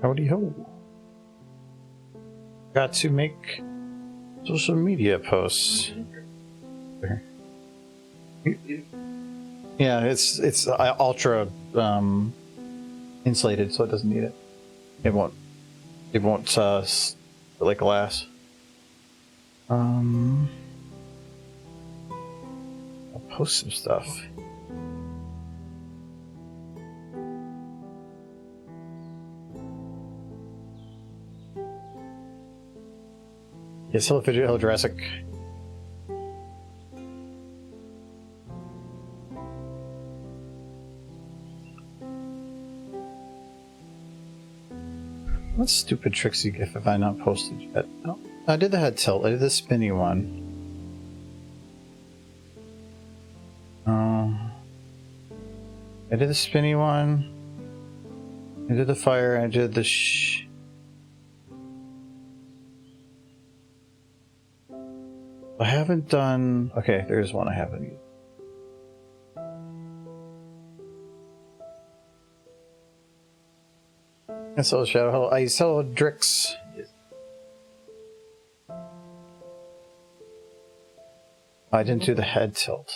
Howdy ho. Got to make social media posts. Yeah, it's ultra insulated, so it doesn't need it. It won't like glass. I'll post some stuff. Yes, hello Jurassic. What stupid Trixie gif have I not posted yet? Oh, I did the head tilt. I did the spinny one. I did the spinny one. I did the fire. I did the I haven't done... Okay, there's one I haven't used. I saw Shadow. Hello. I saw Drix. I didn't do the head tilt.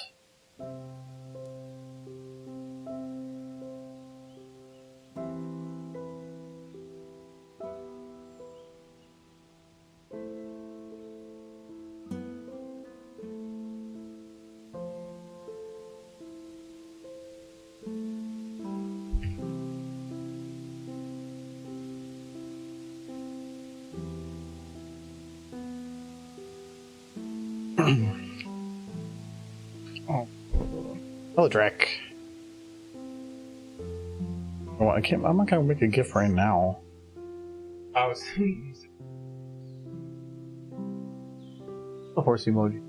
Oh. Hello, Drek. Oh, I can't. I'm not gonna make a GIF right now. I was the horse emoji.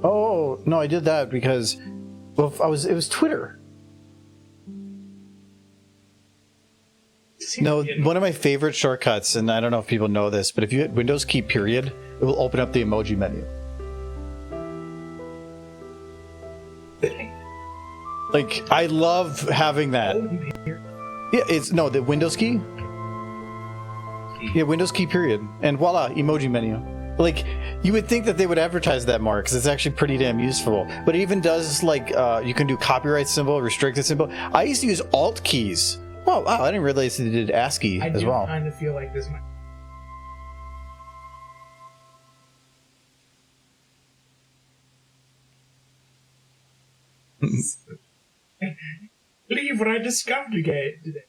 Oh no, I did that because well, it was Twitter. No, one of my favorite shortcuts, and I don't know if people know this, but if you hit Windows key period, it will open up the emoji menu. Like, I love having that. Yeah, it's no, the Windows key. Yeah, Windows key period, and voila, emoji menu. Like, you would think that they would advertise that more because it's actually pretty damn useful. But it even does like you can do copyright symbol, restricted symbol. I used to use Alt keys. Oh, wow, I didn't realize they did ASCII as well. I kind of feel like this might... Believe what I discovered today.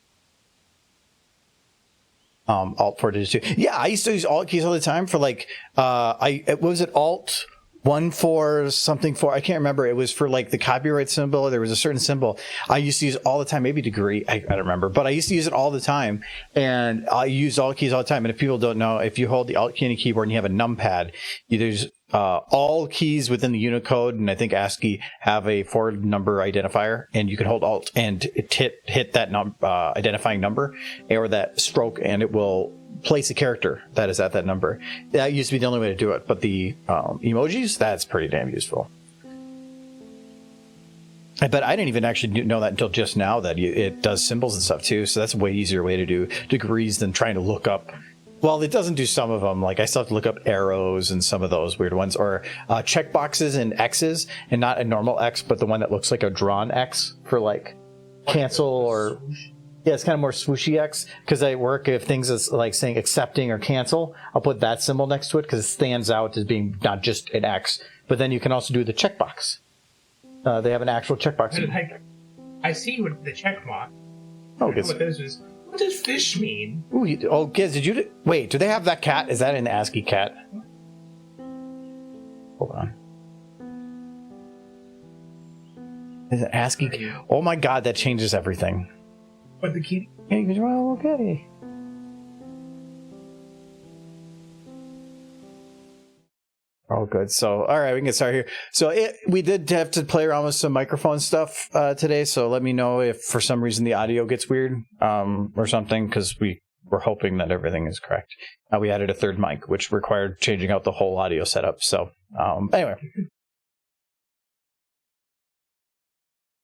Alt 4 digits too. Yeah, I used to use Alt keys all the time for like, what was it, Alt 1 4 something 4? I can't remember. It was for like the copyright symbol. There was a certain symbol I used to use all the time. Maybe degree. I don't remember, but I used to use it all the time, and I use Alt keys all the time. And if people don't know, if you hold the Alt key on a keyboard and you have a numpad, there's all keys within the Unicode and I think ASCII have a 4-number identifier, and you can hold Alt and hit that identifying number or that stroke, and it will place a character that is at that number. That used to be the only way to do it, but the emojis, that's pretty damn useful. I bet I didn't even actually know that until just now that it does symbols and stuff too, so that's a way easier way to do degrees than trying to look up. Well, it doesn't do some of them. Like, I still have to look up arrows and some of those weird ones, or checkboxes and X's, and not a normal X, but the one that looks like a drawn X for like cancel or... Yeah, it's kind of more swooshy X, because I work if things is like saying accepting or cancel, I'll put that symbol next to it because it stands out as being not just an X. But then you can also do the checkbox. They have an actual checkbox. I see what the check mark. Oh, good. What does fish mean? Ooh, kids, wait, do they have that cat? Is that an ASCII cat? Hold on. Is it ASCII? Oh my god, that changes everything. But the kitty? Well, okay. Oh, good. So, all right, we can get started here. So, we did have to play around with some microphone stuff today. So, let me know if for some reason the audio gets weird or something, because we're hoping that everything is correct. We added a third mic, which required changing out the whole audio setup. So, anyway.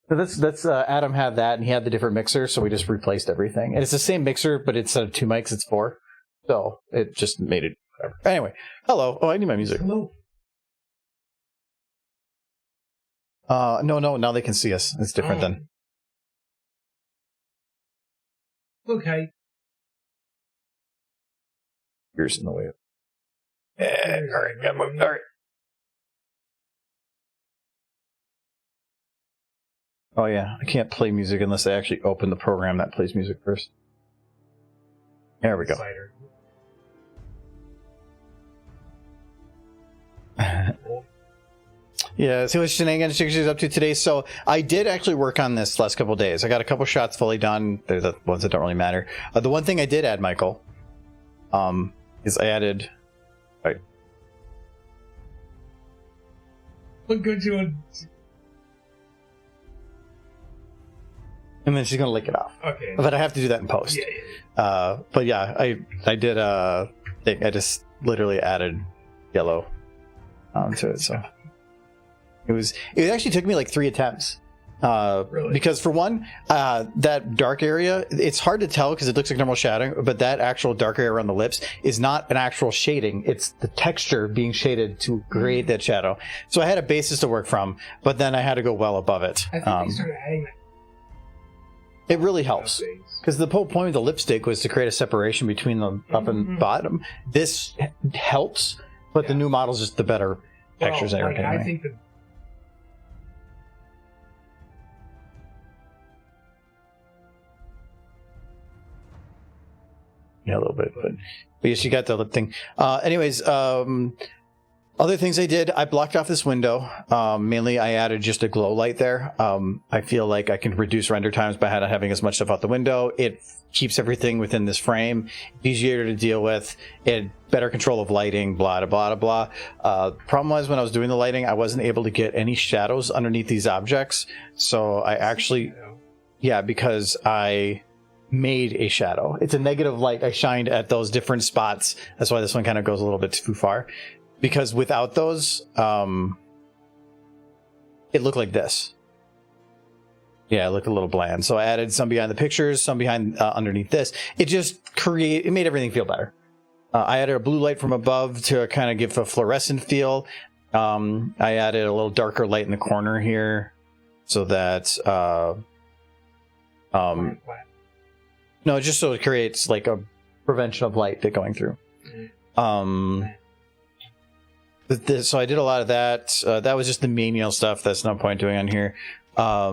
So that's Adam had that, and he had the different mixer, so we just replaced everything. And it's the same mixer, but instead of 2 mics, it's 4. So it just made it whatever. Anyway, hello. Oh, I need my music. Hello. No, now they can see us. It's different then. Okay. Here's in the way. All right, got moved. All right. Oh yeah, I can't play music unless I actually open the program that plays music first. There we go. Cider. Yeah, see what shenanigans Trixie's up to today. So I did actually work on this last couple of days. I got a couple shots fully done. They're the ones that don't really matter. The one thing I did add, Michael, is I added. Right. What good to a... And then she's gonna lick it off. Okay. But I have to do that in post. Yeah. But yeah, I did I just literally added yellow to it. So it actually took me like 3 attempts. Really? Because for one, that dark area, it's hard to tell because it looks like normal shadowing, but that actual dark area around the lips is not an actual shading. It's the texture being shaded to create that shadow. So I had a basis to work from, but then I had to go well above it. I think they started adding that. It really helps because the whole point of the lipstick was to create a separation between the up and bottom. This helps, but the new model's just the better textures and everything. I think that. Yeah, a little bit, but yes, you got the lip thing. Anyways, other things I did, I blocked off this window. Mainly, I added just a glow light there. I feel like I can reduce render times by not having as much stuff out the window. It keeps everything within this frame, easier to deal with. It better control of lighting, blah, blah, blah, blah. Problem was, when I was doing the lighting, I wasn't able to get any shadows underneath these objects. So I actually, because I made a shadow. It's a negative light I shined at those different spots. That's why this one kind of goes a little bit too far. Because without those, it looked like this. Yeah, it looked a little bland. So I added some behind the pictures, some behind underneath this. It made everything feel better. I added a blue light from above to kind of give a fluorescent feel. I added a little darker light in the corner here, so that no, just so it creates like a prevention of light going through. So I did a lot of that. That was just the menial stuff. That's no point doing on here. I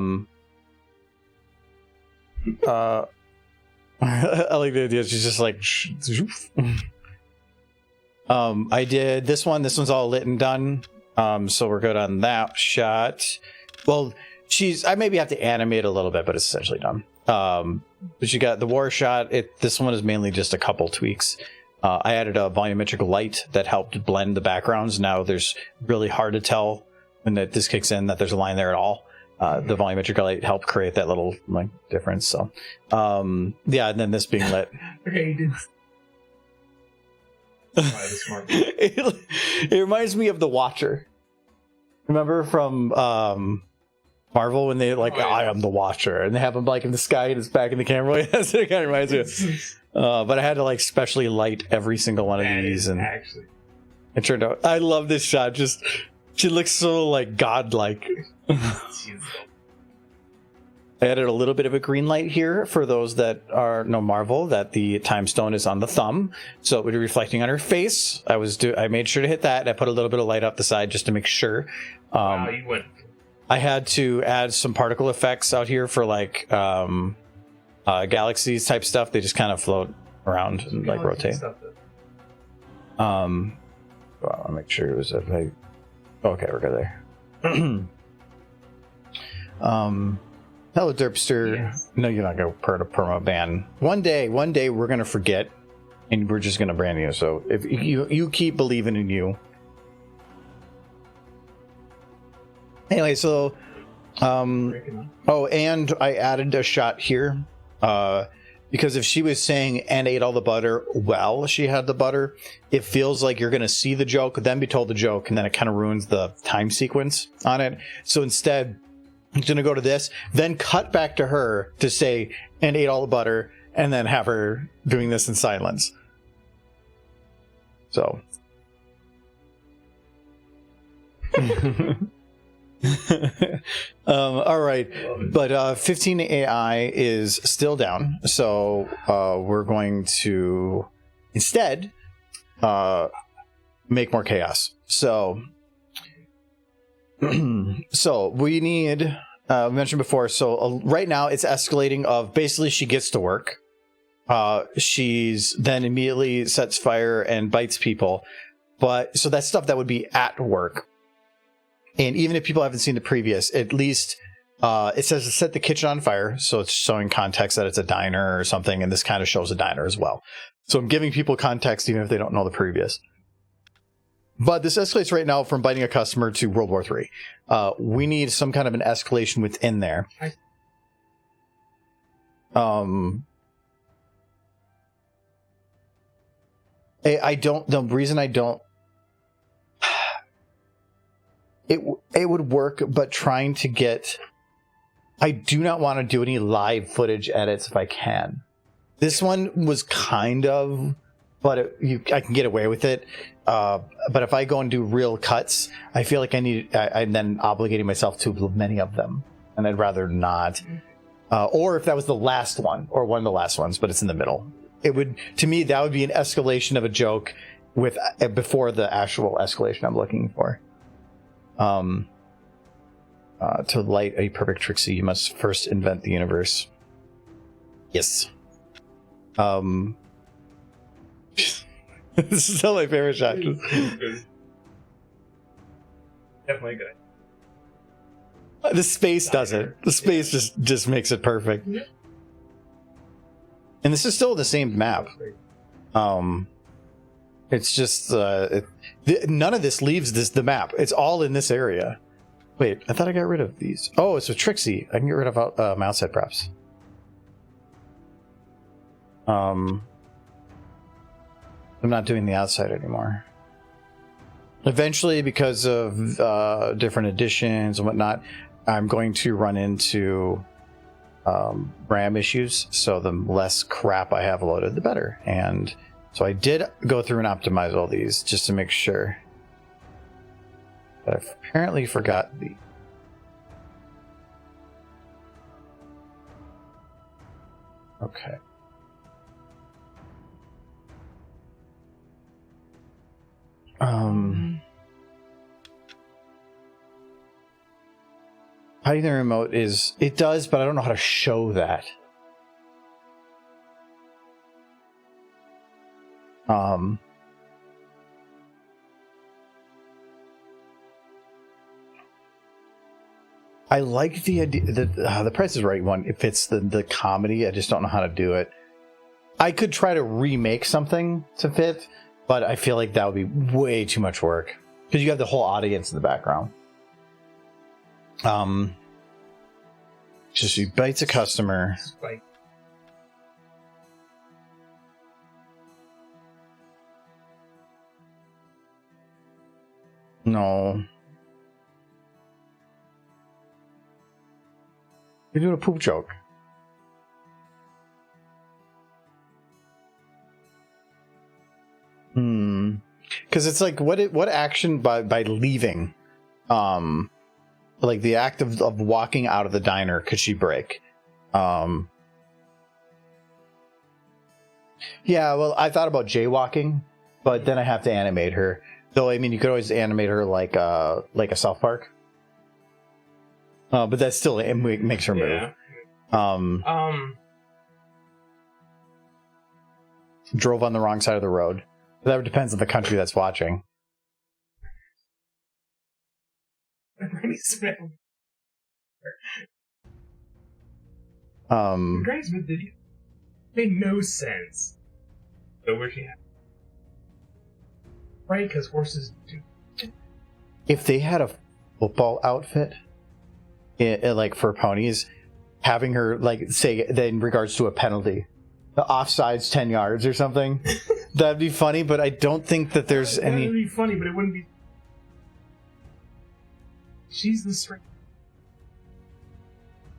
like the idea. She's just like. I did this one. This one's all lit and done. So we're good on that shot. Well, I maybe have to animate a little bit, but it's essentially done. But you got the war shot. This one is mainly just a couple tweaks. I added a volumetric light that helped blend the backgrounds. Now there's really hard to tell when this kicks in that there's a line there at all. The volumetric light helped create that little difference. So, and then this being lit. Okay, you did. It reminds me of The Watcher. Remember from Marvel when they I am the Watcher, and they have him in the sky and it's back in the camera. That's what it kind of reminds me of. But I had to specially light every single one of these, and actually, it turned out. I love this shot. She looks so godlike. I added a little bit of a green light here for those that know Marvel, that the time stone is on the thumb, so it would be reflecting on her face. I made sure to hit that. And I put a little bit of light off the side just to make sure. Wow, you went. I had to add some particle effects out here for galaxies type stuff. They just kind of float around and rotate. I'll make sure it was okay, we're good there. Hello, Derpster. Yes. No, you're not going to put a perma ban. One day we're going to forget, and we're just going to brand you. So if you keep believing in you. Anyway, so and I added a shot here because if she was saying and ate all the butter while she had the butter, it feels like you're going to see the joke, then be told the joke, and then it kind of ruins the time sequence on it. So instead, He's going to go to this, then cut back to her to say, and ate all the butter, and then have her doing this in silence. So. All right. But 15 AI is still down. So we're going to instead make more chaos. So. So we need, we mentioned before, so right now it's escalating of basically she gets to work. She's then immediately sets fire and bites people. But so that's stuff that would be at work. And even if people haven't seen the previous, at least it says to set the kitchen on fire. So it's showing context that it's a diner or something. And this kind of shows a diner as well. So I'm giving people context even if they don't know the previous. But this escalates right now from biting a customer to World War III. We need some kind of an escalation within there. The reason I don't, it would work, but trying to get, I do not want to do any live footage edits if I can. This one was kind of, but I can get away with it. But if I go and do real cuts, I feel like I'm then obligating myself to many of them, and I'd rather not. Or if that was the last one, or one of the last ones, but it's in the middle, it would, to me, that would be an escalation of a joke with before the actual escalation I'm looking for. To light a perfect Trixie, you must first invent the universe. Yes. This is still my favorite shot. Definitely good. The space does it. The space just makes it perfect. And this is still the same map. It's just none of this leaves the map. It's all in this area. Wait, I thought I got rid of these. Oh, it's a Trixie. I can get rid of my outside props. I'm not doing the outside anymore. Eventually, because of different additions and whatnot, I'm going to run into RAM issues. So the less crap I have loaded, the better. And so I did go through and optimize all these just to make sure. But I apparently forgot the... Okay. Hiding the remote it does, but I don't know how to show that. I like the idea that the Price is Right one. It fits the comedy. I just don't know how to do it. I could try to remake something to fit, but I feel like that would be way too much work because you have the whole audience in the background. Just she bites a customer. Spike. No. You're doing a poop joke. Because it's like what action by leaving, like the act of walking out of the diner could she break? Yeah, well, I thought about jaywalking, but then I have to animate her. Though I mean, you could always animate her like a South Park. But that still makes her move. Drove on the wrong side of the road. That depends on the country that's watching. Granny Smith. Granny Smith video made no sense. So where she at? Right, because horses do. If they had a football outfit, like for ponies, having her like say in regards to a penalty, the offsides 10 yards or something, that'd be funny. But I don't think that there's any. That'd be funny, but it wouldn't be. She's the strength.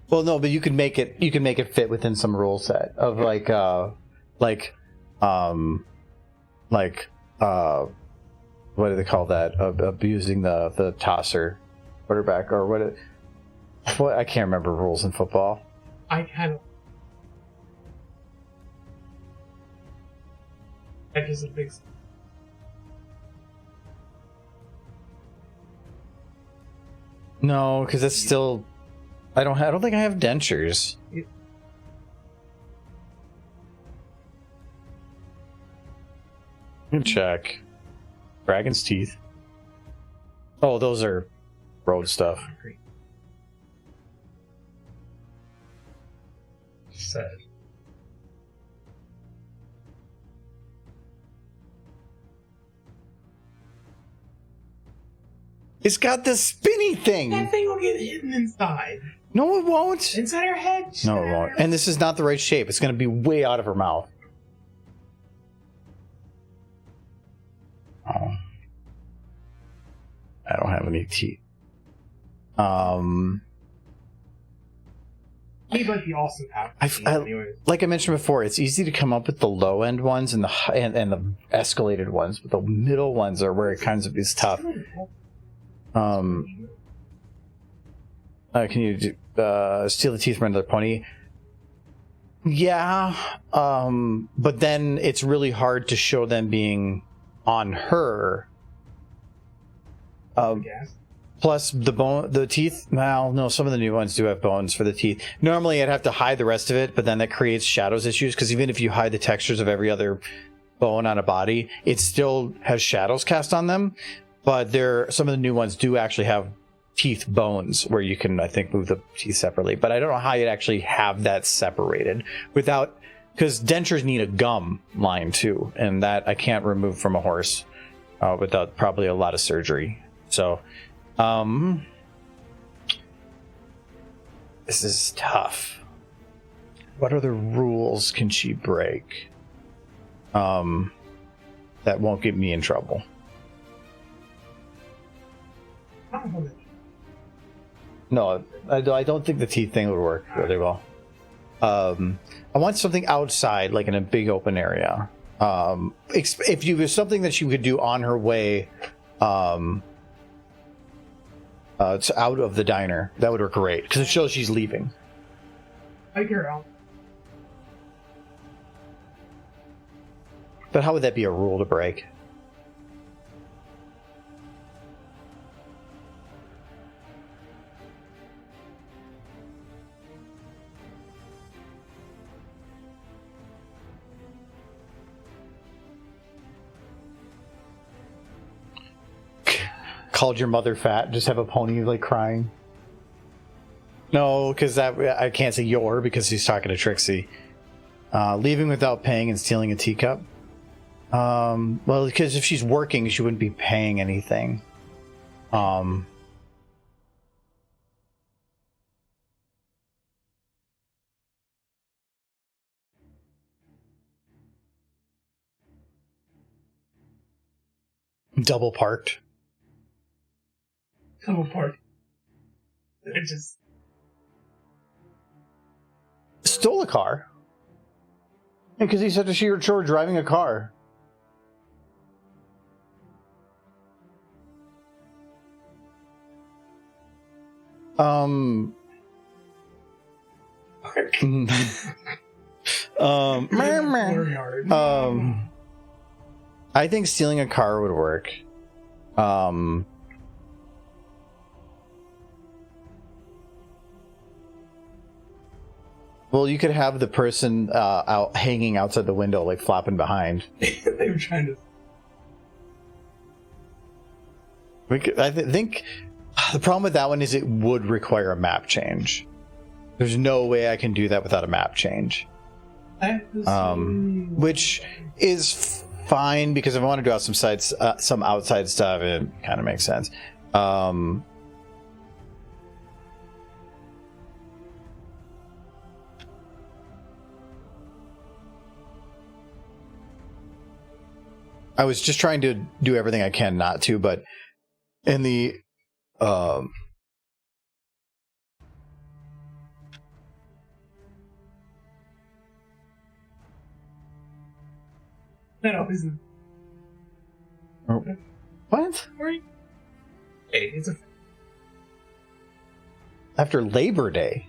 Well, no, but you can make it. You can make it fit within some rule set of like what do they call that? Abusing the tosser, quarterback, or what? I can't remember rules in football. I just think. No, because that's still. I don't think I have dentures. Let me check. Dragon's teeth. Oh, those are road stuff. Said. It's got the spinny thing. That thing will get hidden inside. No, it won't. Inside her head. No, it won't. And this is not the right shape. It's going to be way out of her mouth. Oh. I don't have any teeth. He'd like the awesome power. Like I mentioned before, it's easy to come up with the low end ones and the escalated ones, but the middle ones are where it kind of is tough. Can you steal the teeth from another pony? Yeah, but then it's really hard to show them being on her. Plus the teeth. Well, no, some of the new ones do have bones for the teeth. Normally, I'd have to hide the rest of it, but then that creates shadows issues because even if you hide the textures of every other bone on a body, it still has shadows cast on them. But some of the new ones do actually have teeth bones where you can, I think, move the teeth separately. But I don't know how you'd actually have that separated without, because dentures need a gum line too, and that I can't remove from a horse without probably a lot of surgery. So, this is tough. What other rules can she break that won't get me in trouble? No, I don't think the teeth thing would work really well. I want something outside, like in a big open area. If you have something that she could do on her way it's out of the diner, that would work great, because it shows she's leaving. I hear out. But how would that be a rule to break? Called your mother fat, just have a pony like crying. No, because that I can't say your because he's talking to Trixie. Leaving without paying and stealing a teacup. Well, because if she's working, she wouldn't be paying anything. Double parked. Double parked. It just stole a car. Because he said that she were driving a car. I think stealing a car would work. Well, you could have the person out hanging outside the window, like flopping behind. They were trying to. I think the problem with that one is it would require a map change. There's no way I can do that without a map change. Which is fine because if I want to do out some outside stuff, it kind of makes sense. I was just trying to do everything I can not to, but in the No, isn't. Oh. What? Right? Hey, it's a. After Labor Day.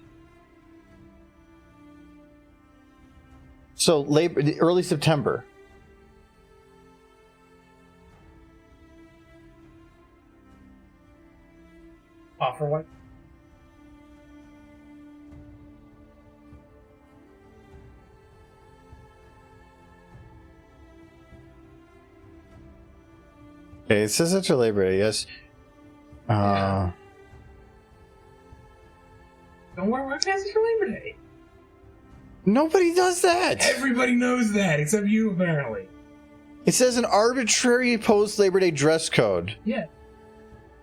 So early September. Offer what? Okay, it says after Labor Day, yes. Don't worry, why can't it for Labor Day? Nobody does that. Everybody knows that, except you, apparently. It says an arbitrary post-Labor Day dress code. Yeah.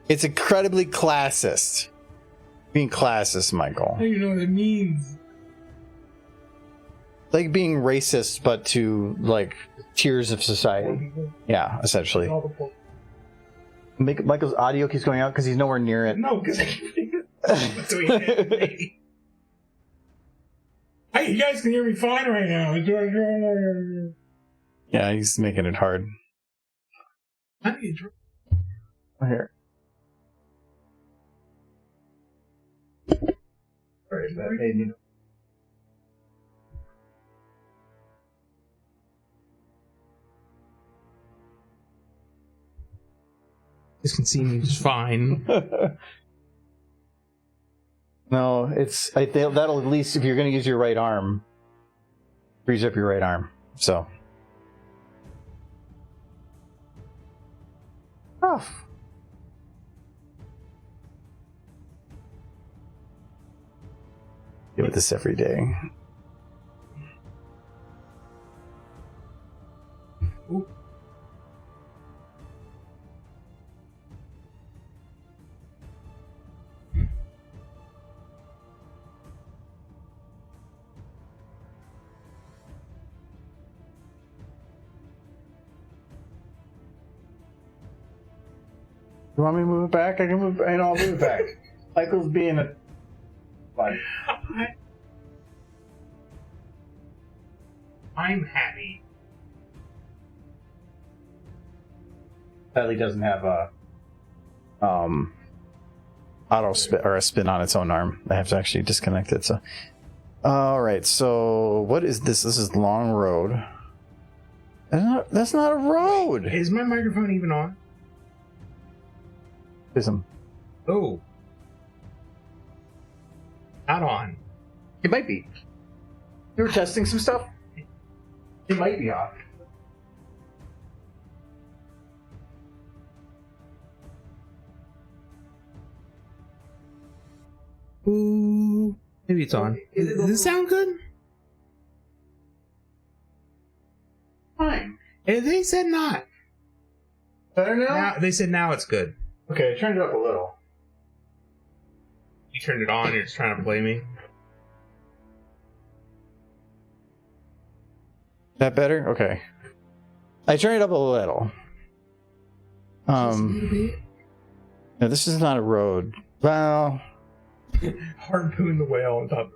It's incredibly classist. Being classist, Michael. I don't even know what it means. Like being racist, but to, like, tiers of society. Yeah, essentially. Michael's audio keeps going out because he's nowhere near it. No, because between him and me. Hey, you guys can hear me fine right now. Yeah, he's making it hard. I need to Here. Alright, that made me. This can see me just fine. No, it's that'll at least, if you're going to use your right arm, freeze up your right arm. So. Oh. Deal with this every day. Ooh. You want me to move it back? I can move. I know, I'll move it back. Michael's being a. Like, I'm happy. Sadly, doesn't have a auto spin or a spin on its own arm. I have to actually disconnect it. So, all right. So, what is this? This is Long Road. That's not a road. Is my microphone even on? Oh. Not on. It might be. You were testing some stuff? It might be off. Ooh. Maybe it's on. Does it sound good? Fine. They said not. Better now? They said now it's good. Okay, I turned it up a little. You turned it on, you're just trying to play me? That better? Okay. I turned it up a little. No, this is not a road. Well, Harpoon the whale on top.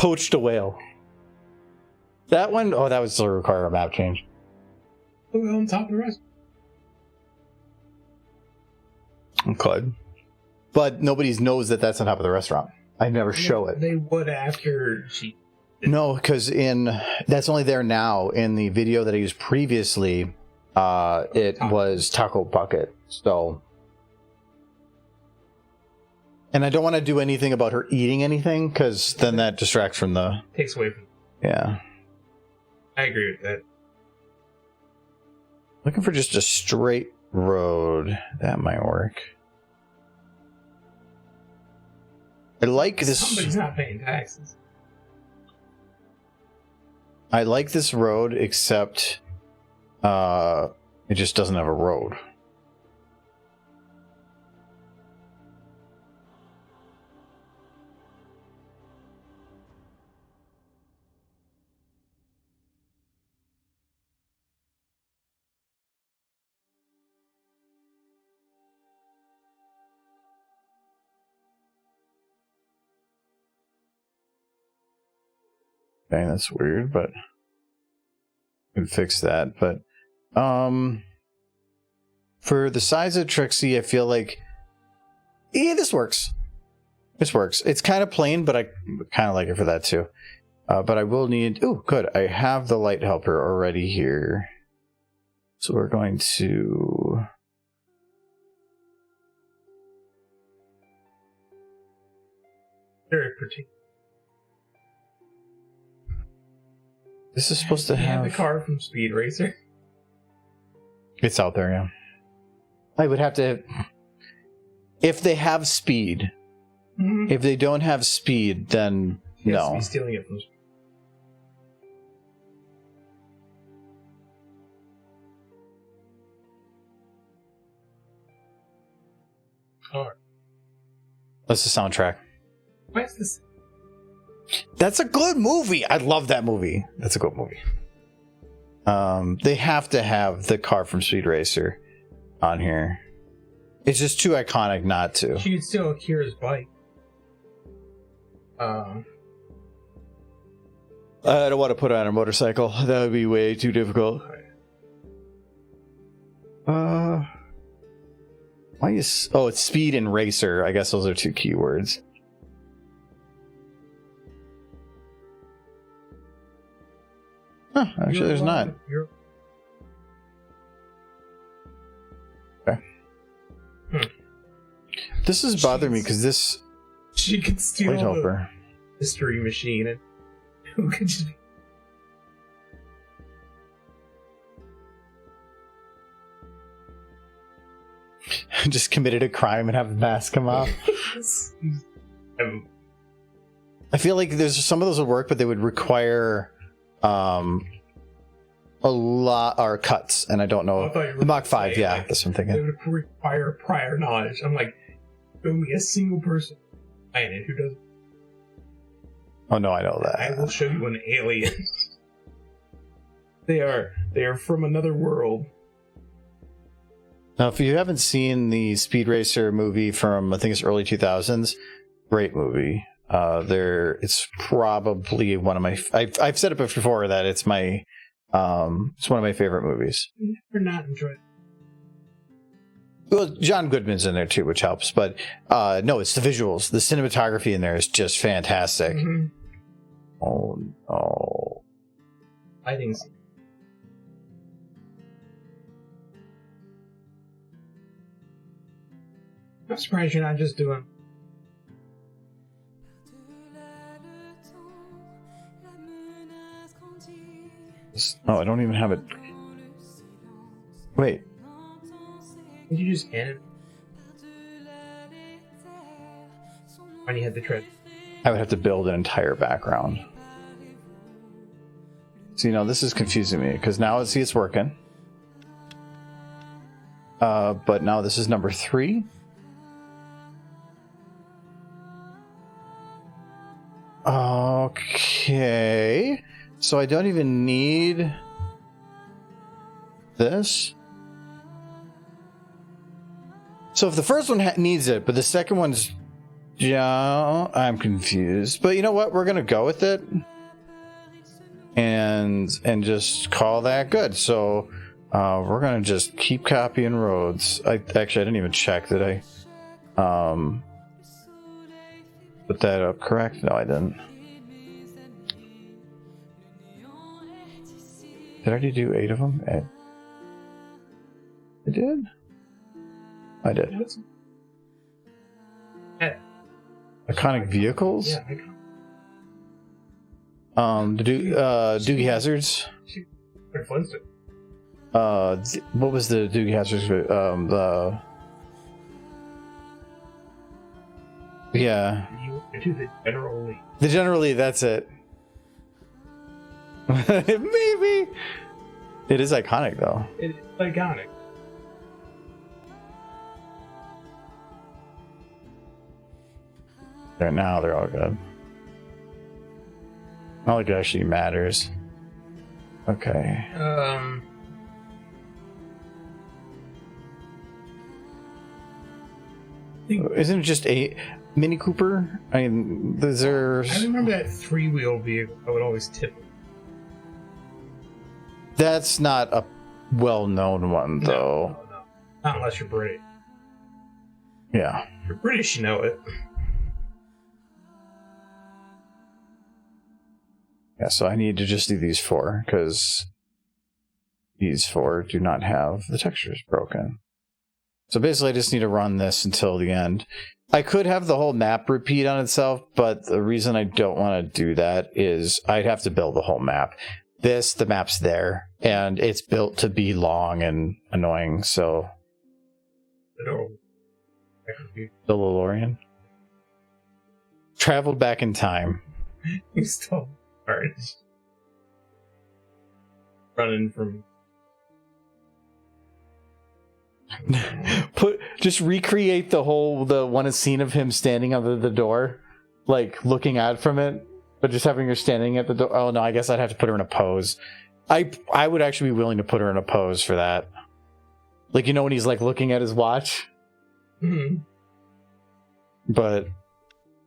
poached a whale. That one, oh, that would still require a map change. The whale on top of the rest. Okay. But nobody knows that that's on top of the restaurant. I never show it. They would after she. No, because that's only there now. In the video that I used previously, it was Taco Bucket. So, and I don't want to do anything about her eating anything because then that distracts from the. Takes away from. Yeah. I agree with that. Looking for just a straight road. That might work. I like this. Somebody's not paying taxes. I like this road, except it just doesn't have a road. Okay, that's weird, but we can fix that. But for the size of Trixie, I feel like this works. This works. It's kind of plain, but I kind of like it for that too. But I will need... Oh, good. I have the light helper already here. So we're going to... Very particular. This is supposed to have... the car from Speed Racer. It's out there, yeah. I would have to... If they have speed. Mm-hmm. If they don't have speed, then no. He's stealing it from Speed. Car. That's the soundtrack. Why is this? That's a good movie. I love that movie. That's a good movie. They have to have the car from Speed Racer on here. It's just too iconic not to. She could steal Akira's bike. I don't want to put her on a motorcycle. That would be way too difficult. Why is... Oh, it's speed and racer. I guess those are two keywords. Huh, actually, there's not. Okay. This is bothering me because this... She could steal light helper. The mystery machine and who could just... Just committed a crime and have the mask come off. I feel like there's some of those would work, but they would require a lot or cuts, and I don't know. The Mach 5, yeah, like, that's what I'm thinking. It would require prior knowledge. I'm like, show me a single person on the planet who doesn't. Oh no, I know that. I will show you an alien. They are from another world. Now, if you haven't seen the Speed Racer movie from, I think it's early 2000s, great movie. It's probably one of my... I've said it before that it's my... it's one of my favorite movies. Never not enjoyed it. Well, John Goodman's in there too, which helps. But no, it's the visuals. The cinematography in there is just fantastic. Mm-hmm. Oh, no. Lighting. I'm surprised you're not just doing... Oh, I don't even have it. Wait. Did you just hand it? When you had the tread. I would have to build an entire background. See, now this is confusing me, because now it's working. But now this is number 3. Okay. So I don't even need this. So if the first one needs it, but the second one's... Yeah, I'm confused. But you know what? We're going to go with it. And just call that good. So we're going to just keep copying roads. I didn't even check. Did I put that up correct? No, I didn't. Did I already do 8 of them? I did? I did. Iconic vehicles? Yeah, Doogie Hazards. What was the Doogie Hazards? Yeah. The General Lee, that's it. Maybe. It is iconic, though. It is iconic. Right now, they're all good. Not like it actually matters. Okay. Isn't it just 8? Mini Cooper. I mean, there's. I remember that 3-wheel vehicle. I would always tip it. That's not a well-known one, though. No. Not unless you're British. Yeah. If you're British, you know it. Yeah, so I need to just do these 4, because these 4 do not have the textures broken. So basically, I just need to run this until the end. I could have the whole map repeat on itself, but the reason I don't want to do that is I'd have to build the whole map. The map's there, and it's built to be long and annoying, so... The DeLorean. Traveled back in time. You still are running from... Just recreate the one scene of him standing under the door, like looking out from it, but just having her standing at the door. Oh no, I guess I'd have to put her in a pose. I would actually be willing to put her in a pose for that. Like, you know, when he's like looking at his watch. Mm-hmm. But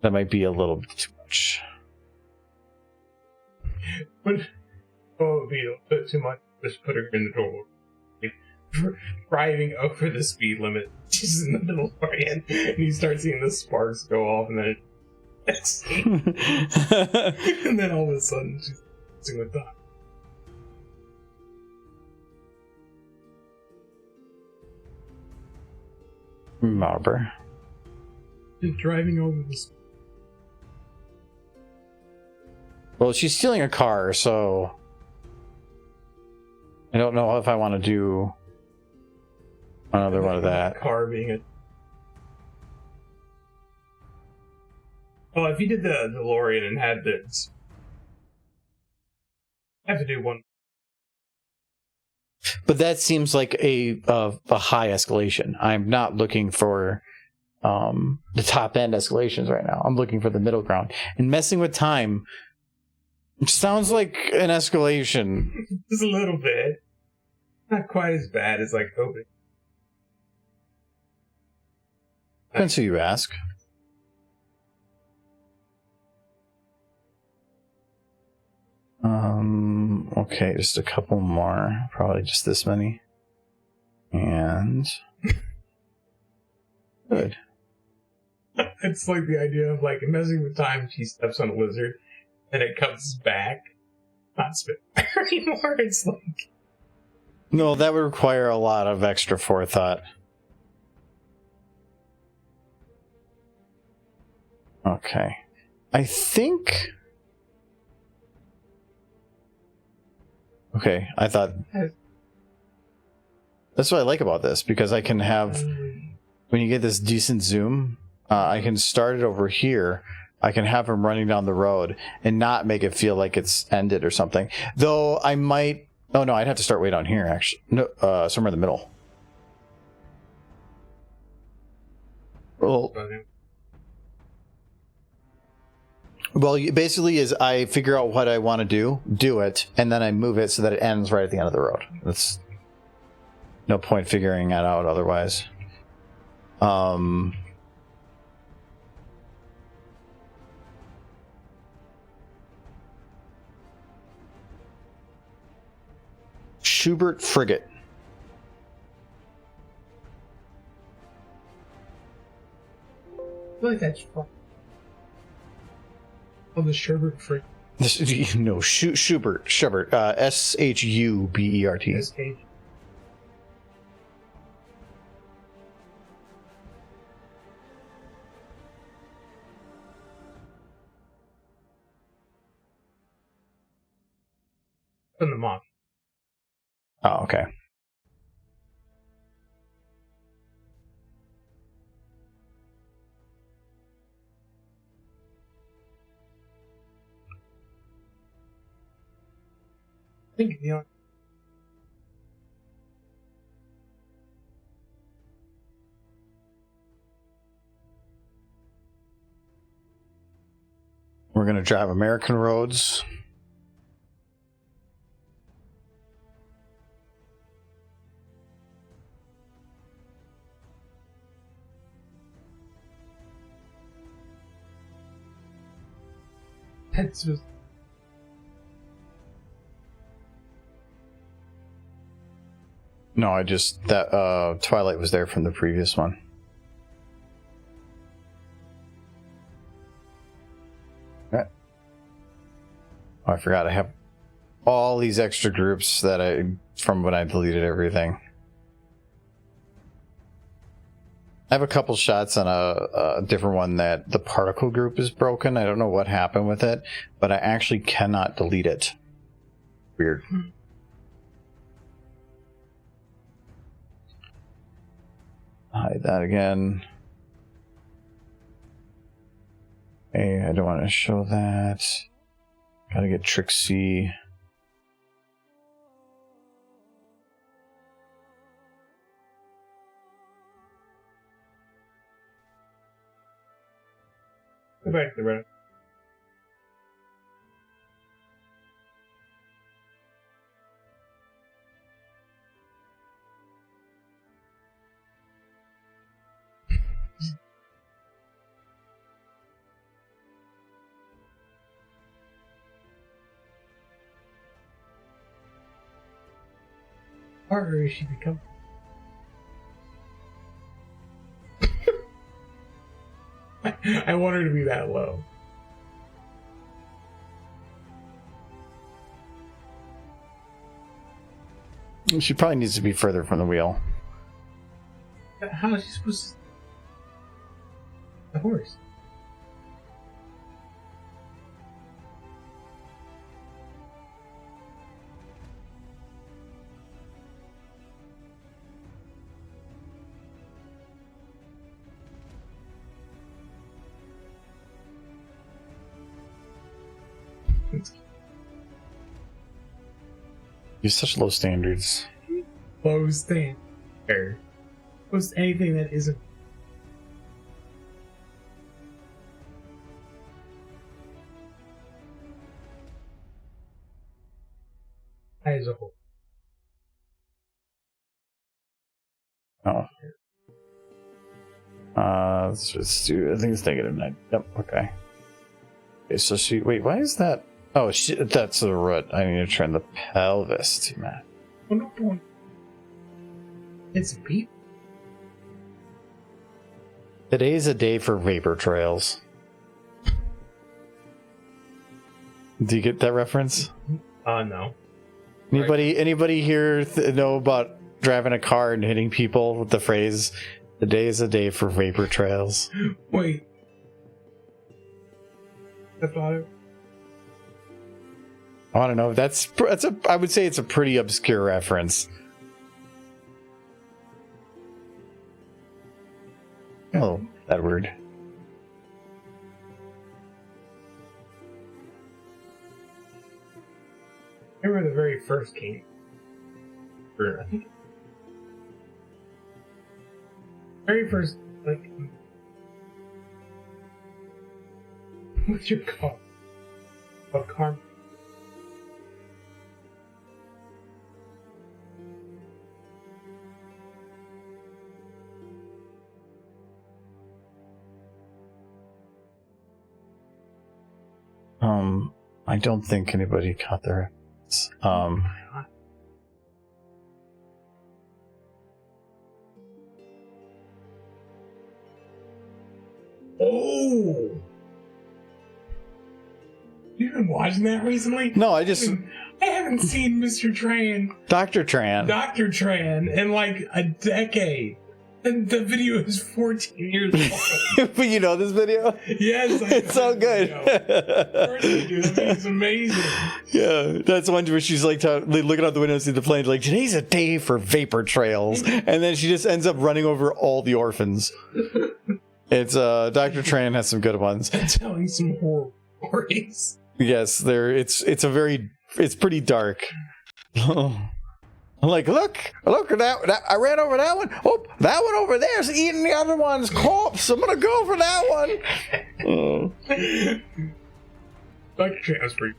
that might be a little bit too much. But it would be a bit too much. Just put her in the door. Driving over the speed limit. She's in the middle of the end, and you start seeing the sparks go off, and then and then all of a sudden she's dancing with that. Marber. Just driving over the speed. Well, she's stealing a car, so I don't know if I want to do another one of that. Car being a... Well, if you did the DeLorean and had this, have to do one. But that seems like a high escalation. I'm not looking for the top end escalations right now. I'm looking for the middle ground. And messing with time sounds like an escalation. Just a little bit. Not quite as bad as like hoping. Depends who you ask. Okay, just a couple more. Probably just this many. And good. It's like the idea of like messing with time. She steps on a lizard, and it comes back. Not spit anymore. It's like, no, that would require a lot of extra forethought. Okay, I think. Okay, I thought that's what I like about this, because I can have, when you get this decent zoom, I can start it over here. I can have him running down the road and not make it feel like it's ended or something. Though I might, oh no, I'd have to start way down here actually. No, somewhere in the middle. Well, basically is I figure out what I want to do it, and then I move it so that it ends right at the end of the road. That's no point figuring that out otherwise. Schubert frigate. I feel like that's fun. Oh, the Schubert free. No, Schubert. Schubert. S-H-U-B-E-R-T. S-H. From the mob. Oh, okay. I think the We're going to drive American roads. That's just... No, I just that Twilight was there from the previous one. Right. Oh, I forgot I have all these extra groups that from when I deleted everything. I have a couple shots on a different one that the particle group is broken. I don't know what happened with it, but I actually cannot delete it. Weird. Hide that again. Hey, I don't want to show that. Gotta get Trixie. Go back to the rest. Harder as she becomes. I want her to be that low. She probably needs to be further from the wheel. How is she supposed to... The horse. You have such low standards. Low standard. Post anything that isn't. As a whole. Oh. Let's just do. I think it's -9. Yep. Okay. Okay. So she. Wait. Why is that? Oh, shit. That's the root. I need to turn the pelvis to Matt. Well, no point. It's a beat. Today's a day for vapor trails. Do you get that reference? No. Anybody here know about driving a car and hitting people with the phrase, "Today is a day for vapor trails"? Wait. That's not it. I want to know if that's I would say it's a pretty obscure reference. Oh, that word. I remember the very first game. I think. Very first, like. What's your call? A car. I don't think anybody caught the reference. Oh! You've been watching that recently? No, I haven't seen Mr. Tran. Dr. Tran. Dr. Tran in like a decade. And the video is 14 years old. But you know this video? Yes, it's so good. It's amazing. Yeah, that's the one where she's like looking out the window and see the plane, like, today's a day for vapor trails, and then she just ends up running over all the orphans. It's Dr. Tran has some good ones. Telling some horror stories. Yes, it's pretty dark. I'm like, look at that. I ran over that one. Oh, that one over there is eating the other one's corpse. I'm going to go for that one. Dr. Tran was pretty.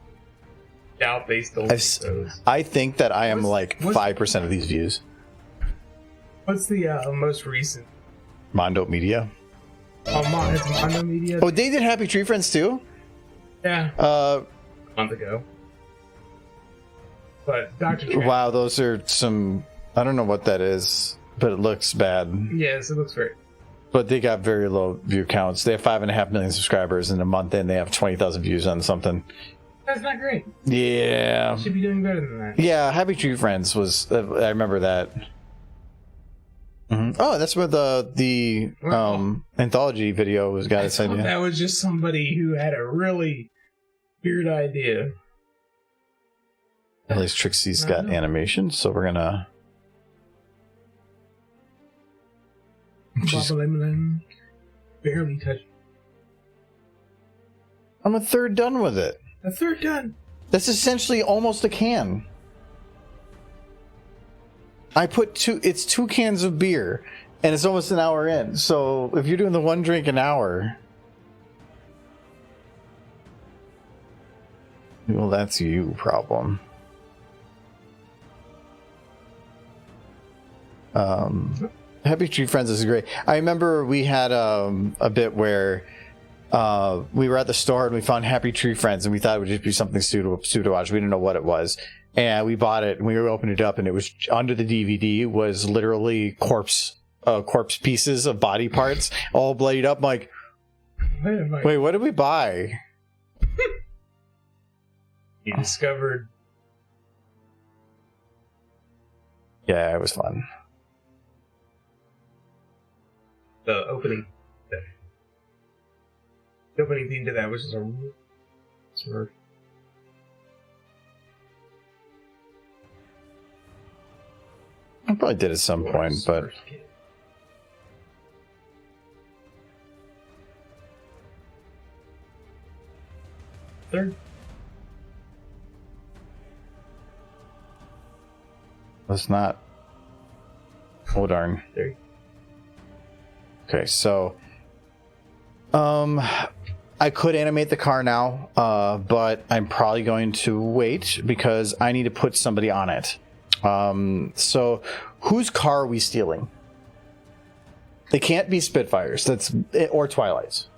Doubt they still make those. I think that I am like 5% of these views. What's the most recent? Mondo Media. Oh, it's Mondo Media? Oh, they did Happy Tree Friends too? Yeah. A month ago. But Dr. Tran. Wow, those are some. I don't know what that is, but it looks bad. Yes, it looks great. But they got very low view counts. They have 5.5 million subscribers, and a month in, they have 20,000 views on something. That's not great. Yeah. Should be doing better than that. Yeah, Happy Tree Friends was. I remember that. Mm-hmm. Oh, that's where the anthology video was got its idea. That was just somebody who had a really weird idea. At least Trixie's got animation, so we're gonna. Barely touched. I'm a third done with it. A third done. That's essentially almost a can. I put it's 2 cans of beer, and it's almost an hour in. So if you're doing the 1 drink an hour, well, that's you problem. Happy Tree Friends is great. I remember we had a bit where we were at the store and we found Happy Tree Friends, and we thought it would just be something pseudo watch. We didn't know what it was, and we bought it and we opened it up, and it was under the DVD was literally corpse pieces of body parts all bloodied up. I'm like, wait, what did we buy? You discovered. Yeah, it was fun. The opening theme to that was just a smurf. I probably did at some point, but third let's not. Oh darn. There. Okay, so I could animate the car now, but I'm probably going to wait because I need to put somebody on it. So whose car are we stealing? They can't be Spitfires. Or Twilights.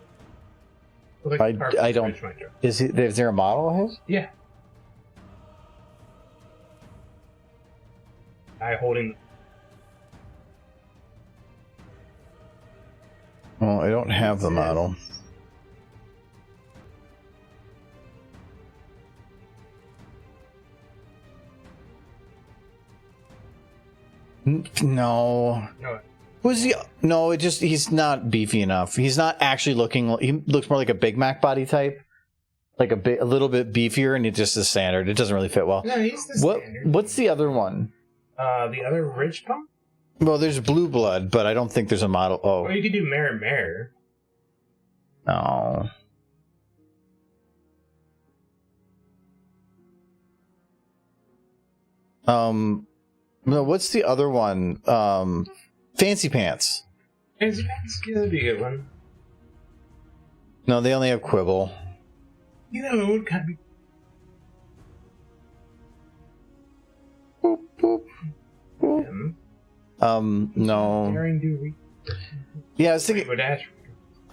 I don't. Is there a model of his? Yeah. I holding. Well, I don't have the model. No. Who's he? No, he's not beefy enough. He's not actually looking. He looks more like a Big Mac body type, like a little bit beefier, and it's just the standard. It doesn't really fit well. No, he's the standard. What's the other one? The other Rich Pump? Well, there's Blue Blood, but I don't think there's a model. Oh, well, you could do Mare. No. No, what's the other one? Fancy Pants. Fancy Pants? Yeah, that'd be a good one. No, they only have Quibble. You know, it would kind of be. Boop, boop, boop. No. Yeah, I was thinking.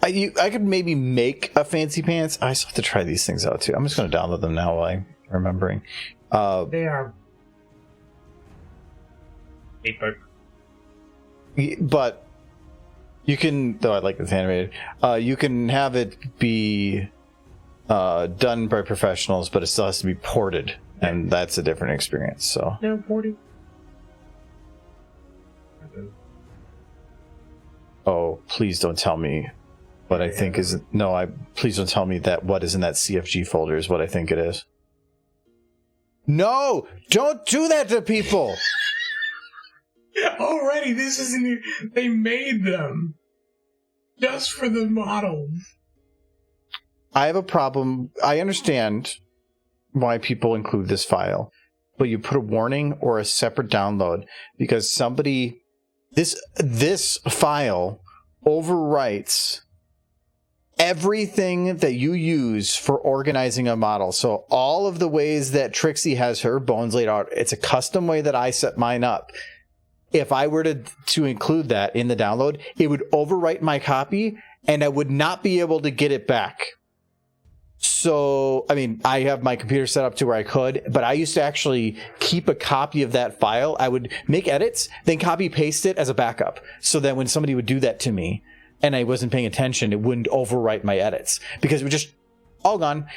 I could maybe make a Fancy Pants. I still have to try these things out too. I'm just going to download them now while I'm remembering. They are. But you can, though I like this animated, you can have it be done by professionals, but it still has to be ported, and that's a different experience. So no porting. Oh, please don't tell me what I think is no. Please don't tell me that what is in that CFG folder is what I think it is. No, don't do that to people. Already, this isn't. They made them just for the models. I have a problem. I understand why people include this file, but you put a warning or a separate download because somebody. This file overwrites everything that you use for organizing a model. So all of the ways that Trixie has her bones laid out, it's a custom way that I set mine up. If I were to include that in the download, it would overwrite my copy and I would not be able to get it back. So, I mean, I have my computer set up to where I could, but I used to actually keep a copy of that file. I would make edits, then copy paste it as a backup. So that when somebody would do that to me and I wasn't paying attention, it wouldn't overwrite my edits because it would just all gone.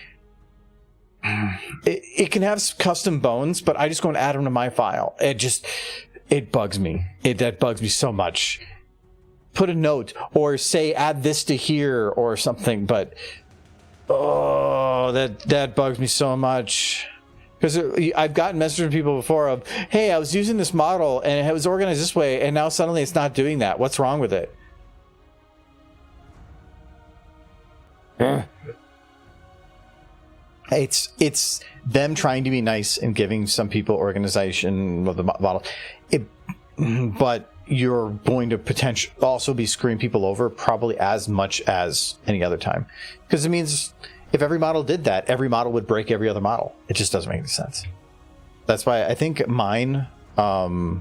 It can have custom bones, but I just go and add them to my file. It bugs me. That bugs me so much. Put a note or say add this to here or something, but oh, that bugs me so much. Because I've gotten messages from people before of, hey, I was using this model and it was organized this way, and now suddenly it's not doing that. What's wrong with it? It's them trying to be nice and giving some people organization of the model. But you're going to potentially also be screwing people over probably as much as any other time. Because it means if every model did that, every model would break every other model. It just doesn't make any sense. That's why I think mine, I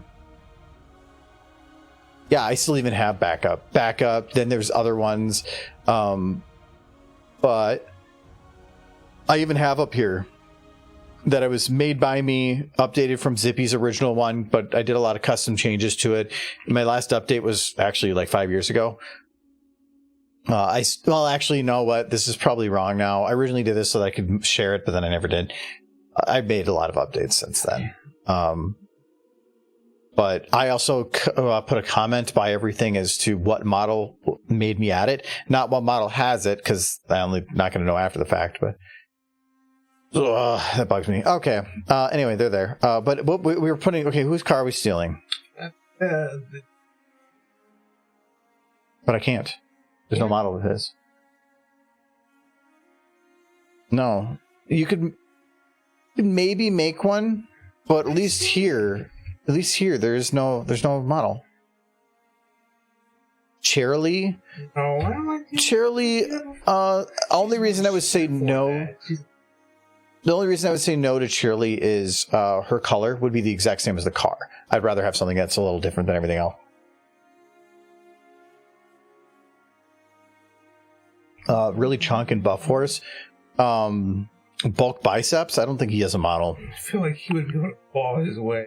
still even have backup. Then there's other ones. But I even have up here that it was made by me, updated from Zippy's original one, but I did a lot of custom changes to it. My last update was actually like 5 years ago. Actually, you know what? This is probably wrong now. I originally did this so that I could share it, but then I never did. I've made a lot of updates since then. But I also put a comment by everything as to what model made me add it. Not what model has it, because I'm not going to know after the fact, but that bugs me. Okay. Anyway, they're there. But what we were putting... Okay, whose car are we stealing? But I can't. There's no model of his. No. You could maybe make one, but at least here there's no model. Charlie? Oh, I don't like Charlie, only reason I would say no... The only reason I would say no to Shirley is her color would be the exact same as the car. I'd rather have something that's a little different than everything else. Really chunk and buff horse. Bulk biceps. I don't think he has a model. I feel like he would be able to fall his way.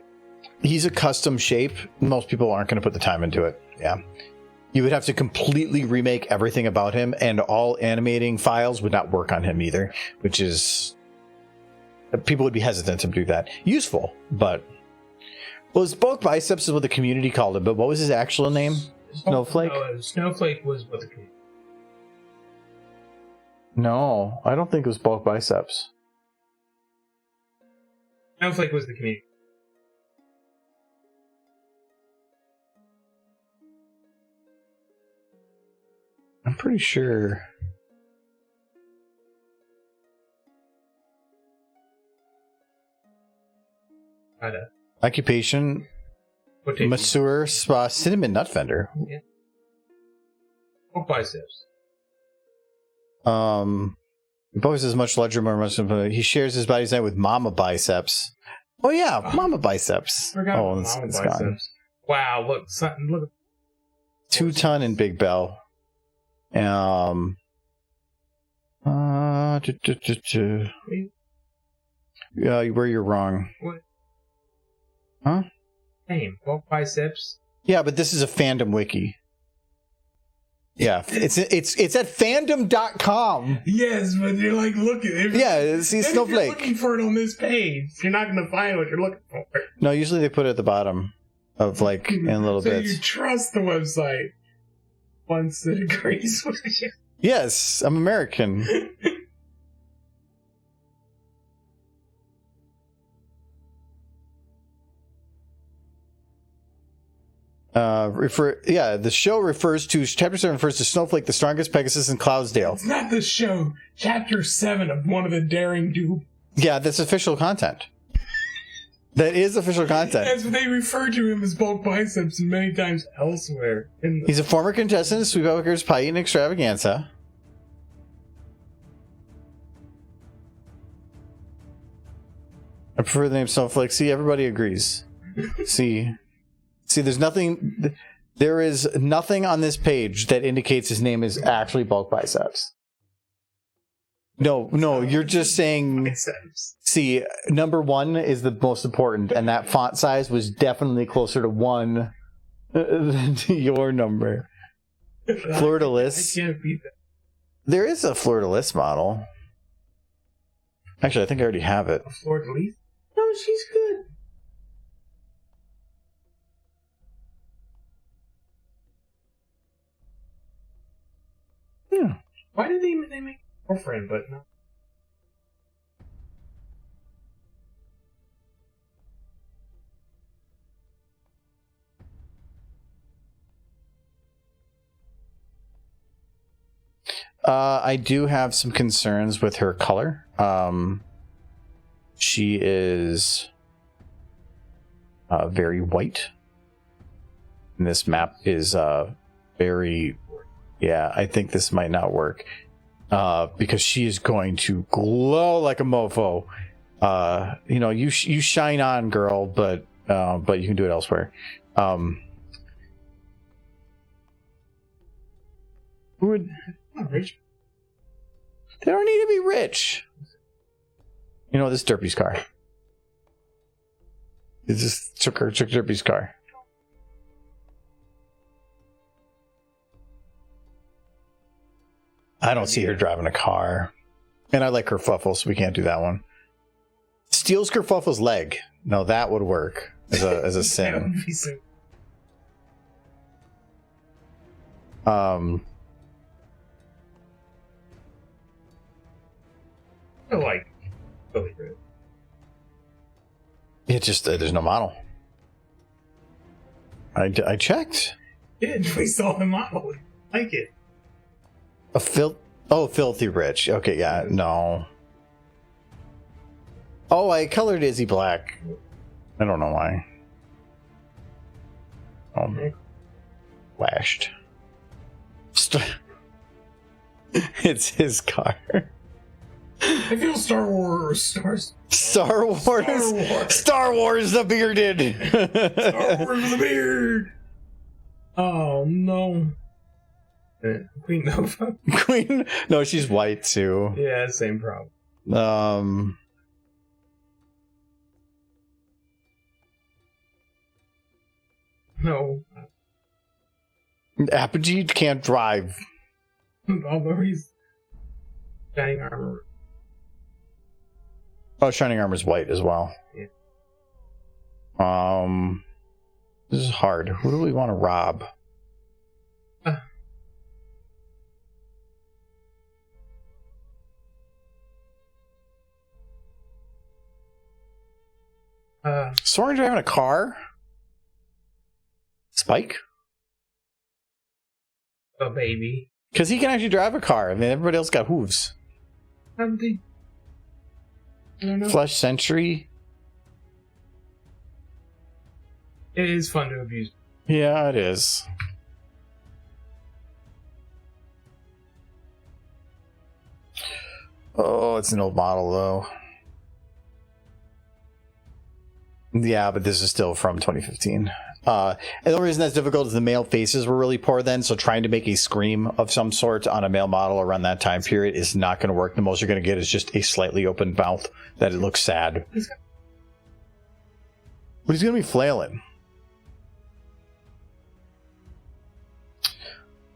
He's a custom shape. Most people aren't going to put the time into it. Yeah. You would have to completely remake everything about him, and all animating files would not work on him either, which is... People would be hesitant to do that. Useful, but... Well, his bulk biceps is what the community called him, but what was his actual name? Snowflake? No, Snowflake was what the community... No, I don't think it was bulk biceps. Snowflake was the community. I'm pretty sure... Occupation, masseur, spa, cinnamon nut vendor. Yeah. Or biceps. Both is much larger, more muscular. He shares his body design with Mama Biceps. Oh yeah, Mama Biceps. Oh, it's gone. Wow, look, something, look. 2 Ton and Big Bell. Yeah, where you're wrong. What? Huh? Name, bulk biceps. Yeah, but this is a fandom wiki. Yeah, it's at fandom.com. Yes, but you're like looking. Yeah, see Snowflake. If you're looking for it on this page, you're not going to find what you're looking for. No, usually they put it at the bottom of like in little bits. So you trust the website once it agrees with you. Yes, I'm American. The show refers to Chapter 7 refers to Snowflake, the strongest Pegasus in Cloudsdale. It's not the show. Chapter 7 of one of the Daring Do. Yeah, that's official content. That is official content. As they refer to him as bulk biceps many times elsewhere. He's a former contestant of Sweet Poker's Pie Eating Extravaganza. I prefer the name Snowflake. See, everybody agrees. See, there's nothing. There is nothing on this page that indicates his name is actually Bulk Biceps. No, you're just saying. Biceps. See, number 1 is the most important, and that font size was definitely closer to 1 than to your number. Fleur-de-lis. I can't beat that. There is a fleur-de-lis model. Actually, I think I already have it. A fleur-de-lis? No, she's good. Yeah. Why did they make a girlfriend, but no? I do have some concerns with her color. She is very white. And this map is very... Yeah, I think this might not work. Because she is going to glow like a mofo. You shine on, girl, but you can do it elsewhere. Who would... Not rich. They don't need to be rich. You know, this Derpy's car. It's just Chuck Derpy's car. I don't see her driving a car. And I like kerfuffle, so we can't do that one. Steals kerfuffle's leg. No, that would work as a sin. I like Billy Red. It just there's no model. I checked. Yeah, we saw the model. I like it. Filthy Rich. Okay, yeah, no. Oh, I colored Izzy black. I don't know why. Flashed. It's his car. I feel Star Wars. Star Wars the bearded. Star Wars the beard. Oh no. Queen Nova. Queen? No, she's white too. Yeah, same problem. No. Apogee can't drive. Although he's shining armor. Oh, Shining Armor's white as well. Yeah. This is hard. Who do we want to rob? Soren driving a car? Spike? A baby. Because he can actually drive a car. I mean, everybody else got hooves. I don't know. Flesh Sentry? It is fun to abuse. Yeah, it is. Oh, it's an old model, though. Yeah, but this is still from 2015. And the only reason that's difficult is the male faces were really poor then, so trying to make a scream of some sort on a male model around that time period is not going to work. The most you're going to get is just a slightly open mouth that it looks sad. But he's going to be flailing.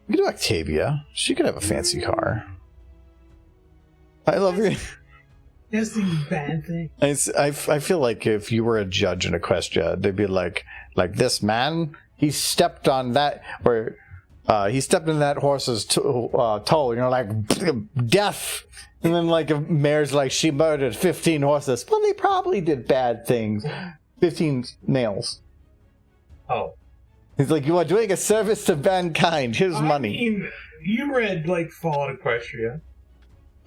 We could do Octavia. She could have a fancy car. I love her. That's the bad thing. I feel like if you were a judge in Equestria, they'd be like this man, he stepped on that, or he stepped in that horse's toe, like death. And then like a mayor's like, she murdered 15 horses. Well, they probably did bad things. 15 males. Oh. He's like, you are doing a service to mankind. Here's money. I mean, you read like Fallout Equestria.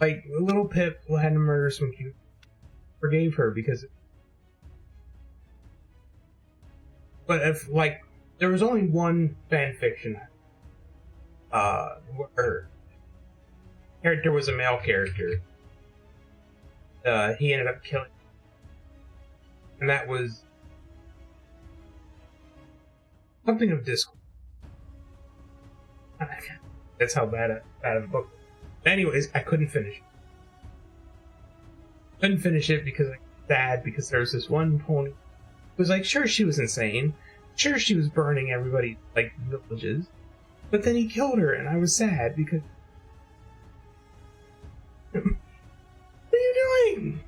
Like, little Pip had to murder some cute. Forgave her because. But if, like, there was only one fan fiction where character was a male character. He ended up killing. And that was something of Discord. That's how bad of a book. Anyways, I couldn't finish. couldn't finish it because I was sad because there was this one pony. It was like, sure, she was insane. Sure, she was burning everybody, like, villages. But then he killed her, and I was sad because... What are you doing?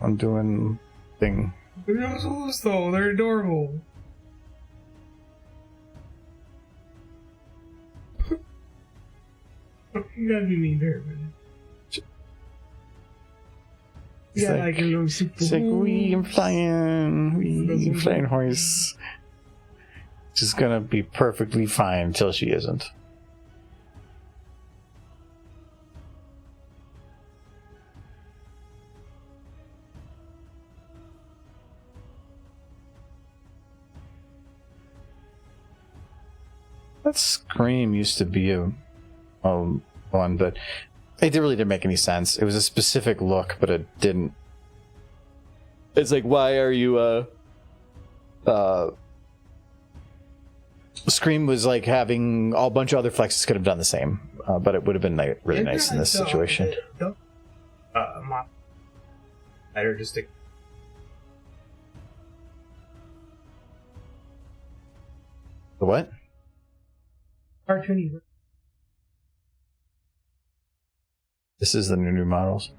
I'm doing thing. They're not supposed though. They're adorable. You gotta be mean to her, man. Yeah, like a little super. It's like, I'm flying horse. She's gonna be perfectly fine until she isn't. That Scream used to be a one, but it really didn't make any sense. It was a specific look, but it didn't. It's like, why are you Scream was like having a bunch of other flexes could have done the same, but it would have been like, really nice in this situation. Better just to... The what? Cartoony. This is the new models.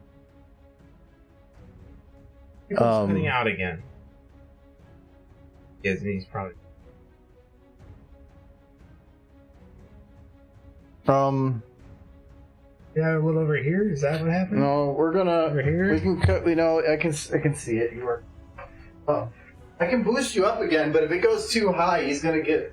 He's cutting out again. Yes, and he's probably... Yeah, a little over here. Is that what happened? No, we're gonna. Over here. We can cut. We know. I can see it. You are. Oh, I can boost you up again, but if it goes too high, he's gonna get.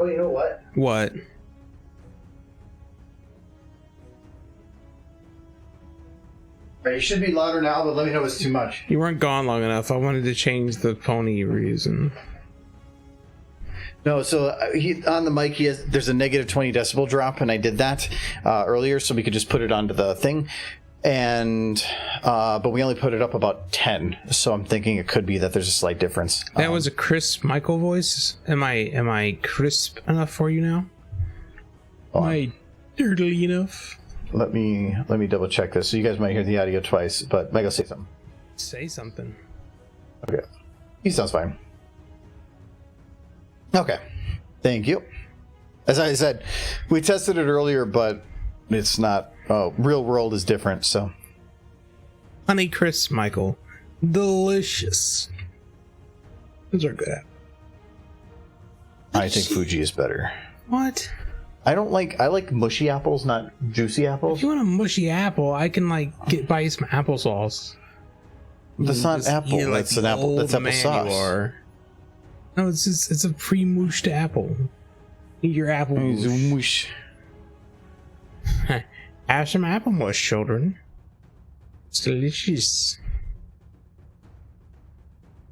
Oh, you know what? What? Right, you should be louder now, but let me know if it's too much. You weren't gone long enough. I wanted to change the pony reason. No, so on the mic, there's a negative 20 decibel drop, and I did that earlier, so we could just put it onto the thing. And but we only put it up about 10, so I'm thinking it could be that there's a slight difference. That was a crisp Michael voice. Am I crisp enough for you now? Am I dirty enough? Let me double check this. So you guys might hear the audio twice, but Michael, say something. Say something. Okay, he sounds fine. Okay, thank you. As I said, we tested it earlier, but it's not. Real world is different, so. Honey crisp, Michael. Delicious. Those are good. I think Fuji is better. What? I like mushy apples, not juicy apples. If you want a mushy apple, I can buy you some applesauce. That's not apple. That's an apple. That's applesauce. No, it's a pre-mushed apple. Eat your apple mush. Have some apple mush, children. It's delicious.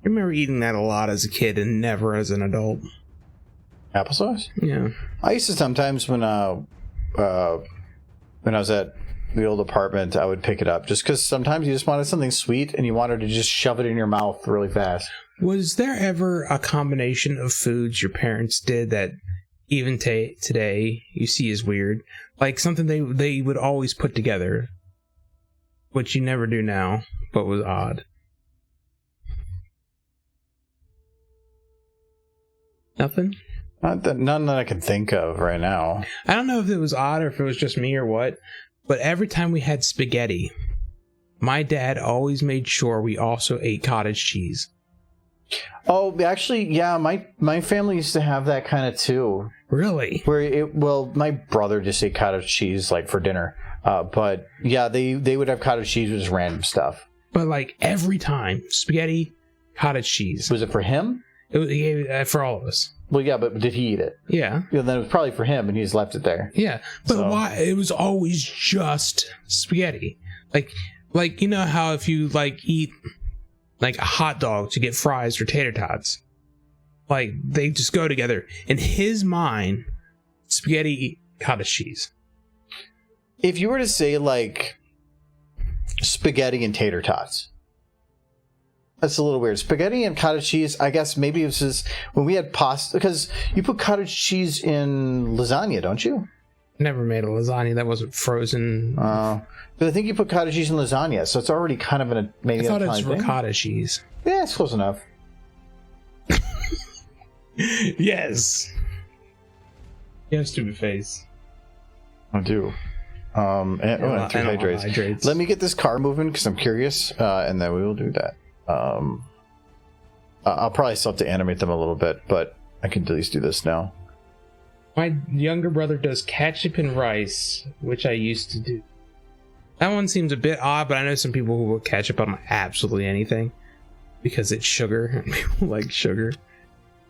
I remember eating that a lot as a kid and never as an adult. Applesauce? Yeah. I used to sometimes when I was at the old apartment, I would pick it up just because sometimes you just wanted something sweet and you wanted to just shove it in your mouth really fast. Was there ever a combination of foods your parents did that even today you see as weird? Like something they would always put together, which you never do now, but was odd. Nothing? None that I can think of right now. I don't know if it was odd or if it was just me or what, but every time we had spaghetti, my dad always made sure we also ate cottage cheese. Oh, actually, yeah, my family used to have that kind of too. Really? My brother just ate cottage cheese like for dinner. But yeah, they would have cottage cheese with just random stuff. But like every time, spaghetti, cottage cheese. Was it for him? It was for all of us. Well, yeah, but did he eat it? Yeah. Yeah, then it was probably for him, and he just left it there. Yeah, but why? It was always just spaghetti. Like you know how if you eat like a hot dog to get fries or tater tots, like they just go together. In his mind, spaghetti, cottage cheese. If you were to say like spaghetti and tater tots, That's a little weird. Spaghetti and cottage cheese. I guess maybe it was just when we had pasta, because you put cottage cheese in lasagna, don't you? Never made a lasagna that wasn't frozen. But I think you put cottage cheese in lasagna, so it's already kind of maybe. I thought an it's Italian thing. ricotta cheese. Yeah, it's close enough. Yes. You have stupid face. I do. And two hydrates. Let me get this car moving because I'm curious, and then we will do that. I'll probably still have to animate them a little bit, but I can at least do this now. My younger brother does ketchup and rice, which I used to do. That one seems a bit odd, but I know some people who will ketchup on absolutely anything because it's sugar and people like sugar.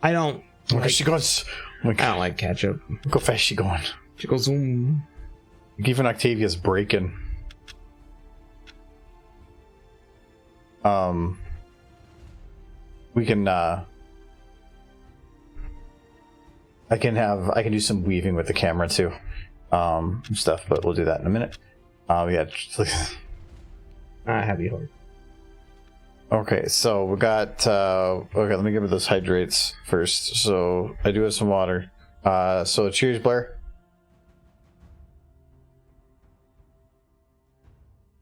I don't. Like, she goes. I don't like ketchup. Look how fast she going. She goes. Even Octavia's breaking. We can. I can do some weaving with the camera too, stuff. But we'll do that in a minute. Yeah. Heavy heart. Okay, so we got. Okay, let me give her those hydrates first. So I do have some water. So cheers, Blair.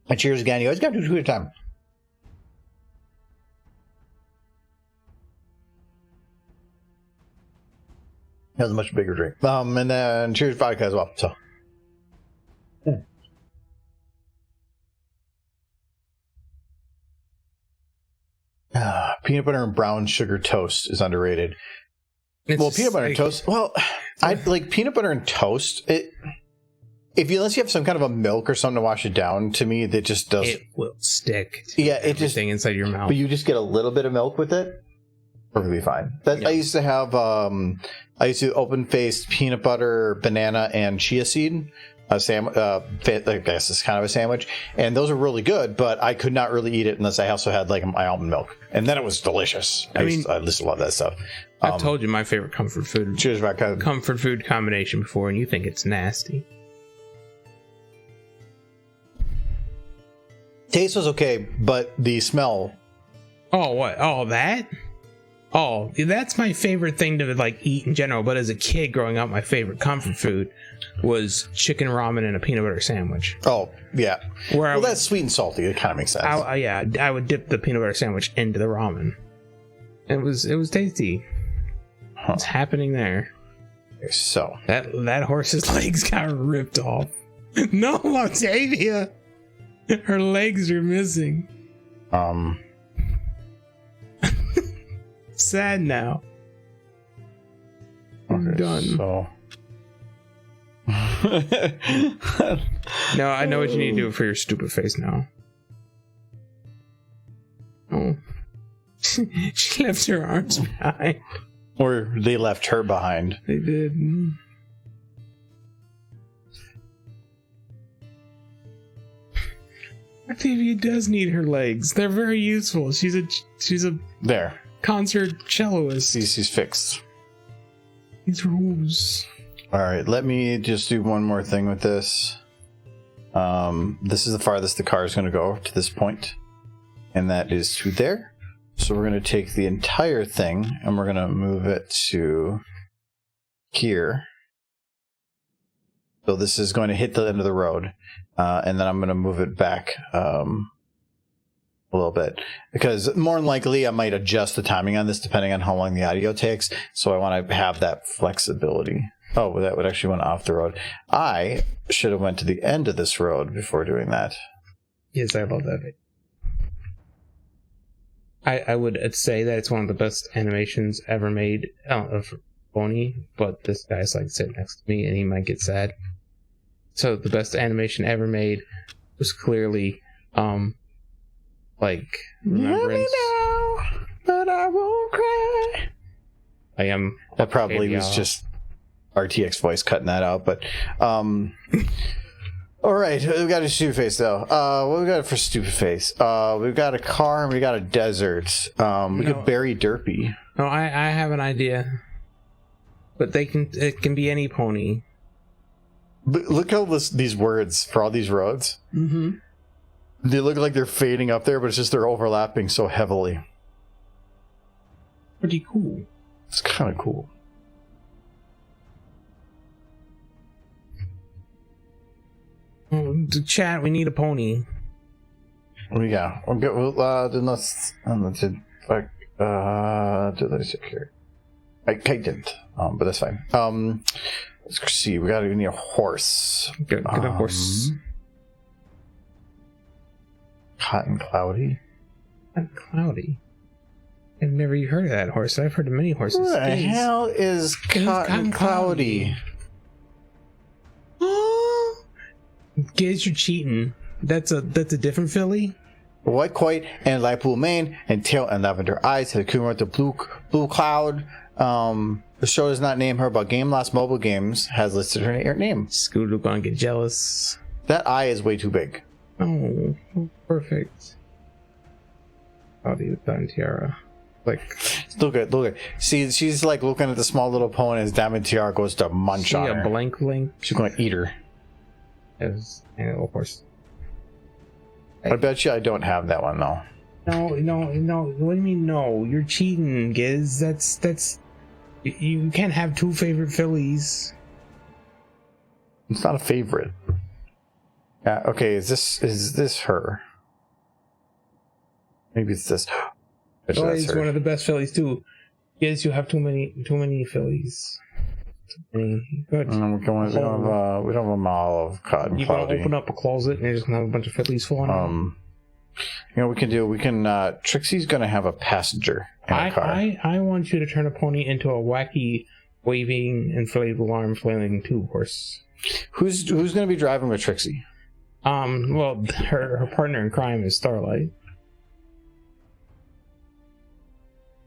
And cheers again. You always got to do two at a time. That was a much bigger drink. And then cheers vodka as well. So. Peanut butter and brown sugar toast is underrated. Peanut butter and toast. Well, I like peanut butter and toast. Unless you have some kind of a milk or something to wash it down, to me, that just does. It will stick. Everything inside your mouth. But you just get a little bit of milk with it. Perfectly fine. Yeah. I used to have. I used to open-faced peanut butter, banana, and chia seed. I guess it's kind of a sandwich, and those are really good. But I could not really eat it unless I also had like my almond milk, and then it was delicious. I used to love that stuff. I've told you my favorite comfort food. Cheers, vodka. Comfort food combination before, and you think it's nasty. Taste was okay, but the smell. Oh, what? Oh, that? Oh, that's my favorite thing to like eat in general. But as a kid growing up, my favorite comfort food was chicken ramen and a peanut butter sandwich. Oh, yeah. That's sweet and salty. It kind of makes sense. I would dip the peanut butter sandwich into the ramen. It was tasty. What's happening there? So that horse's legs got ripped off. No, Octavia. Her legs are missing. Sad now. I'm done. So. No, I know what you need to do for your stupid face now. Oh. She left her arms behind. Or they left her behind. They did. Octavia does need her legs. They're very useful. She's a there concert celloist. She's fixed. These rules. All right, let me just do one more thing with this. This is the farthest the car is going to go to this point, and that is to there. So we're going to take the entire thing and we're going to move it to here. So this is going to hit the end of the road, and then I'm going to move it back a little bit, because more than likely I might adjust the timing on this depending on how long the audio takes. So I want to have that flexibility. Oh, that would actually went off the road. I should have went to the end of this road before doing that. Yes, I love that. I would say that it's one of the best animations ever made of Pony, but this guy's like sitting next to me and he might get sad. So the best animation ever made was clearly like remembrance. Let me know, but I won't cry. I am. That probably was just RTX voice cutting that out, but all right, we've got a stupid face though. What we got for stupid face? We've got a car and we got a desert. We could bury Derpy. No, I have an idea, but it can be any pony. But look how these words for all these roads. Mm-hmm. They look like they're fading up there, but it's just they're overlapping so heavily. pretty cool. It's kind of cool. To chat, we need a pony. Yeah, we'll get. Then let's did I check here? I didn't. But that's fine. Let's see. We need a horse. Get a horse. Hot and cloudy. Hot and cloudy. I've never heard of that horse. I've heard of many horses. What the hell is cotton cloudy? Giz, you're cheating. That's a different filly. White coat and light blue mane and tail and lavender eyes. Had a with the blue cloud. The show does not name her, but Game Lost Mobile Games has listed her name. Scooter gonna get jealous. That eye is way too big. Oh, perfect. Cloudy with Diamond Tiara. Like, look at. See, she's like looking at the small little pony as Diamond Tiara goes to munch on her. A blank. She's gonna eat her. As of course. I bet you I don't have that one though. No. What do you mean no? You're cheating, Giz. That's. You can't have two favorite fillies. It's not a favorite. Okay, is this her? Maybe it's this. It's one of the best fillies too. Yes, you have too many fillies. Good. We don't have a mall of cotton. You gotta open up a closet and you're just gonna have a bunch of fillies falling out. You know what we can Trixie's gonna have a passenger in a car. I want you to turn a pony into a wacky waving inflatable arm flailing tube horse. Who's gonna be driving with Trixie? Well, her partner in crime is Starlight.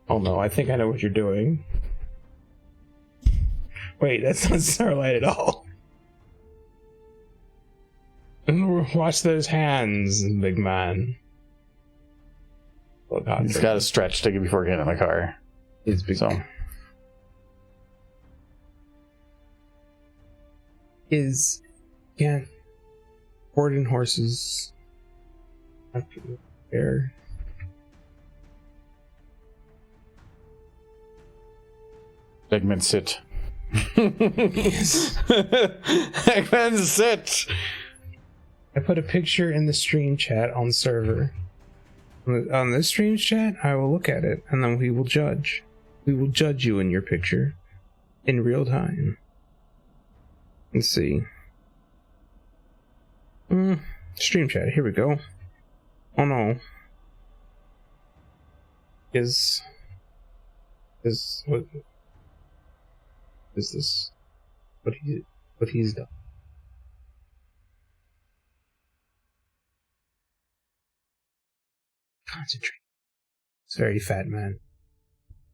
Oh no, I think I know what you're doing. Wait, that's not Starlight at all. Watch those hands, big man. He's got to stretch before getting in the car. It's big. So. Boarding horses have to be fair. Eggman sit. Yes. Eggman sit. I put a picture in the stream chat on server. On this stream chat, I will look at it and then we will judge. We will judge you in your picture in real time. Let's see. Stream chat, here we go. Oh no. What is this? What he's done? Concentrate. It's very fat, man.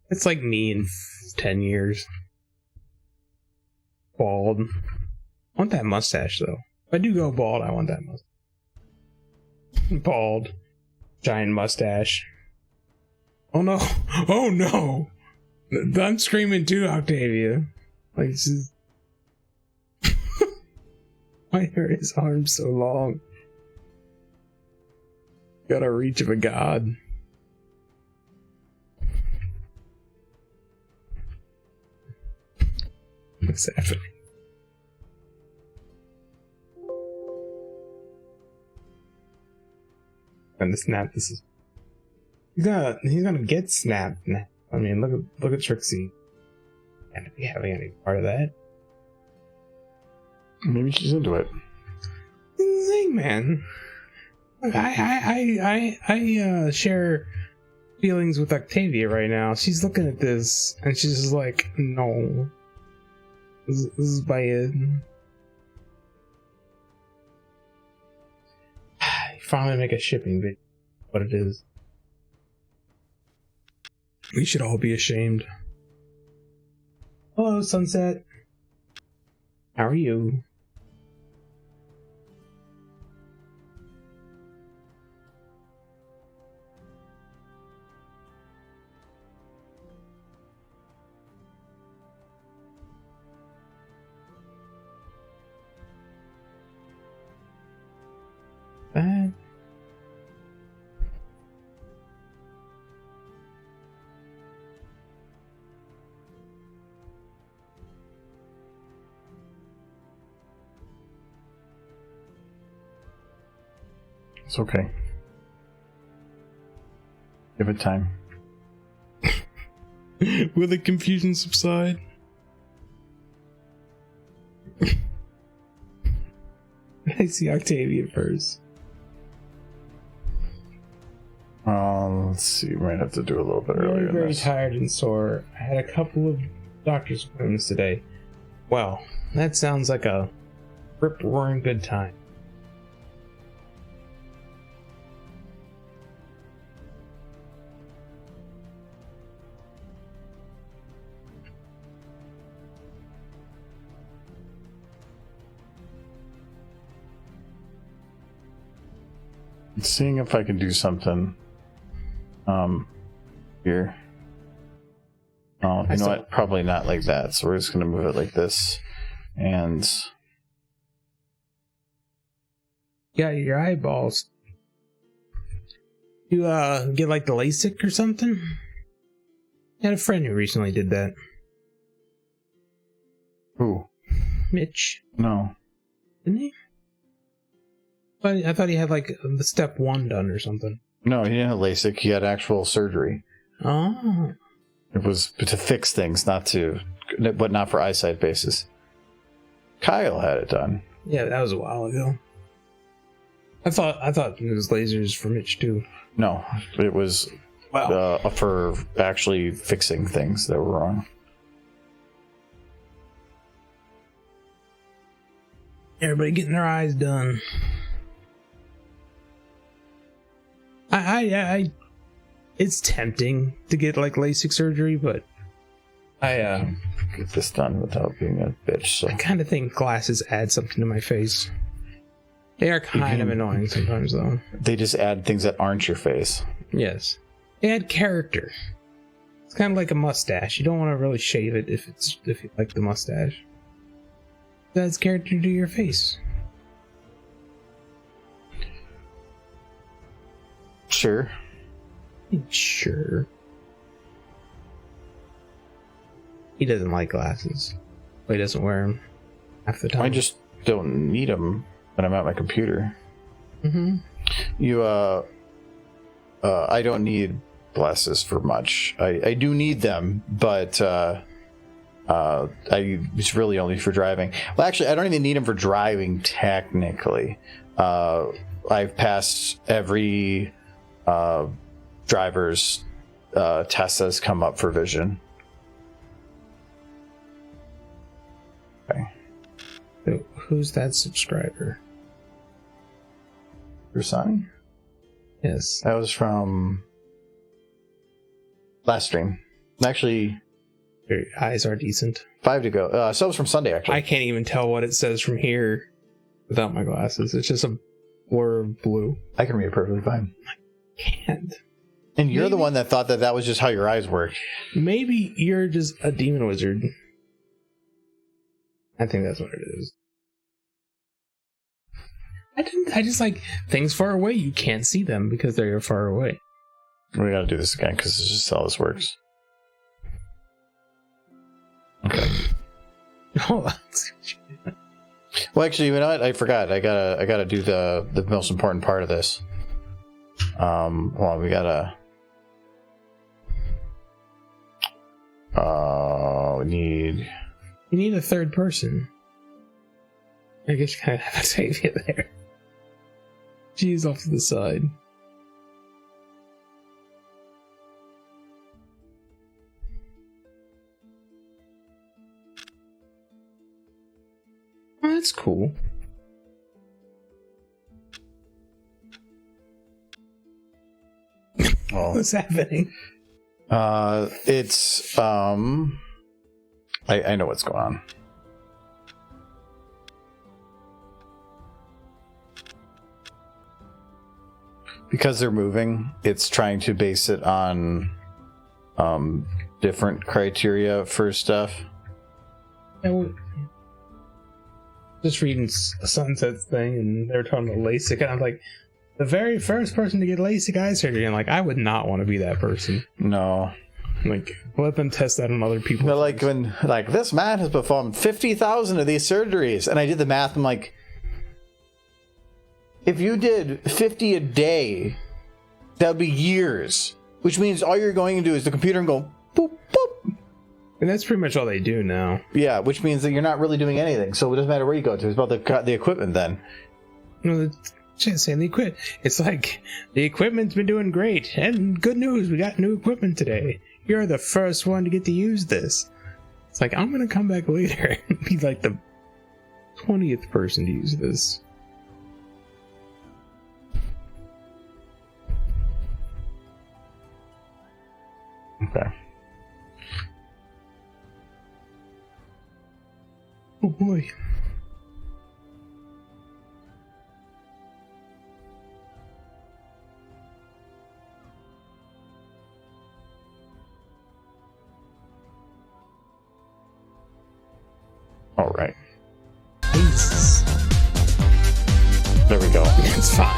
It's like me in 10 years. Bald. I want that mustache though. If I do go bald, I want that mustache. Bald. Giant mustache. Oh no. Oh no. I'm screaming too, Octavia. Like, this is... Why are his arms so long? Got a reach of a god. What's happening? And the snap, this is... He's gonna get snapped now. I mean, look at Trixie. Can't be having any part of that. Maybe she's into it. Zing, man. I share feelings with Octavia right now. She's looking at this and she's just like, no. This is bad. Finally make a shipping video. What it is. We should all be ashamed. Hello, Sunset. How are you? That. It's okay. Give it time. Will the confusion subside? I see Octavian first. Let's see. We might have to do a little bit earlier. I'm very tired and sore. I had a couple of doctor's appointments today. Well, that sounds like a rip-roaring good time. Seeing if I can do something here. Oh, you know what? Probably not like that. So we're just going to move it like this. And yeah, your eyeballs. You get like the LASIK or something? I had a friend who recently did that. who? Mitch, No. didn't he? But I thought he had like the step 1 done or something. No, he didn't have LASIK. He had actual surgery. Oh. It was to fix things, but not for eyesight basis. Kyle had it done. Yeah, that was a while ago. I thought it was lasers for Mitch too. No, it was for actually fixing things that were wrong. Everybody getting their eyes done. I it's tempting to get like LASIK surgery, but I Get this done without being a bitch. So I kind of think glasses add something to my face. They are kind of annoying sometimes, though. they just add things that aren't your face. Yes, they add character. It's kind of like a mustache. You don't want to really shave it if you like the mustache. It adds character to your face. Sure. Sure. He doesn't like glasses. But he doesn't wear them half the time. I just don't need them when I'm at my computer. Mm-hmm. I don't need glasses for much. I do need them, but it's really only for driving. Well, actually, I don't even need them for driving technically. I've passed every driver's test that's come up for vision. Okay. So who's that subscriber? Your son? Yes. That was from last stream. Actually, Your eyes are decent. 5 to go. So it was from Sunday, actually. I can't even tell what it says from here without my glasses. It's just a blur of blue. I can read it perfectly fine. Can't. And you're the Maybe- one that thought that was just how your eyes work. Maybe you're just a demon wizard. I think that's what it is. I just like things far away. You can't see them because they're far away. We gotta do this again because this is just how this works. Okay. Hold on. Well, actually, you know what? I forgot. I gotta do the most important part of this. Hold on, we gotta. You need a third person. I guess you kind of have Octavia there. She's off to the side. Oh, that's cool. Oh, What's happening? it's I know what's going on. Because they're moving, it's trying to base it on different criteria for stuff. Just reading a Sunset thing, and they were talking about LASIK, and I'm like, the very first person to get LASIK eye surgery, and like, I would not want to be that person. No. Like, let them test that on other people. But like when this man has performed 50,000 of these surgeries, and I did the math, I'm like, if you did 50 a day, that would be years. Which means all you're going to do is the computer and go boop boop. And that's pretty much all they do now. Yeah, which means that you're not really doing anything. So it doesn't matter where you go to. It's about the equipment then. No, just saying the equipment. It's like the equipment's been doing great, and good news, we got new equipment today. You're the first one to get to use this. It's like I'm gonna come back later and be like the 20th person to use this. Okay. Oh boy. All right. Jesus. There we go. It's fine.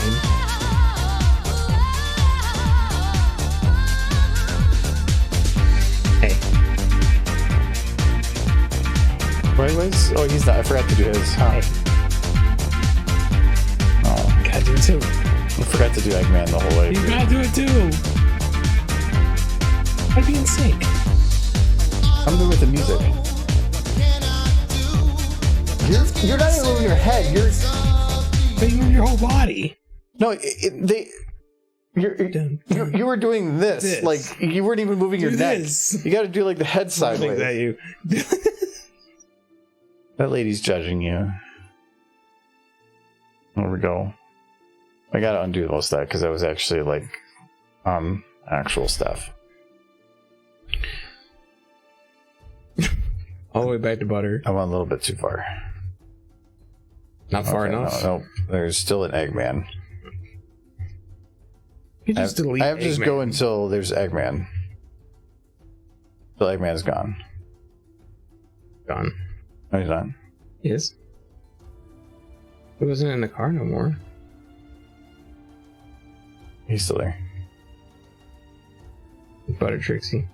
Hey. Wait, was? Oh, he's not. I forgot to do his. Huh? Hey. Oh, Gotta do it too. I forgot to do Eggman the whole way. You gotta do it too. I'd be in sync. I'm good with the music. You're not even moving your head. But you move your whole body. No, you were doing this. Like you weren't even moving your neck. You got to do like the head sideways. That you. That lady's judging you. There we go. I got to undo most of that because that was actually like actual stuff. All the way back to butter. I went a little bit too far. Not far enough. No, there's still an Eggman. You just delete I have to just Eggman. go until there's Eggman. Till Eggman's gone. Gone. No, he's not. Yes. He wasn't in the car no more. He's still there. Butter Trixie.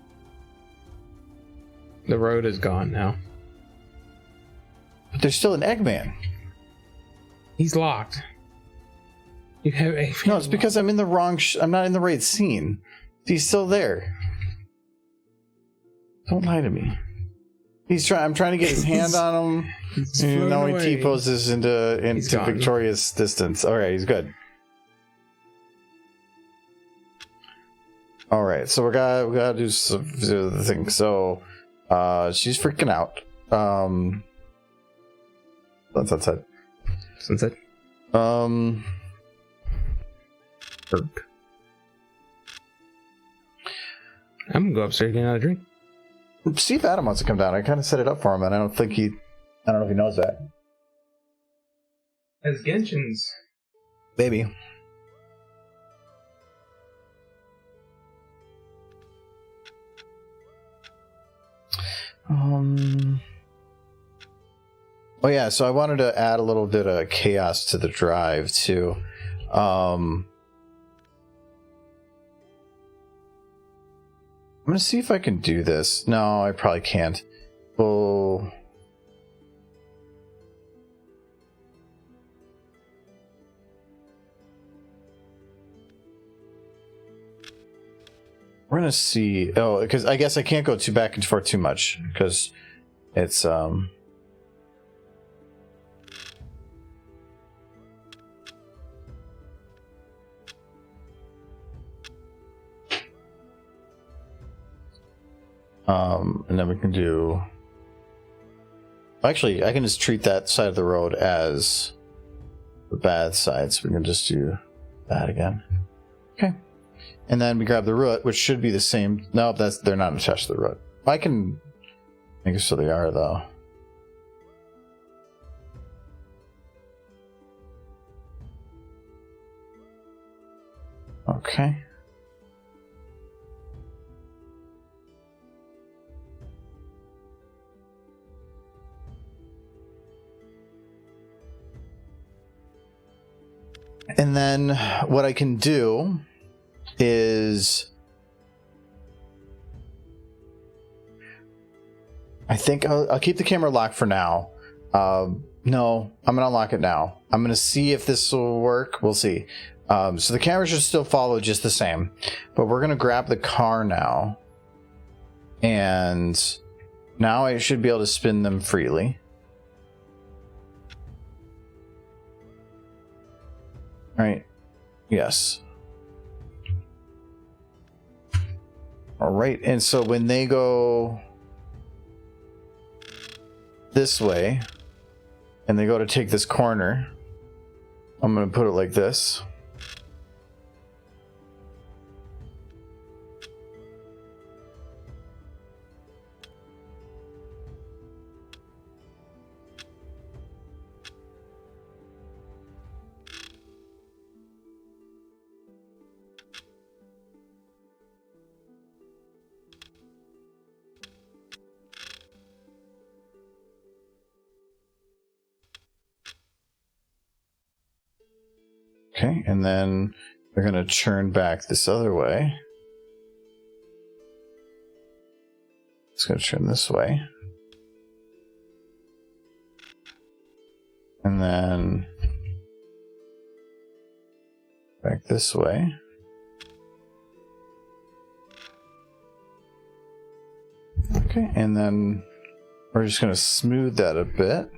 The road is gone now. But there's still an Eggman. He's locked. You have Eggman. No, it's because I'm in the wrong. I'm not in the right scene. He's still there. Don't lie to me. I'm trying to get his hand on him. And now he T-poses into victorious distance. All right, he's good. All right, so we gotta do the thing. So, she's freaking out. That's outside. Sunset. Burp. I'm gonna go upstairs and get another drink. See if Adam wants to come down. I kind of set it up for him, and I don't know if he knows that. As Genshin's. Maybe. Oh yeah, so I wanted to add a little bit of chaos to the drive too. I'm gonna see if I can do this. No, I probably can't. Well, we're gonna see. Oh, because I guess I can't go back and forth too much because it's and then we can do. Actually, I can just treat that side of the road as the bad side, so we can just do that again. Okay. And then we grab the root, which should be the same. No, they're not attached to the root. I can make it so they are, though. Okay. And then what I can do is I think I'll keep the camera locked for now. No, I'm going to unlock it now. I'm going to see if this will work. We'll see. So the camera should still follow just the same. But we're going to grab the car now. And now I should be able to spin them freely. Right. Yes. All right. And so when they go this way and they go to take this corner, I'm going to put it like this. Okay, and then we're going to turn back this other way. It's going to turn this way. And then back this way. Okay, and then we're just going to smooth that a bit.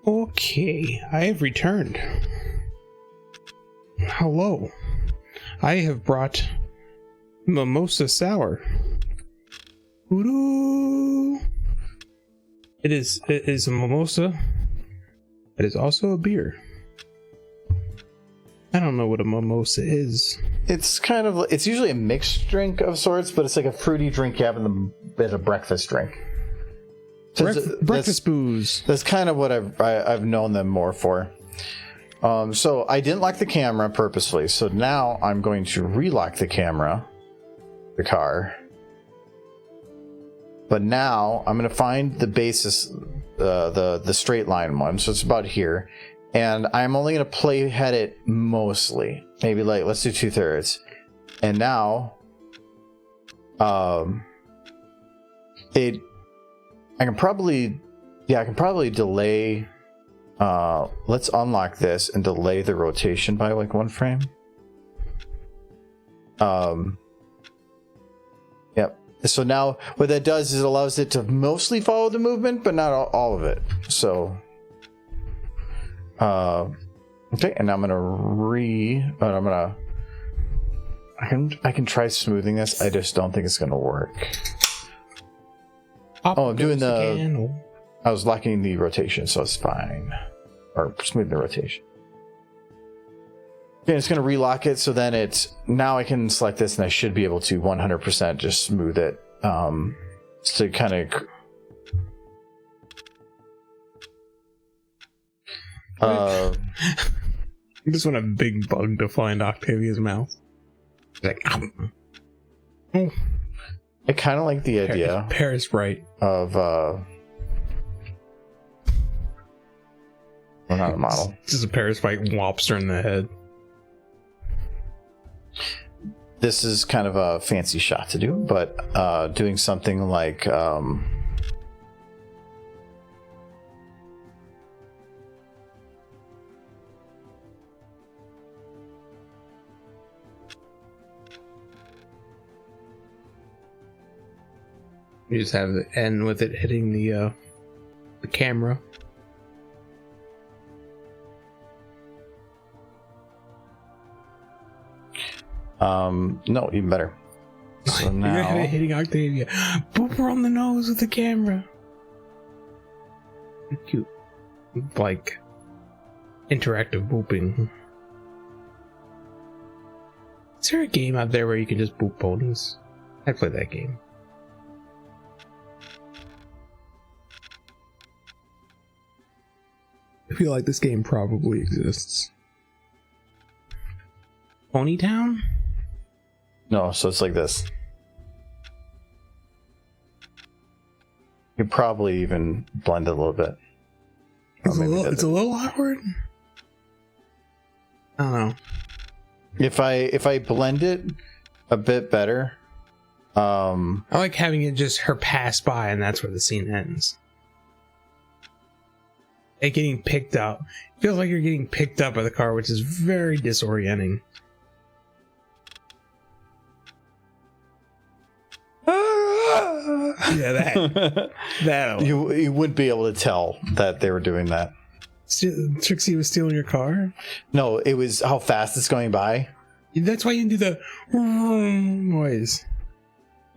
Okay, I have returned. Hello. I have brought mimosa sour. Hooroo! It is a mimosa. It is also a beer. I don't know what a mimosa is. It's kind of, it's usually a mixed drink of sorts, but it's like a fruity drink you have as a breakfast drink. Breakfast booze. That's kind of what I've known them more for. So I didn't lock the camera purposefully. So now I'm going to relock the the car. But now I'm going to find the basis, the straight line one. So it's about here. And I'm only going to play head it mostly. Maybe like, let's do 2/3. And now, I can probably delay, let's unlock this and delay the rotation by like 1 frame. Yep. So now what that does is it allows it to mostly follow the movement, but not all of it. So, okay. And now I'm going to I can try smoothing this. I just don't think it's going to work. I'm doing I was locking the rotation, so it's fine. Or smoothing the rotation. Okay, it's going to relock it, so then now I can select this, and I should be able to 100% just smooth it. To kind of. I just want a big bug to find Octavia's mouth. Like, oh. I kind of like the idea. Paris right of well, not a model. This is a Paris fight whops her in the head. This is kind of a fancy shot to do, but doing something like you just have the end with it hitting the camera. No, even better. So now You're gonna hitting Octavia. Boop her on the nose with the camera. Cute. Like interactive booping. Is there a game out there where you can just boop ponies? I'd play that game. I feel like this game probably exists. Ponytown? No, so it's like this. You probably even blend it a little bit. It's a little awkward. I don't know. If I blend it a bit better, I like having it just her pass by and that's where the scene ends. It getting picked up. It feels like you're getting picked up by the car, which is very disorienting. Yeah, that you wouldn't be able to tell that they were doing that. Trixie was stealing your car? No, it was how fast it's going by. That's why you do the noise.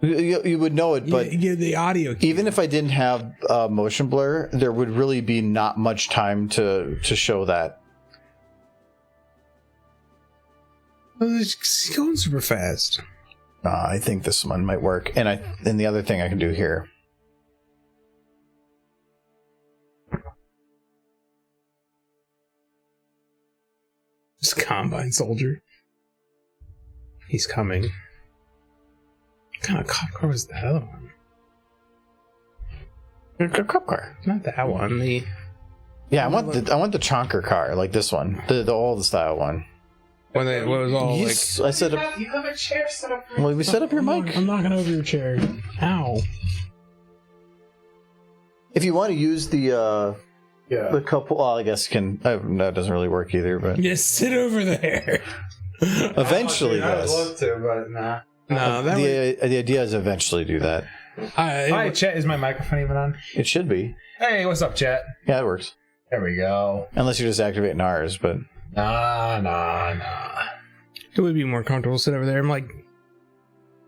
You would know it, but yeah, the audio cue. Even if I didn't have motion blur, there would really be not much time to show that. Well, it's going super fast. I think this one might work, and the other thing I can do here. Just combine soldier. He's coming. What kind of cop car was that other one? Cop car. Not that one. I want the chonker car, like this one, the old style one. When it was all I set up. You have a chair set up. Well, we set up your mic. I'm knocking over your chair. Ow. If you want to use the couple, well, I guess can. That doesn't really work either, but Just sit over there. eventually, I would yes. love to, but nah. No, The idea is eventually do that. Hi, Chet. Is my microphone even on? It should be. Hey, what's up, Chet? Yeah, it works. There we go. Unless you're just activating ours, but Nah. It would be more comfortable to sit over there. I'm like,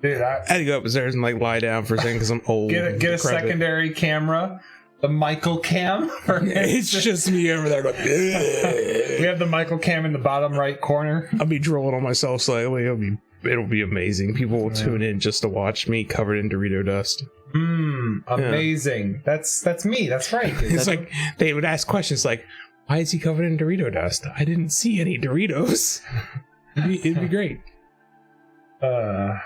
Dude, I had to go upstairs and like lie down for a second because I'm old. get a decrepit. secondary camera. The Michael cam. It's just me over there going, We have the Michael cam in the bottom right corner. I'll be drooling on myself slightly. It'll be amazing. People will tune in just to watch me covered in Dorito dust. Amazing. That's me. That's right. Dude. It's like they would ask questions like, "Why is he covered in Dorito dust? I didn't see any Doritos." It'd be great. I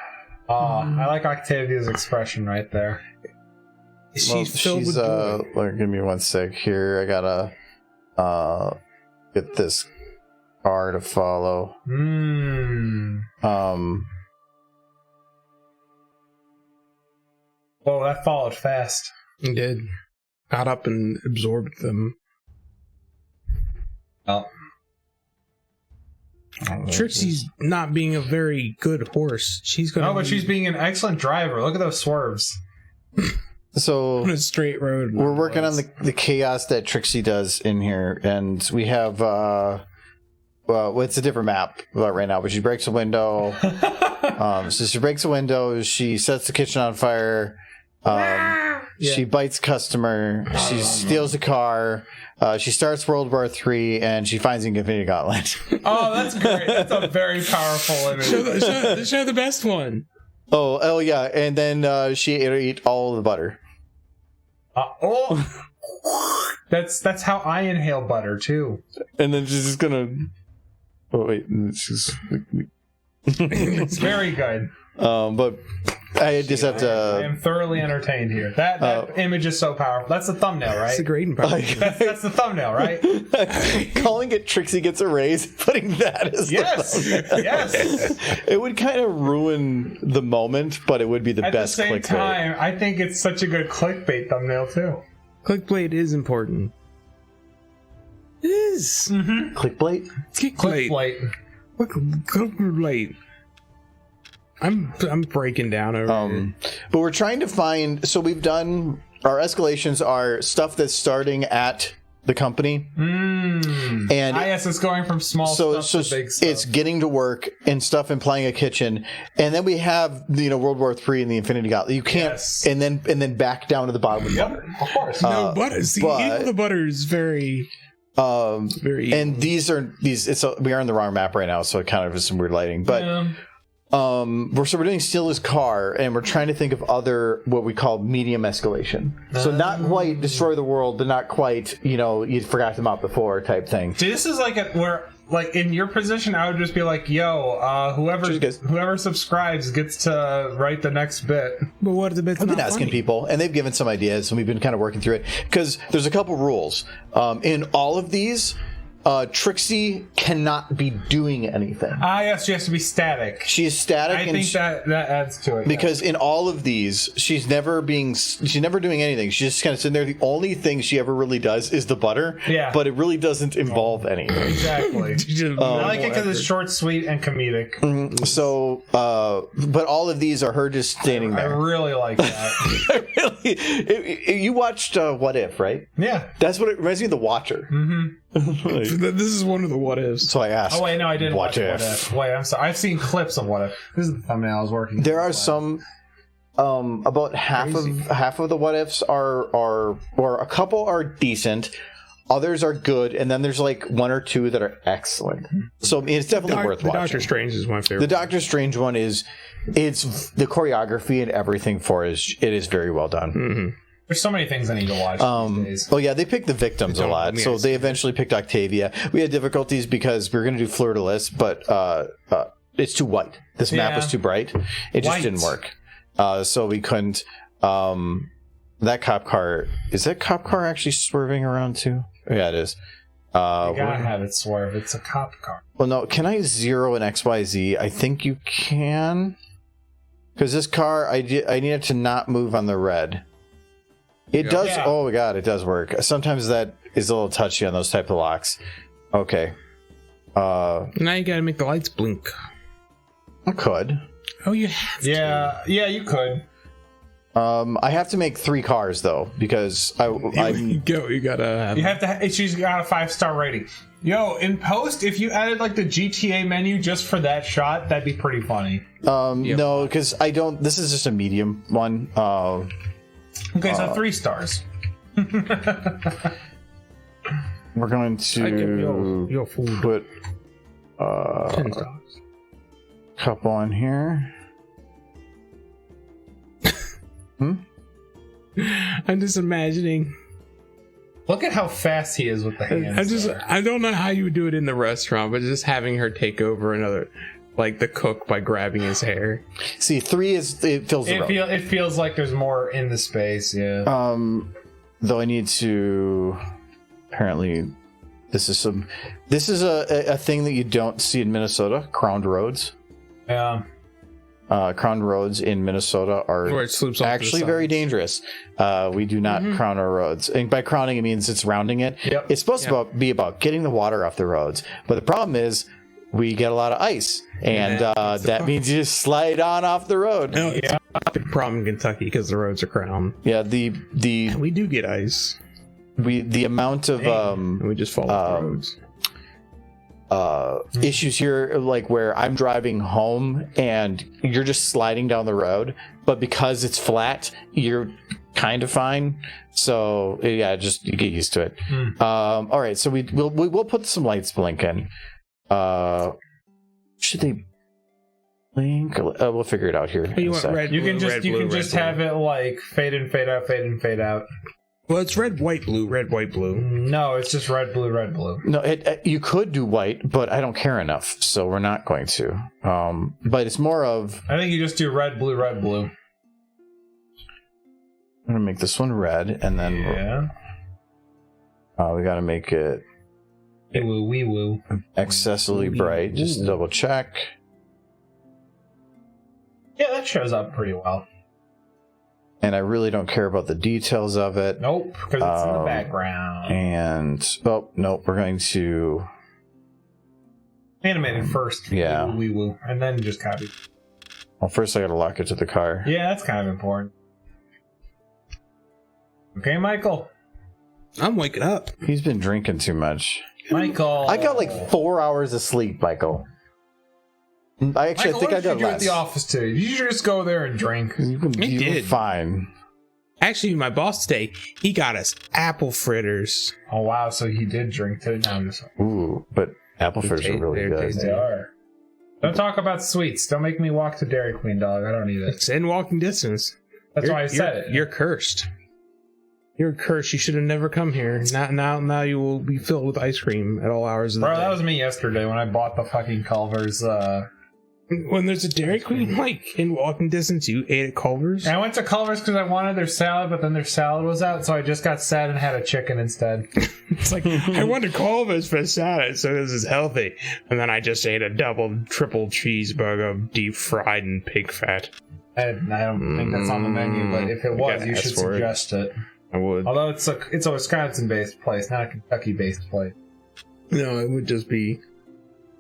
like Octavia's expression right there. She's filled with joy. give me one sec here. I gotta get this car to follow. Well, that followed fast. He did. Got up and absorbed them. Oh. Trixie's not being a very good horse. She's gonna. No, but she's being an excellent driver. Look at those swerves. So on a straight road. we're working on the chaos that Trixie does in here, and we have well, it's a different map right now, but she breaks a window. So she breaks a window. She sets the kitchen on fire. She bites customer. She steals a car. She starts World War III, and she finds the Infinity Gauntlet. Oh, that's great. That's a very powerful image. Show the best one. Oh yeah, and then she ate all of the butter. That's how I inhale butter too. And then she's just gonna. Oh wait, she's. It's very good. But I just have I to. am thoroughly entertained here. That image is so powerful. That's the thumbnail, right? It's a great impression. That's the thumbnail, right? Calling it Trixie gets a raise, putting that as Yes. It would kind of ruin the moment, but it would be the At best the same clickbait. time, I think it's such a good clickbait thumbnail too. Clickbait is important. It is. Clickbait? Clickbait. Clickbait. I'm breaking down over here. But we're trying to find. So we've done our escalations are stuff that's starting at the company, and yes, it's going from small stuff to big stuff. It's getting to work and stuff and playing a kitchen, and then we have World War III and the Infinity Gauntlet. You can't, and then back down to the bottom with butter. Of course, no butter. See, even the butter is very. Very. And these. We are on the wrong map right now, so it kind of is some weird lighting, but. Yeah. We're doing steal his car, and we're trying to think of other what we call medium escalation. So not quite destroy the world, but not quite you forgot them out before type thing. See, this is like where in your position, I would just be like, yo, whoever subscribes gets to write the next bit. But what if the bit's I've been not asking funny? people, and they've given some ideas, and we've been kind of working through it because there's a couple rules in all of these. Trixie cannot be doing anything. Yes, she has to be static. She is static. I think that adds to it. Because in all of these, she's never doing anything. She's just kind of sitting there. The only thing she ever really does is the butter. Yeah. But it really doesn't involve anything. Exactly. I like it because it's short, sweet, and comedic. Mm-hmm. So, but all of these are her just standing there. I really like that. You watched What If, right? Yeah. That's what it reminds me of The Watcher. This is one of the what ifs. So I asked. Oh wait, no, I didn't watch What If. Wait, I'm sorry. I've seen clips of What If. This is the thumbnail I was working. There are some. About half of the what ifs are or a couple are decent, others are good, and then there's like one or two that are excellent. So it's definitely worth watching. Doctor Strange is my favorite. The Doctor Strange one it's the choreography and everything for it is very well done. Mm-hmm. There's so many things I need to watch these days. Oh yeah, they picked the victims a lot. So they eventually picked Octavia. We had difficulties because we were going to do Fleur de Lis, but it's too white. This map was too bright. It just didn't work. So we couldn't. That cop car, is that cop car actually swerving around too? Yeah, it is. You gotta have it swerve. It's a cop car. Well, no. Can I zero an XYZ? I think you can. Because this car, I need it to not move on the red. It does. Yeah. Oh my god, it does work. Sometimes that is a little touchy on those type of locks. Okay. Now you gotta make the lights blink. I could. Oh, you have to. Yeah, you could. I have to make 3 cars though because you gotta have. She's got a 5-star rating. Yo, in post, if you added like the GTA menu just for that shot, that'd be pretty funny. No, because I don't. This is just a medium one. Okay, so 3 stars. We're going to put 10 stars. Couple on here. I'm just imagining. Look at how fast he is with the hands. I don't know how you would do it in the restaurant, but just having her take over another, like the cook by grabbing his hair. See, 3 it fills the road. It feels like there's more in the space, yeah. Though I need to. Apparently, this is a thing that you don't see in Minnesota. Crowned roads. Yeah. Crown roads in Minnesota are actually very dangerous. We do not crown our roads. And by crowning, it means it's rounding it. Yep. It's supposed to be about getting the water off the roads. But the problem is we get a lot of ice. And that means you just slide on off the road. No, it's a big problem in Kentucky because the roads are crowned. Yeah, we do get ice. The amount of we just fall off the roads. Issues here, like where I'm driving home and you're just sliding down the road, but because it's flat, you're kind of fine. So yeah, just you get used to it. All right, so we'll put some lights blinking. Should they blink? We'll figure it out here. You want red, you blue, can just have it like fade in, fade out, fade in, fade out. Well, it's red, white, blue, red, white, blue. No, it's just red, blue, red, blue. No, you could do white, but I don't care enough, so we're not going to. But it's more of... I think you just do red, blue, red, blue. I'm going to make this one red, and then... Yeah. We got to make it... Wee woo. Excessively bright, just to double check. Yeah, that shows up pretty well. And I really don't care about the details of it. Nope, because it's in the background. And, nope, we're going to... Animate it first. Yeah. Wee woo. And then just copy. Well, first I got to lock it to the car. Yeah, that's kind of important. Okay, Michael. I'm waking up. He's been drinking too much. Michael. I got like 4 hours of sleep, Michael. I think I got less. At the office too. You should just go there and drink. You did fine. Actually, my boss today, he got us apple fritters. Oh wow! So he did drink too. Now I'm just ooh, but apple fritters are really good. They are. Don't talk about sweets. Don't make me walk to Dairy Queen, dog. I don't need it. It's in walking distance. That's why I said it. You're cursed. You're cursed. You should have never come here. Now you will be filled with ice cream at all hours of the day. Bro, that was me yesterday when I bought the fucking Culver's When there's a Dairy Queen like in walking distance, you ate at Culver's. And I went to Culver's because I wanted their salad, but then their salad was out, so I just got sad and had a chicken instead. It's like, I went to Culver's for salad, so this is healthy. And then I just ate a triple cheeseburger, deep fried in pig fat. I don't think that's on the menu, but if it was, you should suggest it. I would. Although it's a Wisconsin-based place, not a Kentucky-based place. No, it would just be...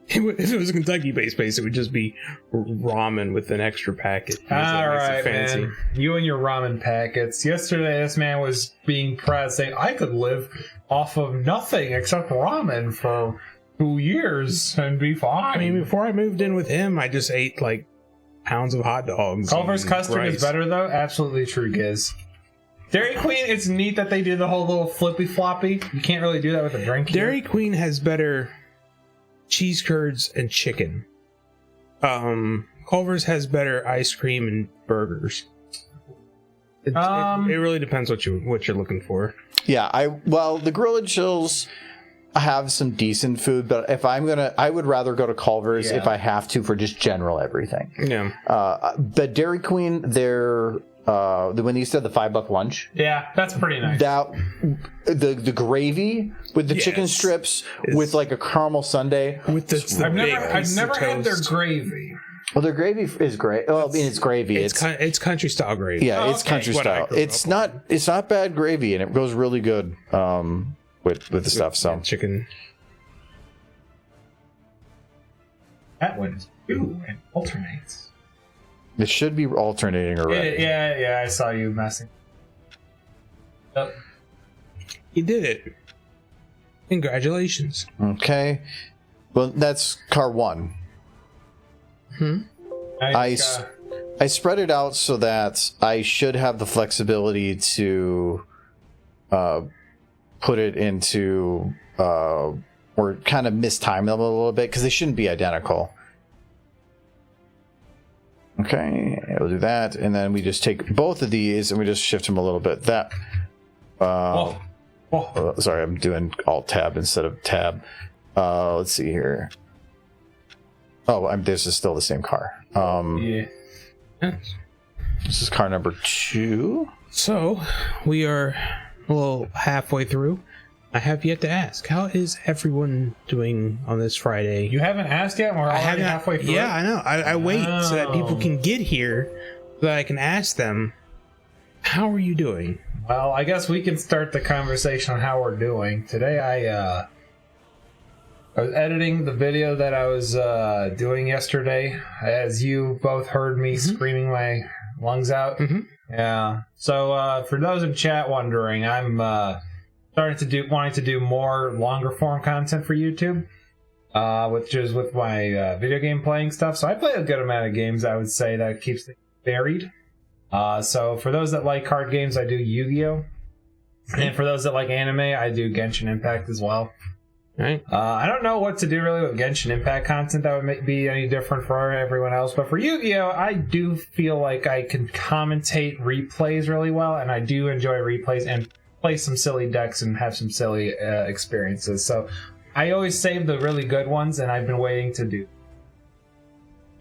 If it was a Kentucky-based place, it would just be ramen with an extra packet. All right, man. You and your ramen packets. Yesterday, this man was being proud, saying, I could live off of nothing except ramen for 2 years and be fine. I mean, before I moved in with him, I just ate, like, pounds of hot dogs. Culver's custard is better, though. Absolutely true, Giz. Dairy Queen, it's neat that they do the whole little flippy-floppy. You can't really do that with a drink here. Dairy Queen has better... cheese curds and chicken. Culver's has better ice cream and burgers. It really depends what you're looking for. Yeah, the Grill and Chills have some decent food, but if I would rather go to Culver's if I have to for just general everything. Yeah. But Dairy Queen, they're when you said the $5 lunch. Yeah, that's pretty nice. That the gravy with the chicken strips with like a caramel sundae. With the I've never had their gravy. Well, their gravy is great. Well, I mean, it's gravy. It's country style gravy. Yeah, it's country style. It's not bad gravy, and it goes really good with the stuff. So chicken. That one is two and alternates. It should be alternating already. Yeah, I saw you messing. Oh. You did it. Congratulations. Okay. Well, that's car one. I spread it out so that I should have the flexibility to put it into or kind of mistime them a little bit because they shouldn't be identical. Okay, we'll do that, and then we just take both of these and we just shift them a little bit. Sorry, I'm doing Alt Tab instead of Tab. Let's see here. This is still the same car. This is car number 2. So we are a little halfway through. I have yet to ask, how is everyone doing on this Friday? You haven't asked yet? We're already halfway through. Yeah, I know. I wait so that people can get here so that I can ask them, how are you doing? Well, I guess we can start the conversation on how we're doing. Today I was editing the video that I was doing yesterday, as you both heard me screaming my lungs out. Yeah. So for those in chat wondering, I'm wanting to do more longer form content for YouTube, which is with my video game playing stuff. So I play a good amount of games. I would say that keeps things varied. So for those that like card games, I do Yu-Gi-Oh, and for those that like anime, I do Genshin Impact as well. Right. I don't know what to do really with Genshin Impact content that would be any different for everyone else, but for Yu-Gi-Oh, I do feel like I can commentate replays really well, and I do enjoy replays and play some silly decks and have some silly experiences. So I always save the really good ones, and I've been waiting to do.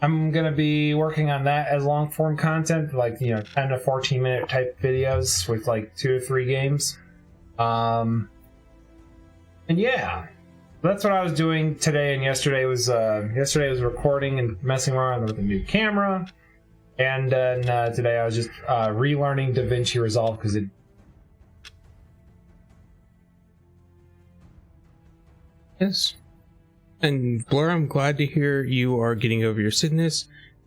I'm going to be working on that as long form content, like 10 to 14 minute type videos with like 2 to 3 games. And yeah, that's what I was doing today, and yesterday was recording and messing around with a new camera, and then today I was just relearning DaVinci Resolve because it. Yes. And Blur, I'm glad to hear you are getting over your sickness,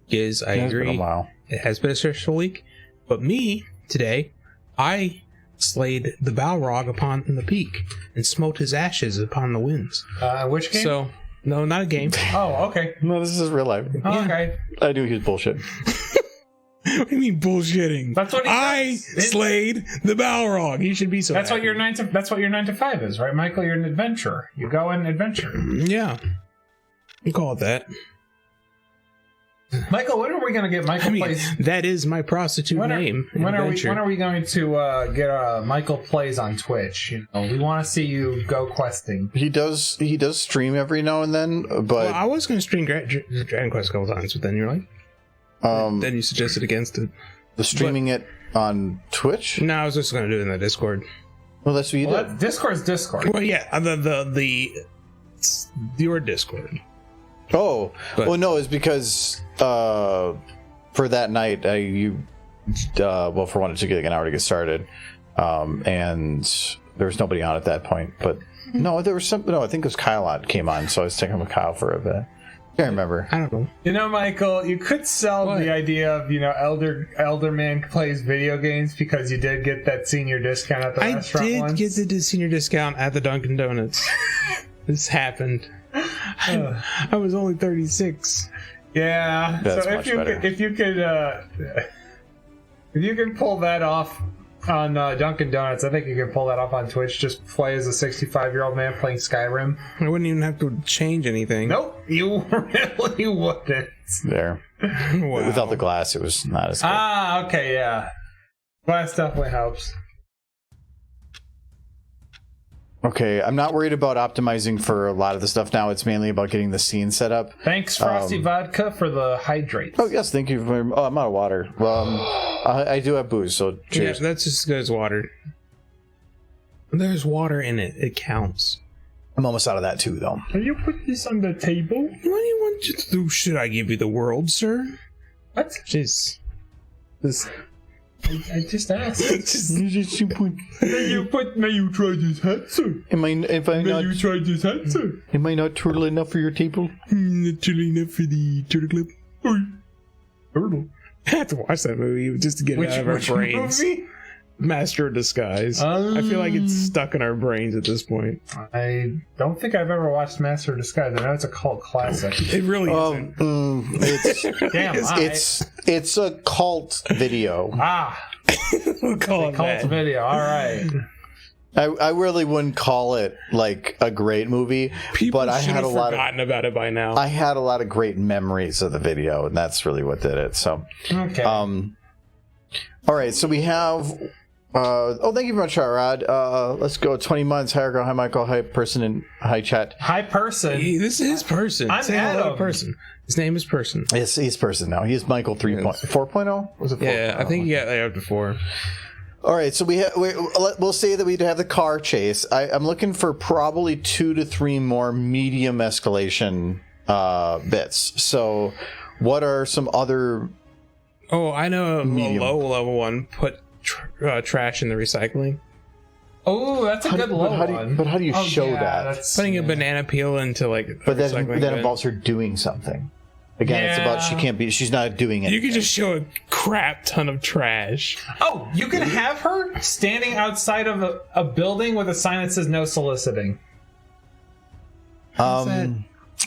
because I agree. Been a while. It has been a stressful week. But me, today, I slayed the Balrog upon the peak and smote his ashes upon the winds. Which game? So, no, not a game. Oh, okay. No, this is real life. Oh, okay. I knew he was bullshit. What do you mean bullshitting? That's what I slayed the Balrog. He should be so. That's happy. what your 9 to 5 is, right, Michael? You're an adventurer. You go and adventure. Yeah, you call it that. Michael, when are we going to get Michael Plays? That is my prostitute name. When are we going to get Michael Plays on Twitch? You know, we want to see you go questing. He does stream every now and then, but Well, I was going to stream Dragon Quest a couple times, but then you're like, then you suggested against it. the streaming it on Twitch. No, I was just going to do it in the Discord. Well, that's what you did. Discord's Discord. Well, yeah, your Discord. Oh, But- well, no, it's because for that night, for one, it took like an hour to get started, and there was nobody on at that point. But no, there was something. No, I think it was Kyle came on, so I was taking with Kyle for a bit. Can't remember. I don't know. You know, Michael, you could sell What? the idea of, you know, elder man plays video games because you did get that senior discount at the I restaurant did once. get the senior discount at the Dunkin' Donuts. This happened. I was only 36. Yeah. That's so much better. if you could pull that off on Dunkin' Donuts, I think you can pull that off on Twitch. Just play as a 65-year-old man playing Skyrim. I wouldn't even have to change anything. Nope, you really wouldn't. There, Wow. without the glass, it was not as good. Ah, okay, yeah. Glass definitely helps. Okay, I'm not worried about optimizing for a lot of the stuff now. It's mainly about getting the scene set up. Thanks, Frosty Vodka, for the hydrates. Oh yes, thank you. I'm out of water. I do have booze, so Yeah, cheers. that's just as good as water. There's water in it. It counts. I'm almost out of that too, though. Can you put this on the table? What do you want you to do? Should I give you the world, sir? What? Jeez. This. I just asked. May May you try this hat, sir? Am I try this hat, sir? am I not turtle enough for your table? Not really enough for the turtle clip. Turtle. I have to watch that movie just to get it out of our brains. movie? Master of Disguise. I feel like it's stuck in our brains at this point. I don't think I've ever watched Master of Disguise. I know it's a cult classic. It really isn't. It's Damn, it's a cult video. We'll call it cult that. video. All right. I really wouldn't call it like a great movie, People but I should had have a lot forgotten about it by now. I had a lot of great memories of the video, and that's really what did it. So, Okay. all right, so we have. Thank you very much, Rod. Let's go. 20 months. Hi, Ergo. Hi, Michael. Hi, person, and hi, chat. Hi, person. This is person. I'm Say hello Adam. to person. His name is person. Yes, he's person now. He's Michael 4.0. Was it 4.0? Yeah, I think he got there before. All right, so we'll say that we'd have the car chase. I'm looking for probably 2 to 3 more medium escalation bits. So, what are some other? Oh, I know a Medium. low level one. Put trash in the recycling. Oh, that's a good low one. But how do you show yeah, that? that's- Putting a banana peel into like. But a that recycling bin. involves her doing something. Again, it's about she's not doing anything. You can just show a crap ton of trash. Oh, you can have her standing outside of a building with a sign that says "No soliciting."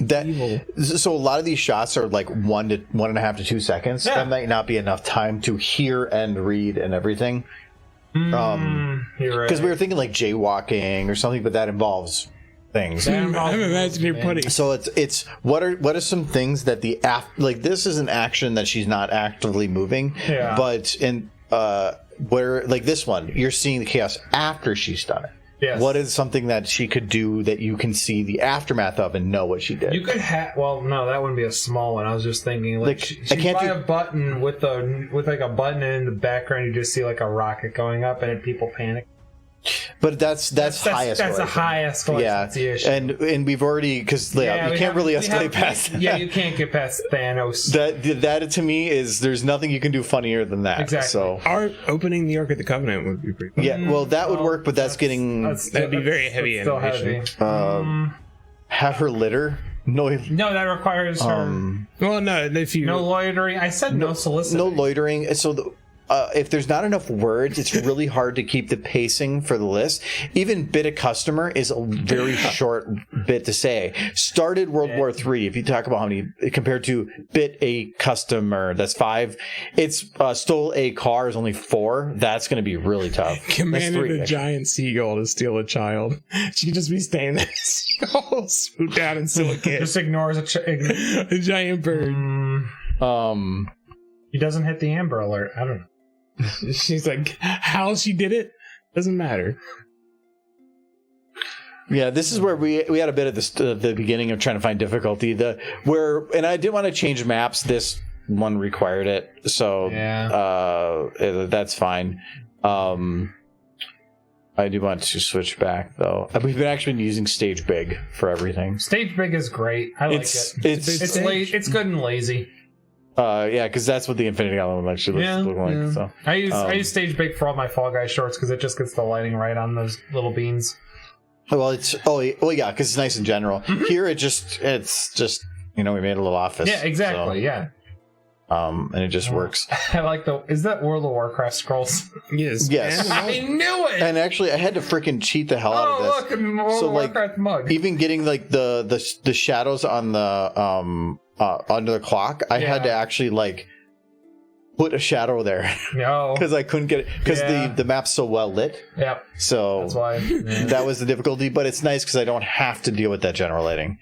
That evil? So a lot of these shots are like 1 to 1.5 to 2 seconds. Yeah. That might not be enough time to hear and read and everything. You're right. Because we were thinking like jaywalking or something, but that involves things. I'm imagining you're putting. So it's what are some things that like this is an action that she's not actively moving, Yeah. but where like this one you're seeing the chaos after she's done it. Yes. What is something that she could do that you can see the aftermath of and know what she did? You could have. Well, no, that wouldn't be a small one. I was just thinking, like, Like, she'd I can't buy do- a button with like a button, and in the background you just see like a rocket going up, and people panic. But that's high escalation. That's a high escalation. Yeah, That's the issue. and we've already because you can't really escalate past that. Yeah, you can't get past Thanos. That to me is there's nothing you can do funnier than that. Exactly. So Opening the Ark of the Covenant would be pretty fun. yeah, well that would work, but that's getting That'd be very heavy Still animation. heavy. have her litter. No, No, that requires her Well, no, if you no loitering. I said no soliciting. no loitering. So if there's not enough words, it's really hard to keep the pacing for the list. Even bit a customer is a very short bit to say. Started World War III. If you talk about how many compared to bit a customer, that's 5. It's stole a car is only 4. That's going to be really tough. That's commanded 3, a giant seagull to steal a child, she could just be standing there. Seagull swoop down and steal a kid. Just ignores A giant bird. He doesn't hit the Amber Alert. I don't know. She's like, how she did it doesn't matter. Yeah, this is where we had a bit of the beginning of trying to find difficulty. And I didn't want to change maps. This one required it, so that's fine. I do want to switch back though. We've actually been using Stage Big for everything. Stage Big is great. I like it. It's good and lazy. Yeah, because that's what the Infinity Gauntlet actually looks like. Yeah. So I use Stage Big for all my Fall Guy shorts because it just gets the lighting right on those little beans. Well, because it's nice in general. Here, it's just we made a little office. Yeah, exactly. So, yeah. And it just works. I like is that World of Warcraft scrolls? Yes. I knew it. And actually, I had to freaking cheat the hell out of this. Oh, look, a World of Warcraft mug. Even getting like the shadows on the under the clock, I had to actually like put a shadow there. No, because I couldn't get it because the map's so well lit. Yep. So that's why that was the difficulty. But it's nice because I don't have to deal with that general lighting.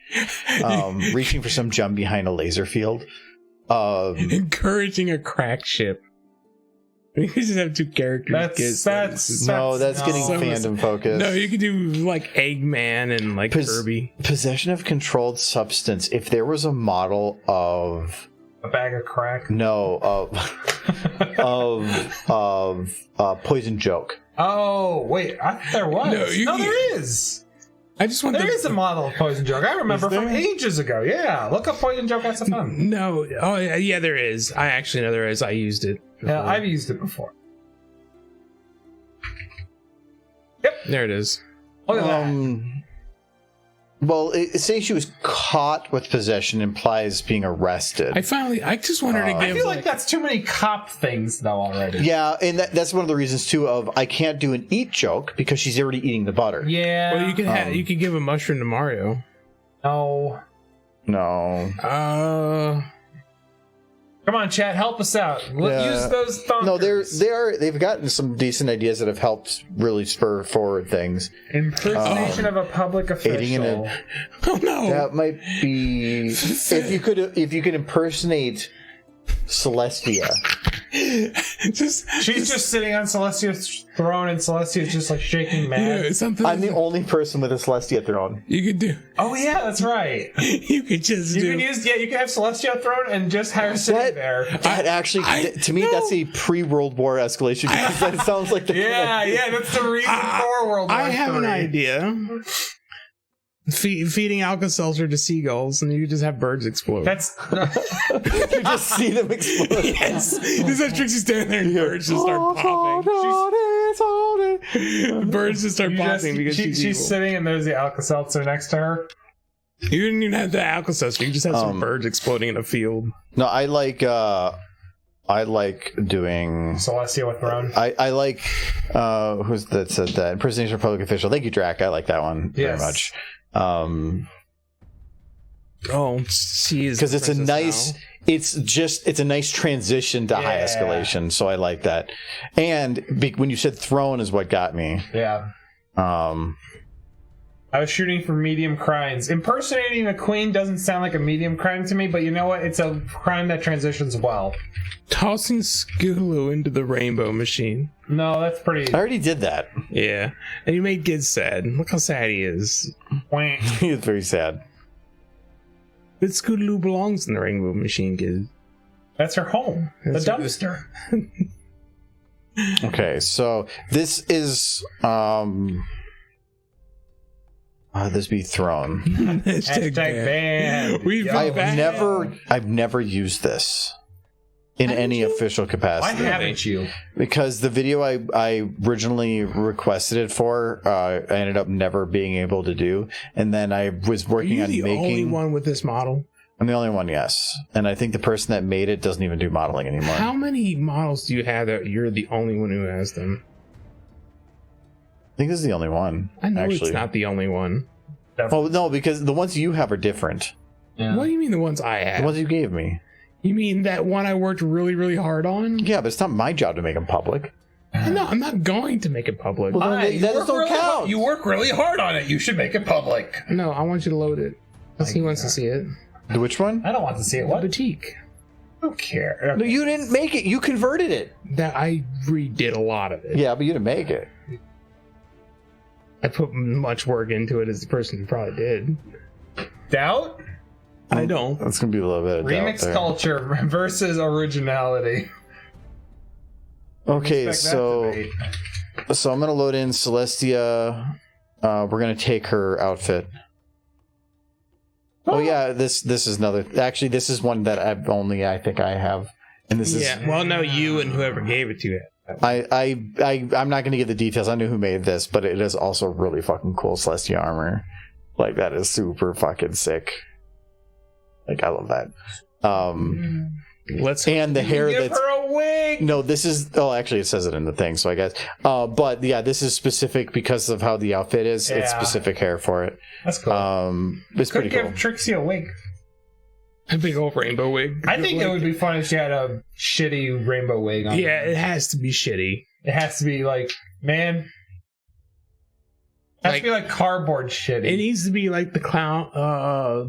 Reaching for some gem behind a laser field. Encouraging a crack ship. You just have two characters. That's getting fandom focused. No, you could do like Eggman and like Kirby. Possession of controlled substance. If there was a model of a bag of crack, of Poison Joke. Oh wait, there was. No, there is. I just want. There is a model of Poison Joke. I remember from ages ago. Yeah, look up Poison Joke SFM. No, yeah, there is. I actually know there is. I used it before. Yeah, I've used it before. Yep, there it is. Look at that. Well, saying she was caught with possession implies being arrested. I just wanted to give. I feel like that's too many cop things though already. Yeah, and that's one of the reasons too of I can't do an eat joke because she's already eating the butter. Yeah. Well, you could give a mushroom to Mario. No. Come on, chat, help us out. Use those thumbs. No, they've gotten some decent ideas that have helped really spur forward things. Impersonation of a public official. Oh no. That might be if you could impersonate Celestia. She's just sitting on Celestia's throne, and Celestia's just like shaking mad. I'm the only person with a Celestia throne. You could do. Oh yeah, that's right. You could just. You can have Celestia throne and just have her sitting there. That actually, to me, that's a pre-World War escalation because that sounds like the. Yeah, that's the reason for World War. I have an idea. Feeding Alka-Seltzer to seagulls, and you just have birds explode. You just see them explode. Yes, just have Trixie stand there, and birds just start popping. Birds just start popping because she's sitting, and there's the Alka-Seltzer next to her. You didn't even have the Alka-Seltzer. You just have some birds exploding in a field. No, I like doing Celestia with Throne. I like who's that said that impersonation of public official. Thank you, Drac. I like that one very much. She is because it's a nice transition to high escalation, so I like that. And when you said throne is what got me. I was shooting for medium crimes. Impersonating a queen doesn't sound like a medium crime to me, but you know what? It's a crime that transitions well. Tossing Skulu into the rainbow machine. No, that's pretty. I already did that. Yeah, and you made Giz sad. Look how sad he is. He is very sad. But Skulu belongs in the rainbow machine, Giz. That's her home. The dumpster. Okay, so this is this be thrown. Hashtag ban. I've never used this in any official capacity. Why haven't you? Because the video I originally requested it for, I ended up never being able to do, and then I was working on making. Are you the only one with this model? I'm the only one, yes. And I think the person that made it doesn't even do modeling anymore. How many models do you have that you're the only one who has them? I think this is the only one. I know it's not the only one. Oh, no, because the ones you have are different. Yeah. What do you mean the ones I have? The ones you gave me. You mean that one I worked really, really hard on? Yeah, but it's not my job to make them public. No, I'm not going to make it public. Well, that doesn't count. You work really hard on it. You should make it public. No, I want you to load it. He wants to see it. Which one? I don't want to see it. What? The boutique. I don't care. No, you didn't make it. You converted it. That I redid a lot of it. Yeah, but you didn't make it. I put much work into it as the person who probably did. Doubt? I don't. That's gonna be a little bit of doubt Remix there. culture versus originality. Okay, Respect that so debate. I'm gonna load in Celestia. We're gonna take her outfit. Oh yeah, this is another. Actually, this is one that I think I have, and this is. Yeah. Well, no, you and whoever gave it to you. I'm not gonna give the details. I know who made this, but it is also really fucking cool Celestia armor. Like that is super fucking sick. Like I love that. Let's And the hair Give that's her a wig. no, this is. Oh, actually, it says it in the thing, so I guess. But yeah, this is specific because of how the outfit is. It's Yeah. specific hair for it. That's cool. It's Could pretty give cool. Trixie a wig. a big old rainbow wig. I think it would be fun if she had a shitty rainbow wig on. Yeah, it has to be shitty. It has to be like, man. It has to be like cardboard shitty. It needs to be like the clown,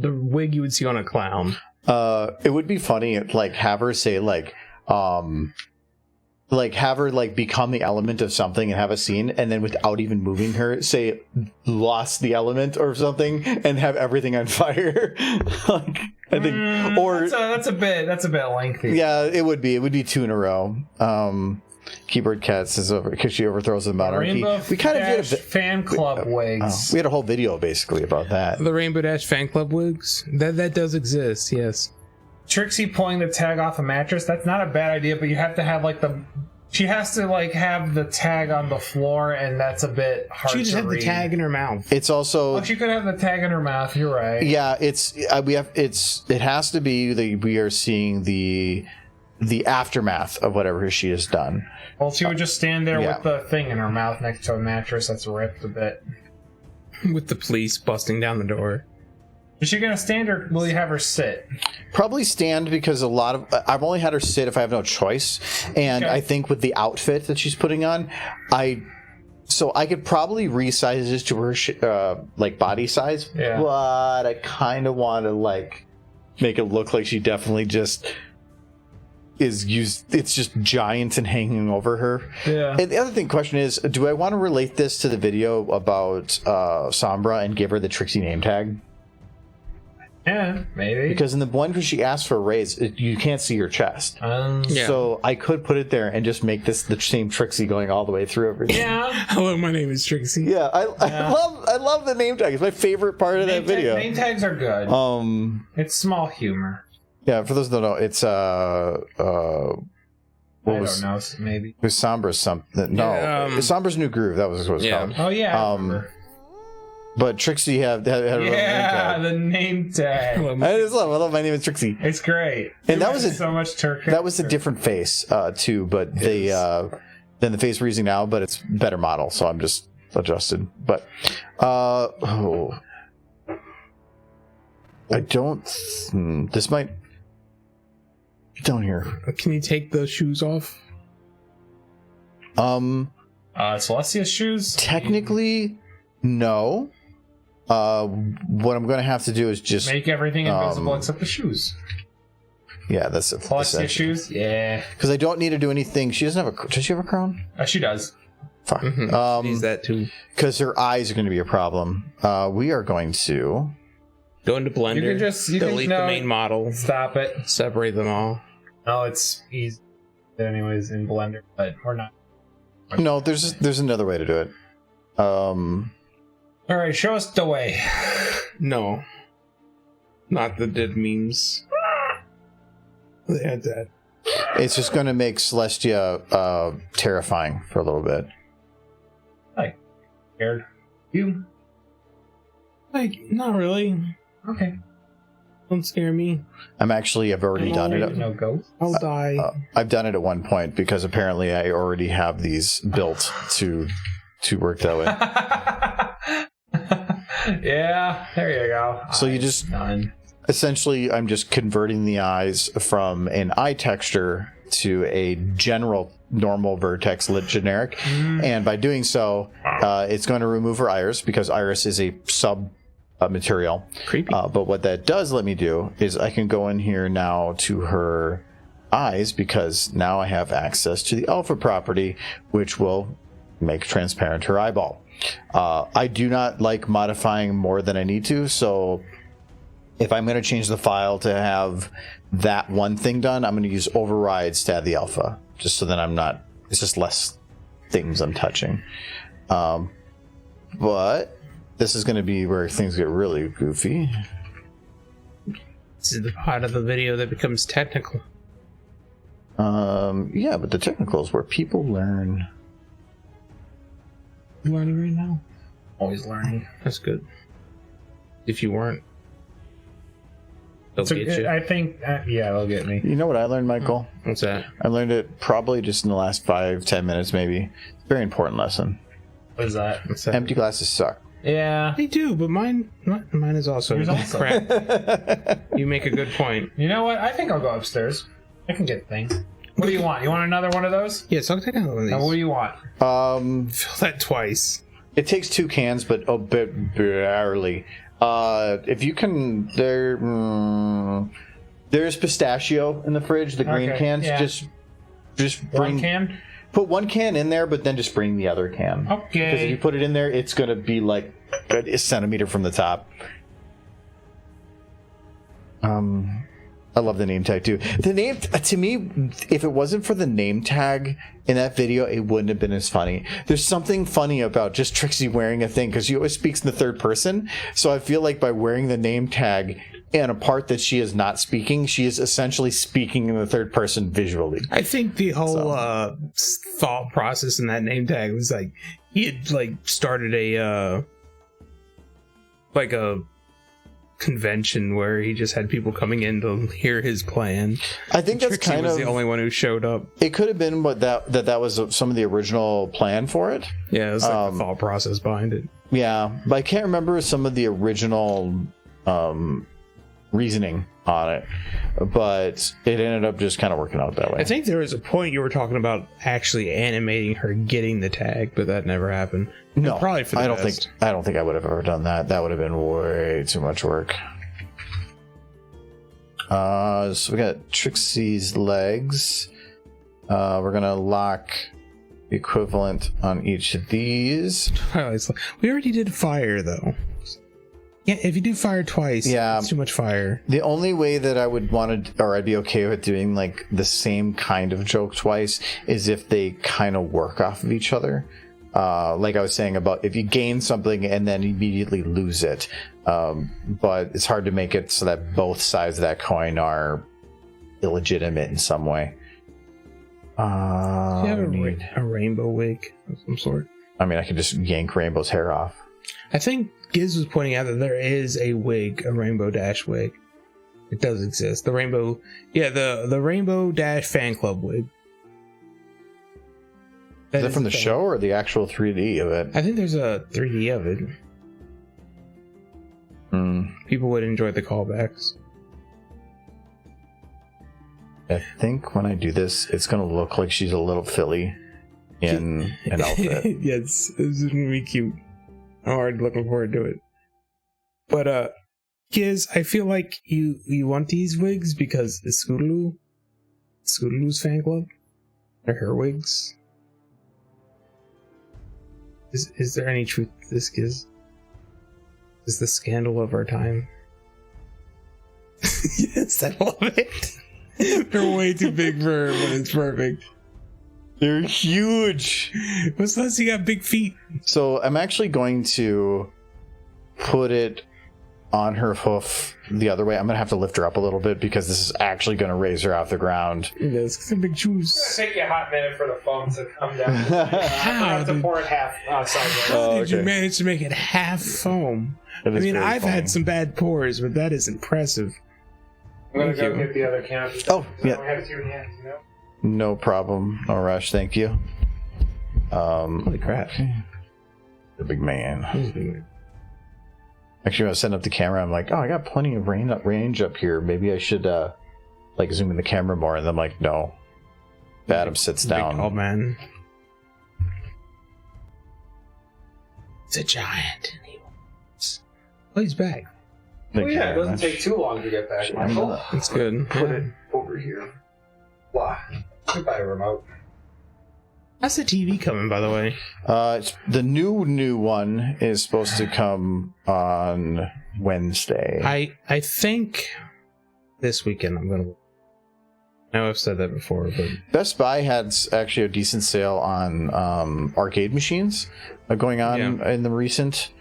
the wig you would see on a clown. It would be funny, like have her say like have her like become the element of something and have a scene, and then without even moving her, say lost the element or something, and have everything on fire. Like I think, or that's a bit lengthy. yeah, it would be 2 in a row. Keyboard Cats is over because she overthrows the monarchy. Rainbow We kind of did Dash fan club wigs. we had a whole video basically about that. The Rainbow Dash fan club wigs? That does exist, yes. Trixie pulling the tag off a mattress. That's not a bad idea, but you have to have like she has to like have the tag on the floor, and that's a bit hard. She just to had read. the tag in her mouth. It's also Oh, she could have the tag in her mouth. You're right. yeah. It has to be that we are seeing the aftermath of whatever she has done. Well, she would just stand there Yeah. with the thing in her mouth next to a mattress that's ripped a bit. With the police busting down the door. Is she gonna stand, or will you have her sit? Probably stand because I've only had her sit if I have no choice, and Okay. I think with the outfit that she's putting on, I could probably resize this to her like body size, Yeah. but I kind of want to like make it look like she definitely just is used. It's just giant and hanging over her. Yeah. And the other question is, do I want to relate this to the video about Sombra and give her the Trixie name tag? Yeah, maybe. Because in the one where she asks for a raise, you can't see her chest. Yeah. So I could put it there and just make this the same Trixie going all the way through everything. Yeah. Hello, my name is Trixie. Yeah, I love the name tag. It's my favorite part of that video. Name tags are good. It's small humor. Yeah, for those that don't know, it's what I was don't know. Maybe. it was Sombra's something? No, Yeah, Sombra's New Groove. That was what it was Yeah. called. Oh yeah. I remember. But Trixie had her own name Yeah, tag. the name tag. Hello, I just love my name is Trixie. It's great. And that was so much turkey. That was a different face too, but they than the face we're using now, but it's better model, so I'm just adjusted. But I don't. This might down here. Can you take those shoes off? Celestia's shoes. Technically, no. What I'm going to have to do is just Make everything invisible except the shoes. yeah, that's it. Celestia shoes. Yeah. Because I don't need to do anything. She doesn't have a. Does she have a crown? She does. Fuck. Use that too. Because her eyes are going to be a problem. We are going to. Go into Blender. You can just delete the main model. Stop it. Separate them all. No, it's easy. Anyways, in Blender, but we're not. No, there's another way to do it. All right, show us the way. No. Not the dead memes. They had that. It's just going to make Celestia terrifying for a little bit. Scared. You? Like, not really. Okay. Don't scare me. I've already done it. No ghost. I'll die. I've done it at one point because apparently I already have these built to work that way. Yeah, there you go. So you just done. essentially, I'm just converting the eyes from an eye texture to a general normal vertex lit generic, and by doing so, it's going to remove her iris because iris is a sub material. Creepy. But what that does let me do is I can go in here now to her eyes because now I have access to the alpha property, which will make transparent her eyeball. I do not like modifying more than I need to, so if I'm going to change the file to have that one thing done, I'm going to use overrides to add the alpha, just so that I'm not, it's just less things I'm touching. But this is going to be where things get really goofy. This is the part of the video that becomes technical. Yeah, but the technical is where people learn. You learning right now? Always learning. That's good. If you weren't, they'll So, get you. I think, yeah, they'll get me. You know what I learned, Michael? What's that? I learned it probably just in the last 5-10 minutes, maybe. It's a very important lesson. What is that? What's that? Empty glasses suck. Yeah. They do, but mine is also Yours also. crap. You make a good point. You know what? I think I'll go upstairs. I can get things. What do you want? You want another one of those? Yeah, so I'll take another one of these. Now, what do you want? Fill that twice. It takes 2 cans, but a bit barely. If you can, there's pistachio in the fridge. The green Okay, cans. yeah. Just bring. One can? Put 1 can in there, but then just bring the other can. Okay. Because if you put it in there, it's gonna be like a centimeter from the top. I love the name tag too. The name, to me, if it wasn't for the name tag in that video, it wouldn't have been as funny. There's something funny about just Trixie wearing a thing because she always speaks in the third person. So I feel like by wearing the name tag in a part that she is not speaking, she is essentially speaking in the third person visually. I think the whole thought process in that name tag was like he had like started a convention where he just had people coming in to hear his plan. I think that's Trixie kind was of the only one who showed up. It could have been what that was some of the original plan for it. Yeah, it was like the thought process behind it. Yeah, but I can't remember some of the original reasoning on it, but it ended up just kind of working out that way. I think there was a point you were talking about actually animating her getting the tag, but that never happened. No, probably for the I don't best. think I would have ever done that. That would have been way too much work. So we got Trixie's legs. We're gonna lock the equivalent on each of these. We already did fire though. Yeah, if you do fire twice, Yeah. it's too much fire. The only way that I would want to, or I'd be okay with doing like the same kind of joke twice, is if they kind of work off of each other. Like I was saying about if you gain something and then immediately lose it. But it's hard to make it so that both sides of that coin are illegitimate in some way. Do you have a rainbow wig of some sort? I mean, I could just yank Rainbow's hair off. I think Giz was pointing out that there is a wig, a Rainbow Dash wig. It does exist. The Rainbow, the Rainbow Dash fan club wig. Is that from the show or the actual 3D of it? I think there's a 3D of it. People would enjoy the callbacks. I think when I do this, it's going to look like she's a little filly in an outfit. Yes, this is going to be cute. I'm already looking forward to it. But, Giz, I feel like you want these wigs because it's Scootaloo's fan club? They're her wigs? Is there any truth to this, Giz? Is the scandal of our time? Yes, I love it. They're way too big for her, but it's perfect. They're huge. What's less? You got big feet. So I'm actually going to put it on her hoof the other way. I'm going to have to lift her up a little bit because this is actually going to raise her off the ground. Yes, some big shoes. It's gonna take you a hot minute for the foam to come down. How, I have to dude? pour it half sideways. How did you okay. manage to make it half foam? I It is mean, very I've foam. had some bad pours, but that is impressive. I'm gonna Thank go you. get the other can. Oh, yeah. I don't have it two hands, you know? No problem. No rush. Thank you. Holy crap. The big man. He's big. Actually, when I was setting up the camera, I'm like, oh, I got plenty of range up here. Maybe I should like zoom in the camera more. And I'm like, no. Adam sits down. Oh man. It's a giant. And he wants... Oh, he's back. Thank Well, you yeah, it very doesn't much. take too long to get back, Michael. That's good. Put it over here. Goodbye, remote. How's the TV coming, by the way? The new one is supposed to come on Wednesday. I think this weekend I'm gonna. I know I've said that before, but Best Buy had actually a decent sale on arcade machines going on in the recent,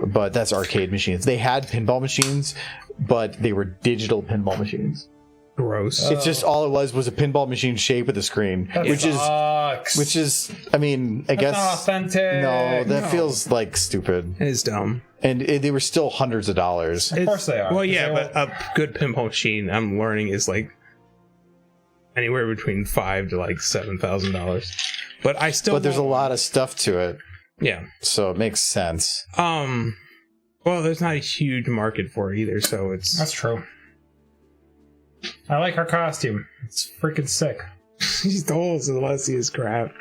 but that's arcade machines. They had pinball machines, but they were digital pinball machines. gross. It's just all it was a pinball machine shape with a screen, which is, I mean, I guess not authentic. No, that feels like stupid, It is dumb. and they were still hundreds of dollars. Of course they are. Well, yeah, but a good pinball machine, I'm learning, is like anywhere between $5,000 to like $7,000. But I still. But there's a lot of stuff to it, Yeah. so it makes sense. Well, there's not a huge market for it either, so it's. That's true. I like her costume. It's freaking sick. She's old, so Celestia is crap.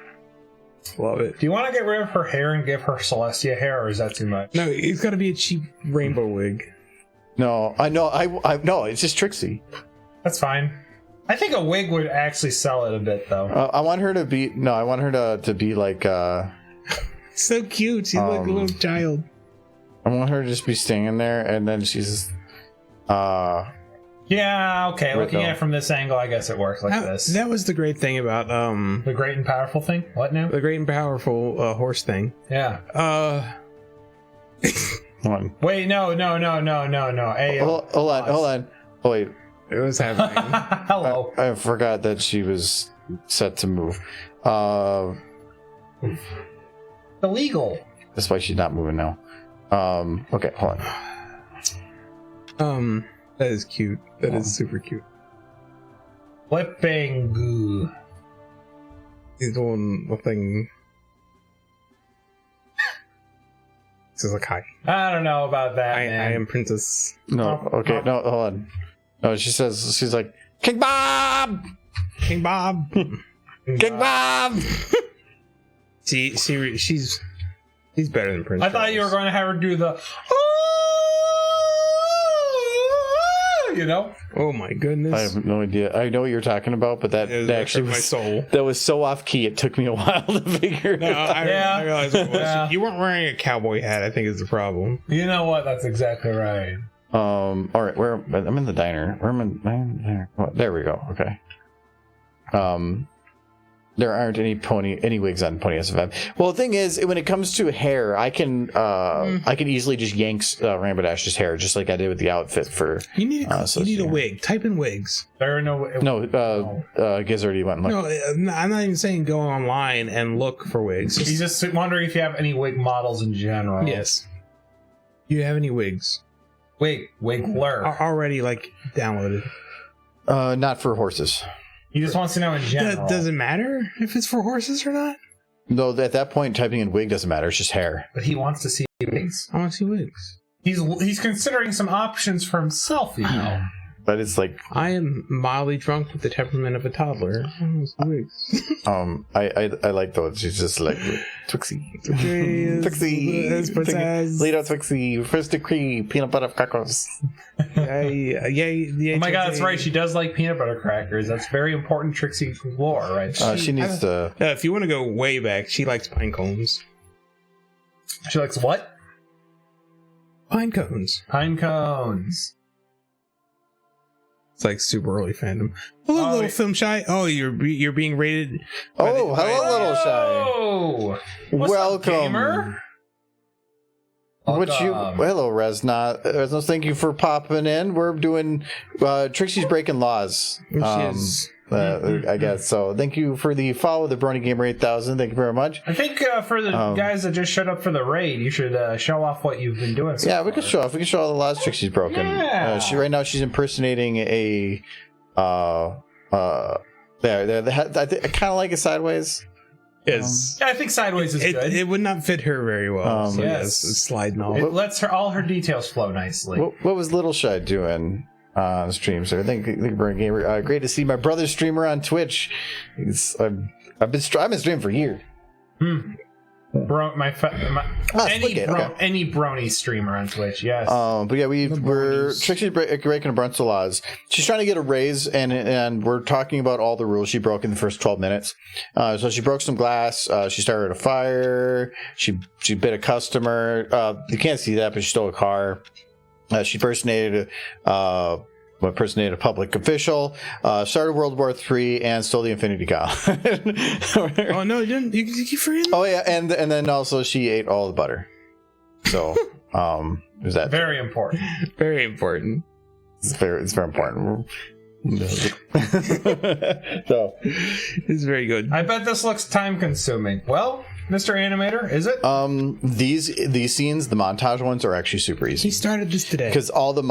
Love it. Do you want to get rid of her hair and give her Celestia hair, or is that too much? No, it's got to be a cheap rainbow wig. No, I know, I no, it's just Trixie. That's fine. I think a wig would actually sell it a bit, though. I want her to be I want her to be like So cute. She's like a little child. I want her to just be standing there, and then she's Yeah, okay. Right, Looking though. at it from this angle, I guess it works like this. That was the great thing about The great and powerful thing? What now? the great and powerful horse thing. Yeah. hold on. Wait, no. Hey, Hold on. Oh, wait. It was happening. hello. I forgot that she was set to move. Illegal. That's why she's not moving now. Okay, hold on. That is cute. That is super cute. Flipping goo. He's the one thing. This is like hi. I don't know about that, I man. am Princess. No, okay, no, hold on. No, she's like, King Bob! King Bob. King Bob! She's better than Princess. I thought you were going to have her do the... You know? Oh my goodness. I have no idea. I know what you're talking about, but that actually my was soul. that was so off key. It took me a while to figure it No, out. I realized it was. Yeah. You weren't wearing a cowboy hat, I think is the problem. You know what? That's exactly right. All right, I'm in the diner. Where am I? There. There we go. Okay. There aren't any wigs on Pony SFM. Well, the thing is, when it comes to hair, I can easily just yank Rainbow Dash's hair, just like I did with the outfit for. You need a wig. Type in wigs. There are no... Giz already went. And looked. No, I'm not even saying go online and look for wigs. He's just wondering if you have any wig models in general. Yes. Do you have any wigs? Wiggler. Already like downloaded. Not for horses. He just wants to know in general. Does it matter if it's for horses or not? No, at that point, typing in wig doesn't matter. It's just hair. But he wants to see wigs. I want to see wigs. He's considering some options for himself, you know. But it's like I am mildly drunk with the temperament of a toddler. I want to see wigs. I like those. She's just like Twixie, Twixie, Little Twixie, first degree, peanut butter crackers. Yay! Oh my god, that's right. She does like peanut butter crackers. That's very important Trixie lore, right? She needs to. If you want to go way back, she likes pine cones. She likes what? Pine cones. Pine cones. It's like super early fandom. Hello, little film shy. Oh, you're being rated. Oh, hello, little shy. Oh, what's Welcome. up, gamer? Hello, Resnot. Resnot, thank you for popping in. We're doing Trixie's breaking laws. I guess so. Thank you for the follow, the Brony Gamer 8000. Thank you very much. I think for the guys that just showed up for the raid, you should show off what you've been doing. So Yeah, far. we can show off. We can show all the laws Trixie's broken. Yeah. Right now she's impersonating a. I kind of like it sideways. Yes. Yeah, I think sideways is good. It would not fit her very well. So yes. it's sliding off. It lets all her details flow nicely. What was Little Shy doing on stream? So I think Brony Gamer. Great to see my brother streamer on Twitch. I've been streaming for years. Any brony streamer on Twitch, yes. But yeah, we're Trixie's breaking a bunch of laws. She's trying to get a raise, and we're talking about all the rules she broke in the first 12 minutes. So she broke some glass. She started a fire. She bit a customer. You can't see that, but she stole a car. She impersonated a public official, started World War III, and stole the Infinity Gauntlet. Oh no, you didn't. You keep forgetting. Oh yeah, and then also she ate all the butter. So, is that very important? Very important. It's very important. So, it's very good. I bet this looks time consuming. Well, Mr. Animator, is it? These scenes, the montage ones, are actually super easy. He started this today because all the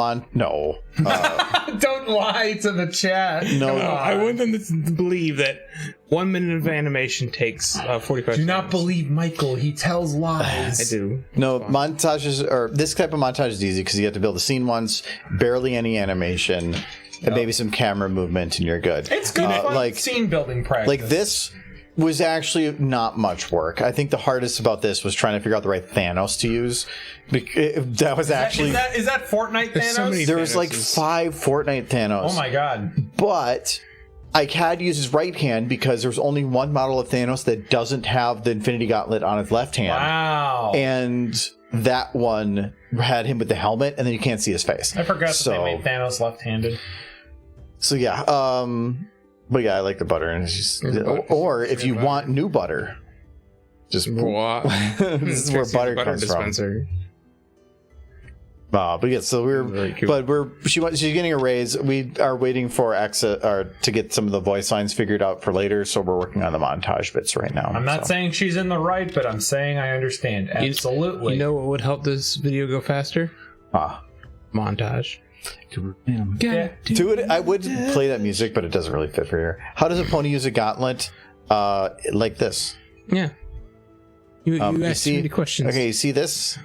Don't lie to the chat. No, I want them to believe that 1 minute of animation takes 45 Do not believe Michael. He tells lies. I do. No, montages, or this type of montage is easy because you have to build a scene once, barely any animation, and maybe some camera movement, and you're good. It's good fun scene building practice. Like this was actually not much work. I think the hardest about this was trying to figure out the right Thanos to use. That was actually... Is that Fortnite Thanos? So many there was like 5 Fortnite Thanos. Oh my god. But I had to use his right hand because there's only one model of Thanos that doesn't have the Infinity Gauntlet on his left hand. Wow. And that one had him with the helmet, and then you can't see his face. I forgot that they made Thanos left-handed. So yeah, but yeah, I like the butter, and it's just, or if you want new butter, just this is where butter comes dispenser. But yeah, so she's getting a raise. We are waiting for to get some of the voice lines figured out for later, so we're working on the montage bits right now. I'm not saying she's in the right, but I'm saying I understand. Absolutely. You know what would help this video go faster? Montage. Yeah. Do it. I would play that music, but it doesn't really fit for here. How does a pony use a gauntlet? Like this. Yeah. You asked too many questions. Okay, you see this?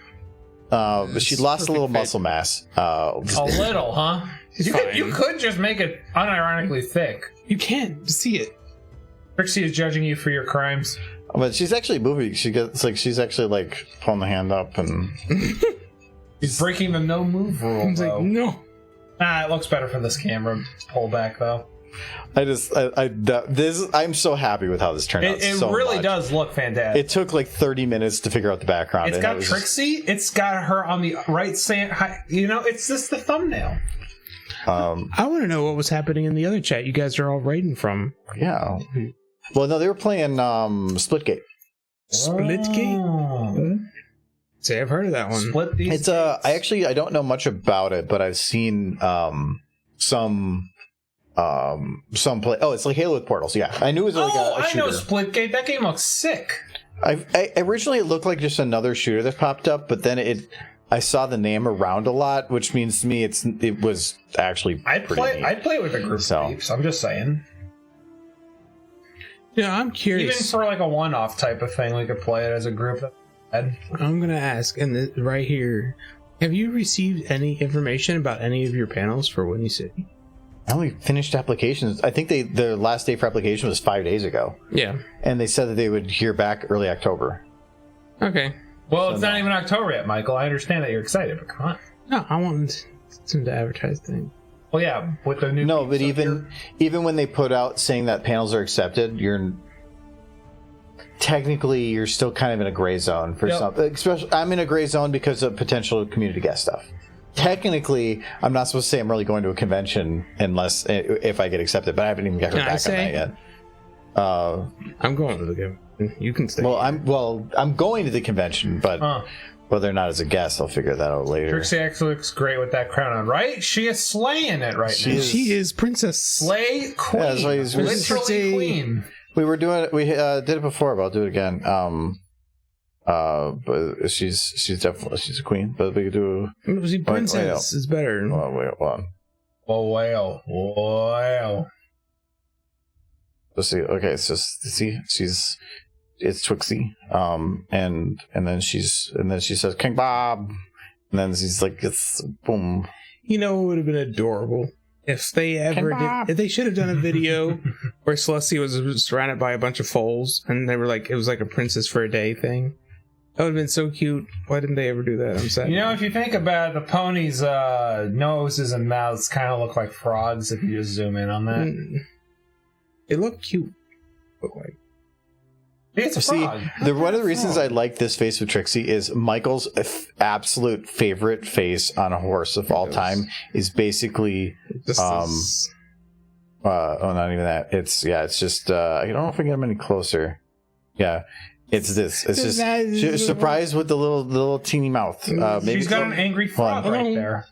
She lost a little muscle mass. A little, huh? You could just make it unironically thick. You can't see it. Trixie is judging you for your crimes. But she's actually moving. She's actually like pulling the hand up and. He's breaking the no move rule. He's like, no. It looks better from this camera pullback though. I'm so happy with how this turned out. It really does look fantastic. It took like 30 minutes to figure out the background. It's got Trixie. It's got her on the right side. It's just the thumbnail. I want to know what was happening in the other chat you guys are all writing from. Yeah. Well, no, they were playing Splitgate. Splitgate? Say, I've heard of that one. Split these. I don't know much about it, but I've seen some play. Oh, it's like Halo with portals. Yeah, I knew it was like a shooter. I know Splitgate. That game looks sick. Originally it looked like just another shooter that popped up, but then I saw the name around a lot, which means to me it was actually I'd play with a group of peeps. I'm just saying. Yeah, I'm curious. Even for like a one-off type of thing, we could play it as a group. I'm gonna ask, and right here, have you received any information about any of your panels for Winnie City? I only finished applications. I think the last day for application was 5 days ago. Yeah, and they said that they would hear back early October. Okay. Well, it's not even October yet, Michael. I understand that you're excited, but come on. No, I want them to advertise things. Well, yeah, with the new. No, but even when they put out saying that panels are accepted, technically you're still kind of in a gray zone for something. Especially, I'm in a gray zone because of potential community guest stuff. Technically, I'm not supposed to say I'm really going to a convention unless if I get accepted, but I haven't even got back on that yet. I'm going to the convention. You can stay. I'm going to the convention, but whether or not as a guest, I'll figure that out later. Trixie actually looks great with that crown on, right? She is slaying it now. She is princess. Slay queen. Yeah, literally queen. We were doing it. We did it before, but I'll do it again. But she's definitely a queen. But we could do. Princess is better. Wow. Let's see. Okay, it's just it's Trixie. And then she says King Bob, and then she's like it's boom. You know, it would have been adorable. If they they should have done a video where Celestia was surrounded by a bunch of foals, and they were like, it was like a Princess for a Day thing. That would have been so cute. Why didn't they ever do that? I'm sad. You know, if you think about it, the ponies' noses and mouths kind of look like frogs if you just zoom in on that. They look cute. Look like. It's a frog. One of the reasons I like this face with Trixie is Michael's absolute favorite face on a horse of all time is basically not even that. It's just I don't know if I can get him any closer. Yeah. It's this. It's just surprised with the little teeny mouth. Maybe she's got an angry frog right there.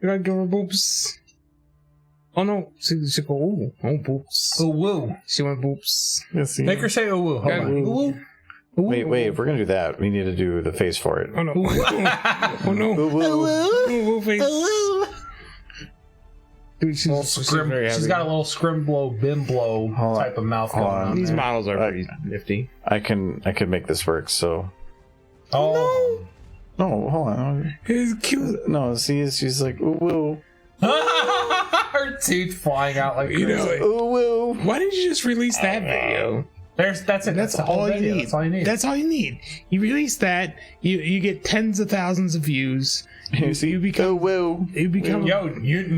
You gotta give her boobs. Oh no, she go ooh, oh boobs. Ooh woo. She went boobs. Make her say ooh woo. Hold on. Ooh. Wait, if we're gonna do that, we need to do the face for it. Oh no. Oh no. Ooh woo face. Dude, she's got a little scrimblow bimblow type of mouth going on. These models are pretty nifty. I can make this work. So. Oh no, hold on. It's cute. No, see, she's like ooh woo. Her teeth flying out like crazy. Ooh woo. Why didn't you just release that video? That's it. That's all you need. That's all you need. That's all you need. You release that, you get tens of thousands of views. You become new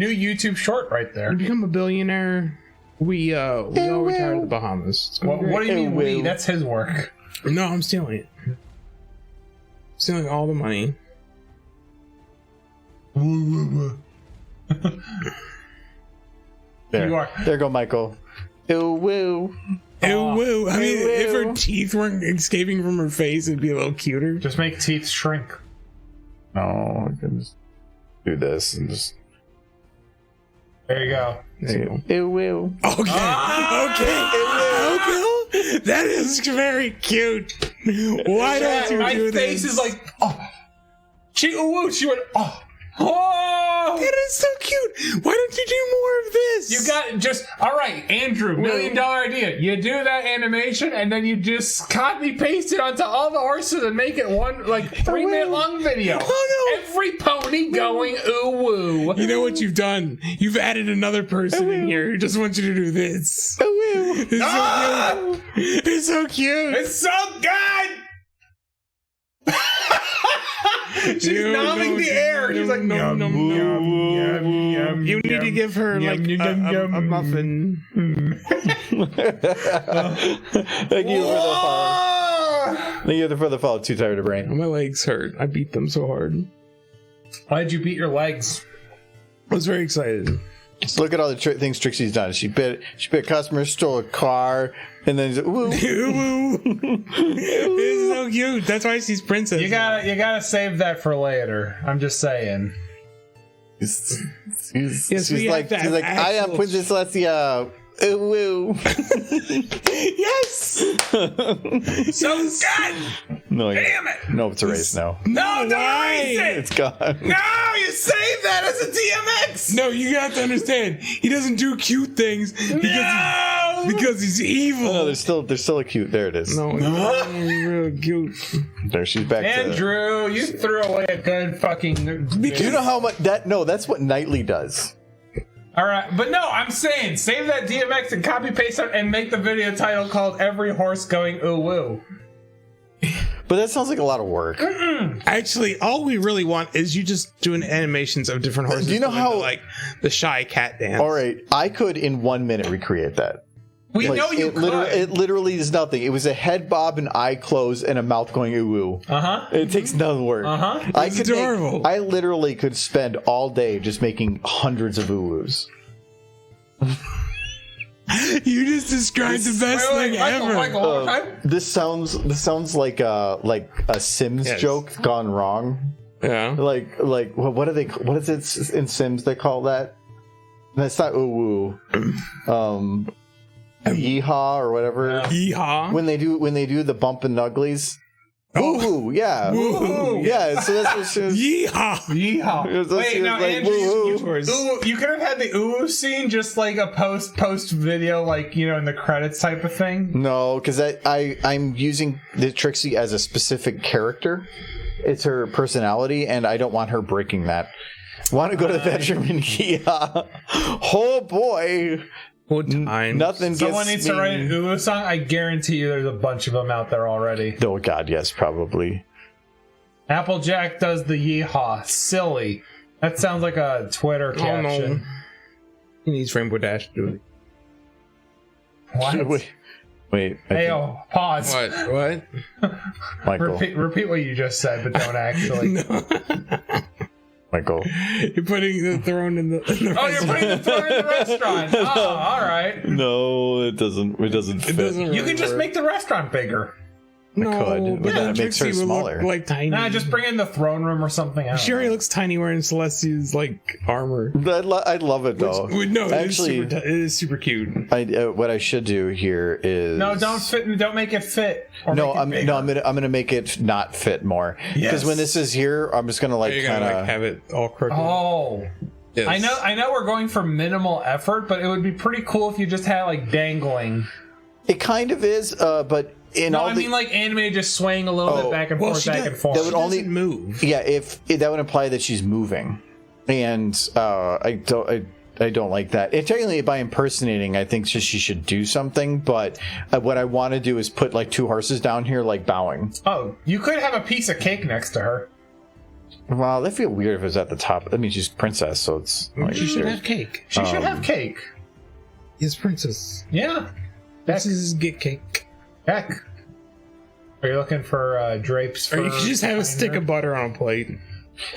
YouTube short right there. You become a billionaire. We all retire to the Bahamas. What do you mean we? That's his work. No, I'm stealing it. Stealing all the money. There go Michael. Ew woo. Ew woo. I mean, if her teeth weren't escaping from her face, it'd be a little cuter. Just make teeth shrink. No, I can just do this and just. There you go. Ew woo. Okay. Okay. That is very cute. Why don't you do this? My face is like, oh. She went, oh. Oh, that is so cute. Why don't you do more of this? You got just all right, Andrew. $1 million idea. You do that animation, and then you just copy paste it onto all the horses and make it one like 3-minute long video. Oh no! Every pony going ooh woo. You know what you've done? You've added another person in here who just wants you to do this. Ooh woo. It's so cute. It's so good. She's numbing the air. She's like, yum, yum, yum, yum. You need to give her like a muffin. Thank you for the follow. Thank you for the follow. Too tired to brain. My legs hurt. I beat them so hard. Why did you beat your legs? I was very excited. Just look at all the things Trixie's done. She bit a customer, stole a car, and then woo. It's so cute. That's why she's princess. You gotta save that for later. I'm just saying. She's like I am Princess Celestia. Ooh woo. Yes. So good. No, damn it. No, it's erased now. No, don't erase it. It's gone. No, you saved that as a DMX. No, you have to understand. He doesn't do cute things because he's evil. No, there's still a cute. There it is. No, real cute. There she's back. Andrew, you threw away a good fucking. Do you know how much that? No, that's what Knightley does. All right, but no, I'm saying save that DMX and copy paste it and make the video title called "Every Horse Going Ooh Woo." But that sounds like a lot of work. Actually, all we really want is you just doing animations of different horses. Do you know how like the shy cat dance? All right, I could in 1 minute recreate that. We know you could. It literally is nothing. It was a head bob, an eye close, and a mouth going ooh woo. It takes none work. It's adorable. I literally could spend all day just making hundreds of ooh woos. You just described the best thing ever. Michael, this sounds like a Sims joke gone wrong. Yeah. Like what is it in Sims they call that? That's not ooh woo. Yeehaw or whatever. Yeehaw. When they do the bump and uglies. Woohoo, yeah. Woohoo. Yeah, so that's what she was. Yeehaw. Wait, no, like, Andrew, you could have had the ooh scene just like a post video, like, you know, in the credits type of thing. No, because I'm using the Trixie as a specific character. It's her personality, and I don't want her breaking that. Want to go to the bedroom and yeehaw. Oh boy. What time? Nothing. Someone gets needs to me- write an Ulu song. I guarantee you there's a bunch of them out there already. Oh God, yes, probably. Applejack does the yeehaw. Silly. That sounds like a Twitter caption. Oh, no. He needs Rainbow Dash to do it. What? Wait. Hey, pause. What? Michael. Repeat what you just said, but don't actually. No. Michael. You're putting the throne in the Oh, you're putting the throne in the restaurant. Oh, all right. No, it doesn't. It doesn't fit. doesn't You can just make the restaurant bigger. I could, but then it makes her Trixie would smaller. look like tiny. Nah, just bring in the throne room or something else. She already looks tiny wearing Celestia's like armor. I love it though. No, Actually, it is super cute. what I should do here is No, don't make it fit. Or No, make it I'm bigger. gonna make it not fit more because when this is here, I'm just gonna like You're gonna kind like of have it all crooked. Oh. Yes. I know we're going for minimal effort, but it would be pretty cool if you just had like dangling. It kind of is, but in all I mean like animated just swaying a little bit back and forth, back and forth. That would only move. Yeah, if that would imply that she's moving, and I don't like that. And technically, by impersonating, I think she should do something. But what I want to do is put like two horses down here, like bowing. Oh, you could have a piece of cake next to her. Well, that feel weird if it's at the top. I mean, she's princess, so it's. Like, She should have cake. She should have cake. Yes, princess. Yeah. Princesses get cake. Heck. Are you looking for drapes? Or you could just have a stick of butter on a plate.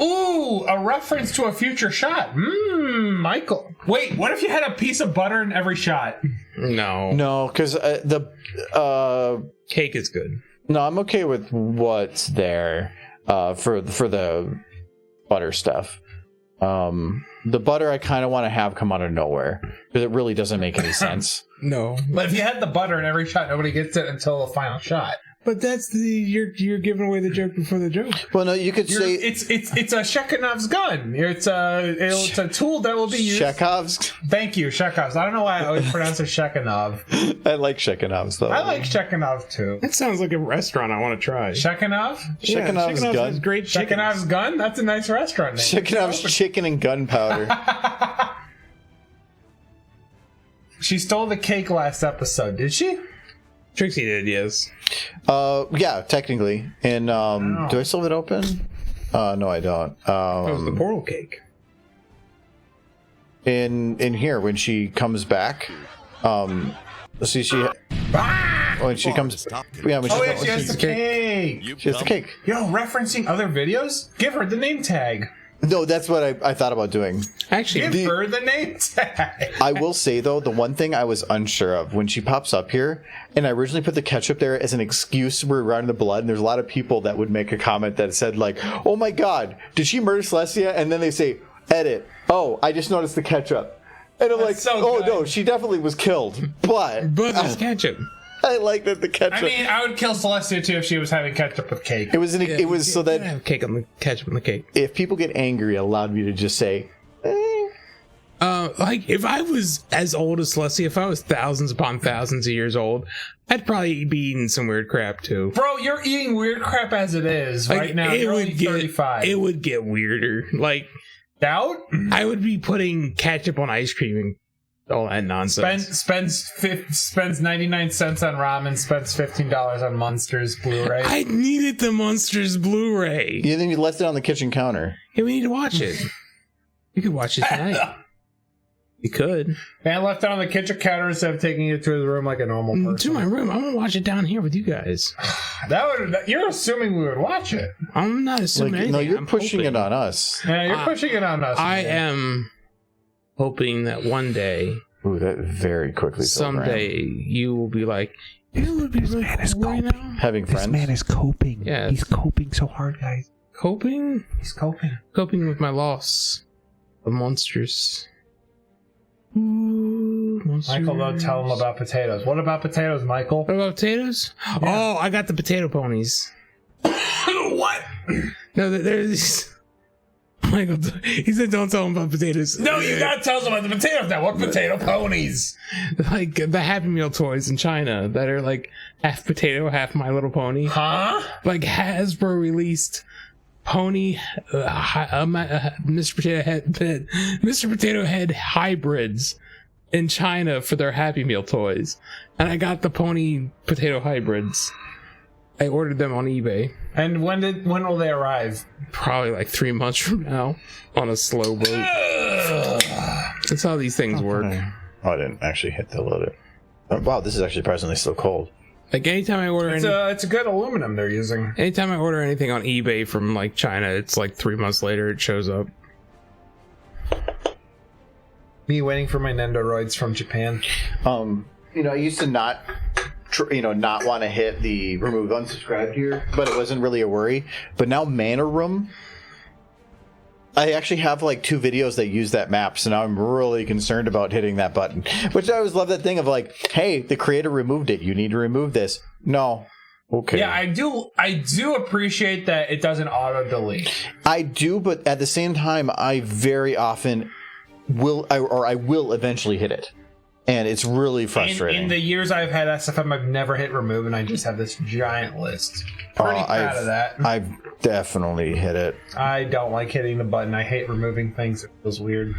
Ooh, a reference to a future shot. Michael. Wait, what if you had a piece of butter in every shot? No, because the cake is good. No, I'm okay with what's there for the butter stuff. The butter I kind of want to have come out of nowhere because it really doesn't make any sense. No, but if you had the butter in every shot, nobody gets it until the final shot. But that's you're giving away the joke before the joke. Well, no, you could say it's a Chekhov's gun. It's a tool that will be used. Chekhov's. Thank you, Chekhov's. I don't know why I always pronounce it Chekhov. I like Chekhov's though. I like Chekhov too. That sounds like a restaurant I want to try. Chekhov? Chekhov's gun. Has great Chekhov's gun. That's a nice restaurant name. Chekhov's chicken and gunpowder. She stole the cake last episode, did she? Trixie did, yes. Yeah, technically. And do I still have it open? No, I don't. That was the portal cake. In here, when she comes back, see she. When she comes, yeah, when she has the cake. She has the cake. Yo, referencing other videos, give her the name tag. No, that's what I thought about doing. Actually, give her the name tag. I will say though, the one thing I was unsure of when she pops up here, and I originally put the ketchup there as an excuse we're around the blood, and there's a lot of people that would make a comment that said like, "Oh my God, did she murder Celestia?" And then they say, "Edit. Oh, I just noticed the ketchup," and I'm like, "Oh no, she definitely was killed." But there's ketchup. I like that the ketchup. I mean, I would kill Celestia too if she was having ketchup with cake. It was so that have cake on the ketchup on the cake. If people get angry, it allowed me to just say, like if I was as old as Celestia, if I was thousands upon thousands of years old, I'd probably be eating some weird crap too. Bro, you're eating weird crap as it is like, right now. You're only 35. It would get weirder. Like, doubt? I would be putting ketchup on ice cream and all that nonsense. Spends 99 cents on ramen, spends $15 on Monsters Blu-ray. I needed the Monsters Blu-ray. Yeah, then you left it on the kitchen counter. Yeah, we need to watch it. You could watch it tonight. You could. Man left it on the kitchen counter instead of taking it to his room like a normal person. To my room. I want to watch it down here with you guys. You're assuming we would watch it. I'm not assuming anything. No, you're I'm pushing hoping. it on us. Yeah, you're pushing it on us. I am hoping that one day, ooh, that very quickly. Someday, you will be like, you would be really cool right now. Having friends. This man is coping. Yeah, he's coping so hard, guys. Coping? He's coping. Coping with my loss of monsters. Ooh, monsters. Michael, don't tell him about potatoes. What about potatoes, Michael? What about potatoes? Yeah. Oh, I got the potato ponies. What? No, there's. Michael, he said, "Don't tell him about potatoes." No, you gotta tell us about the potatoes now. What potato ponies? Like the Happy Meal toys in China that are like half potato, half My Little Pony. Huh? Like Hasbro released pony, Mr. Potato Head hybrids, in China for their Happy Meal toys, and I got the pony potato hybrids. I ordered them on eBay. And when will they arrive? Probably like 3 months from now on a slow boat. That's how these things work. Oh, I didn't actually hit the load. Oh, wow, this is actually surprisingly still cold. Like anytime I order it's a good aluminum they're using. anytime I order anything on eBay from like China, it's like 3 months later it shows up. Me waiting for my Nendoroids from Japan. I used to not want to hit the remove unsubscribe here, but it wasn't really a worry. But now Mana Room, I actually have like 2 videos that use that map, so now I'm really concerned about hitting that button. Which I always love that thing of like, hey, the creator removed it. You need to remove this. No. Okay. Yeah, I do appreciate that it doesn't auto delete. I do, but at the same time, I very often will eventually hit it. And it's really frustrating. In the years I've had SFM, I've never hit remove, and I just have this giant list. Pretty proud of that. I've definitely hit it. I don't like hitting the button. I hate removing things. It feels weird.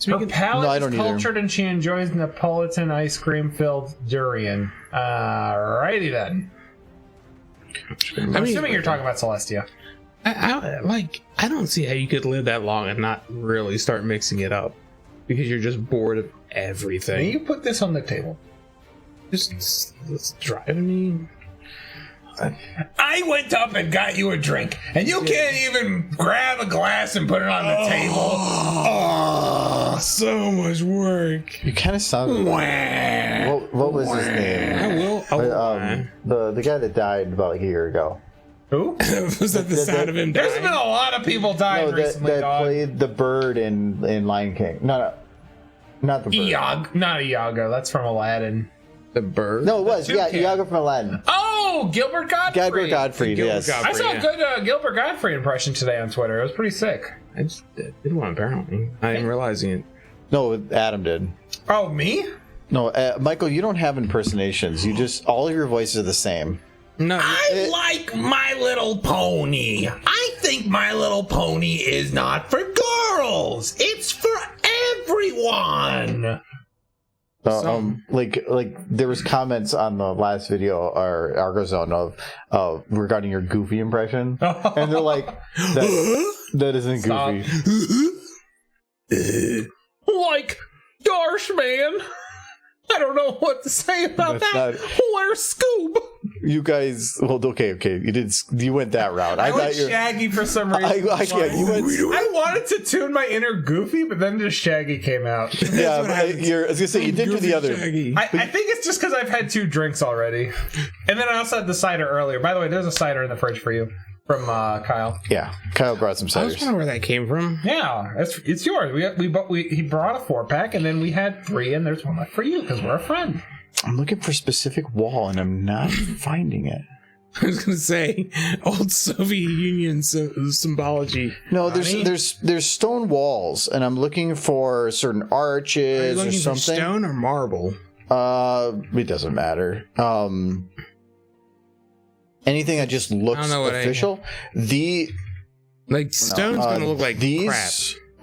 Her palate is cultured, and she enjoys Neapolitan ice cream filled durian. Alrighty then. I'm assuming you're talking about Celestia. I don't see how you could live that long and not really start mixing it up. Because you're just bored of everything. Can you put this on the table? It's driving me. I went up and got you a drink, and you can't even grab a glass and put it on the table. Oh, so much work. You kind of sound. What was his name? I will. The guy that died about like a year ago. Who? Was that the sound of him dying? There's been a lot of people dying recently, that played the bird in Lion King. No, not the bird. Not Iago. That's from Aladdin. The bird? No, it was. Yeah, Iago from Aladdin. Oh, Gilbert Gottfried. Gilbert Gottfried, yes. I saw a good Gilbert Gottfried impression today on Twitter. It was pretty sick. I just did one, apparently. I am realizing it. No, Adam did. Oh, me? No, Michael, you don't have impersonations. You just, all of your voices are the same. No, I like My Little Pony. I think My Little Pony is not for girls. It's for everyone. Like there was comments on the last video or Argozone of regarding your Goofy impression, and they're like, that isn't Goofy. Like Darsh, man. I don't know what to say about that. Where's Scoob? You guys, well, okay. You went that route. I went Shaggy for some reason. I wanted to tune my inner Goofy, but then just Shaggy came out. Yeah, I was gonna say you did do the other. I think it's just because I've had 2 drinks already, and then I also had the cider earlier. By the way, there's a cider in the fridge for you from Kyle. Yeah, Kyle brought some ciders. I was wondering where that came from. Yeah, it's yours. He brought a 4-pack, and then we had 3, and there's one left for you because we're a friend. I'm looking for a specific wall, and I'm not finding it. I was gonna say old Soviet Union symbology. No, there's stone walls, and I'm looking for certain arches or something. For stone or marble? It doesn't matter. Anything that just looks official. Stone's gonna look like these crap.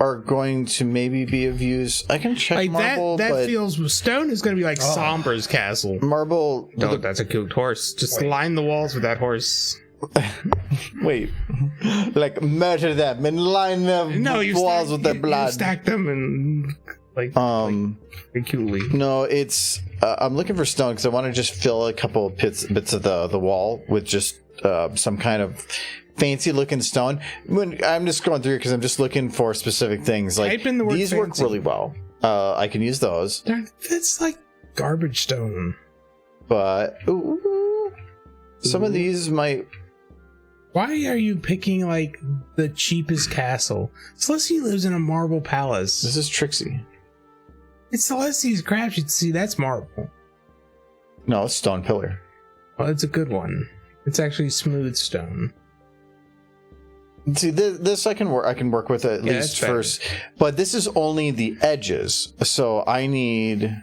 Are going to maybe be of use. I can check like marble. That feels stone is gonna be like Sombra's castle. Marble. That's a cute horse. Just line the walls with that horse. Wait, like murder them and line the walls with their blood. You stack them and like cutely. No, it's I'm looking for stone because I want to just fill a couple of bits of the wall with just some kind of fancy looking stone. I'm just going through because I'm just looking for specific things. Like these work really well. I can use those. That's like garbage stone. But some of these might. Why are you picking like the cheapest castle? Celestia lives in a marble palace. This is Trixie. It's Celestia's crap. You see, that's marble. No, it's stone pillar. Well, it's a good one. It's actually smooth stone. See, this I can work with at least first, but this is only the edges, so I need.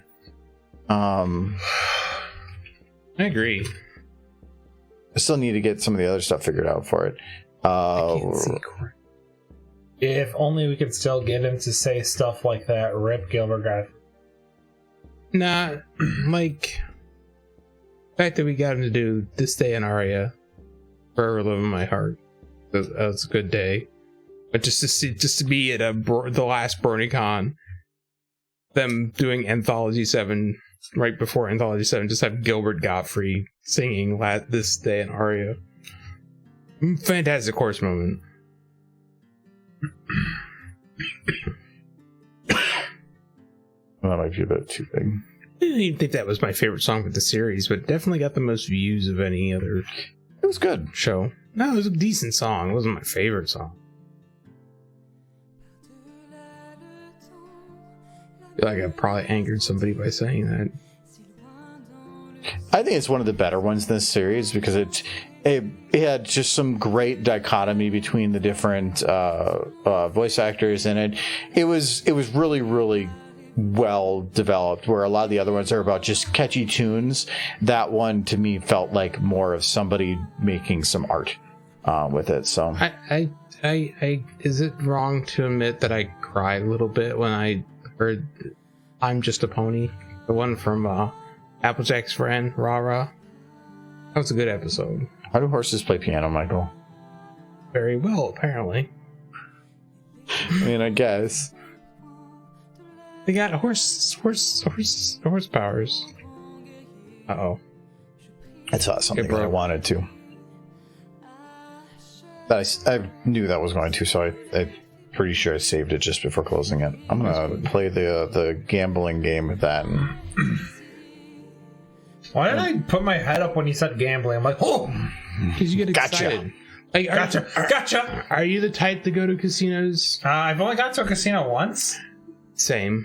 I agree. I still need to get some of the other stuff figured out for it. If only we could still get him to say stuff like that. Rip Gilbert Gottfried. Nah, like the fact that we got him to do This Day in Aria, Forever Live in My Heart. That was a good day. But just to be at the last BronyCon, them doing Anthology 7 right before Anthology 7, just have Gilbert Gottfried singing This Day in Aria. Fantastic horse moment. That might be a bit too big. I didn't even think that was my favorite song of the series, but definitely got the most views of any other It was good. show. No, it was a decent song. It wasn't my favorite song. I feel like I probably angered somebody by saying that. I think it's one of the better ones in this series because it had just some great dichotomy between the different voice actors in it. It was really, really well developed, where a lot of the other ones are about just catchy tunes. That one to me felt like more of somebody making some art with it. So I is it wrong to admit that I cried a little bit when I heard I'm Just a Pony, the one from Applejack's friend Rara? That was a good episode. how do horses play piano, Michael? Very well, apparently. I mean, I guess. They got horse powers. Uh-oh. I saw something Hey, bro. that I wanted to. But I knew that was going to, so I'm pretty sure I saved it just before closing it. I'm going to play the gambling game with that. Why did I put my head up when you said gambling? I'm like, oh, Because you get Gotcha. excited. Like, gotcha. Are you the type to go to casinos? I've only got to a casino once. Same.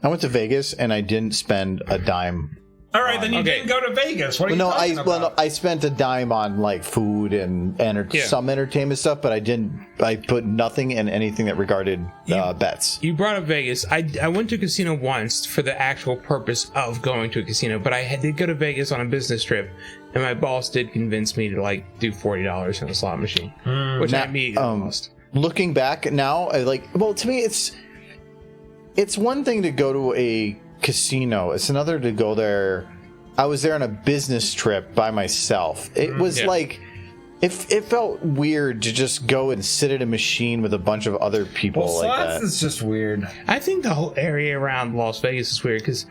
I went to Vegas and I didn't spend a dime. All right, then you Okay. didn't go to Vegas. What are you No, talking about? I spent a dime on like food and Yeah. some entertainment stuff, but I put nothing in anything that regarded bets. You brought up Vegas. I went to a casino once for the actual purpose of going to a casino, but I did go to Vegas on a business trip, and my boss did convince me to like do $40 in a slot machine, which I Now, immediately lost. Looking back now, to me, it's one thing to go to a casino. It's another to go there. I was there on a business trip by myself. It was Yeah. like, it felt weird to just go and sit at a machine with a bunch of other people Well, like slots that. is just weird. I think the whole area around Las Vegas is weird because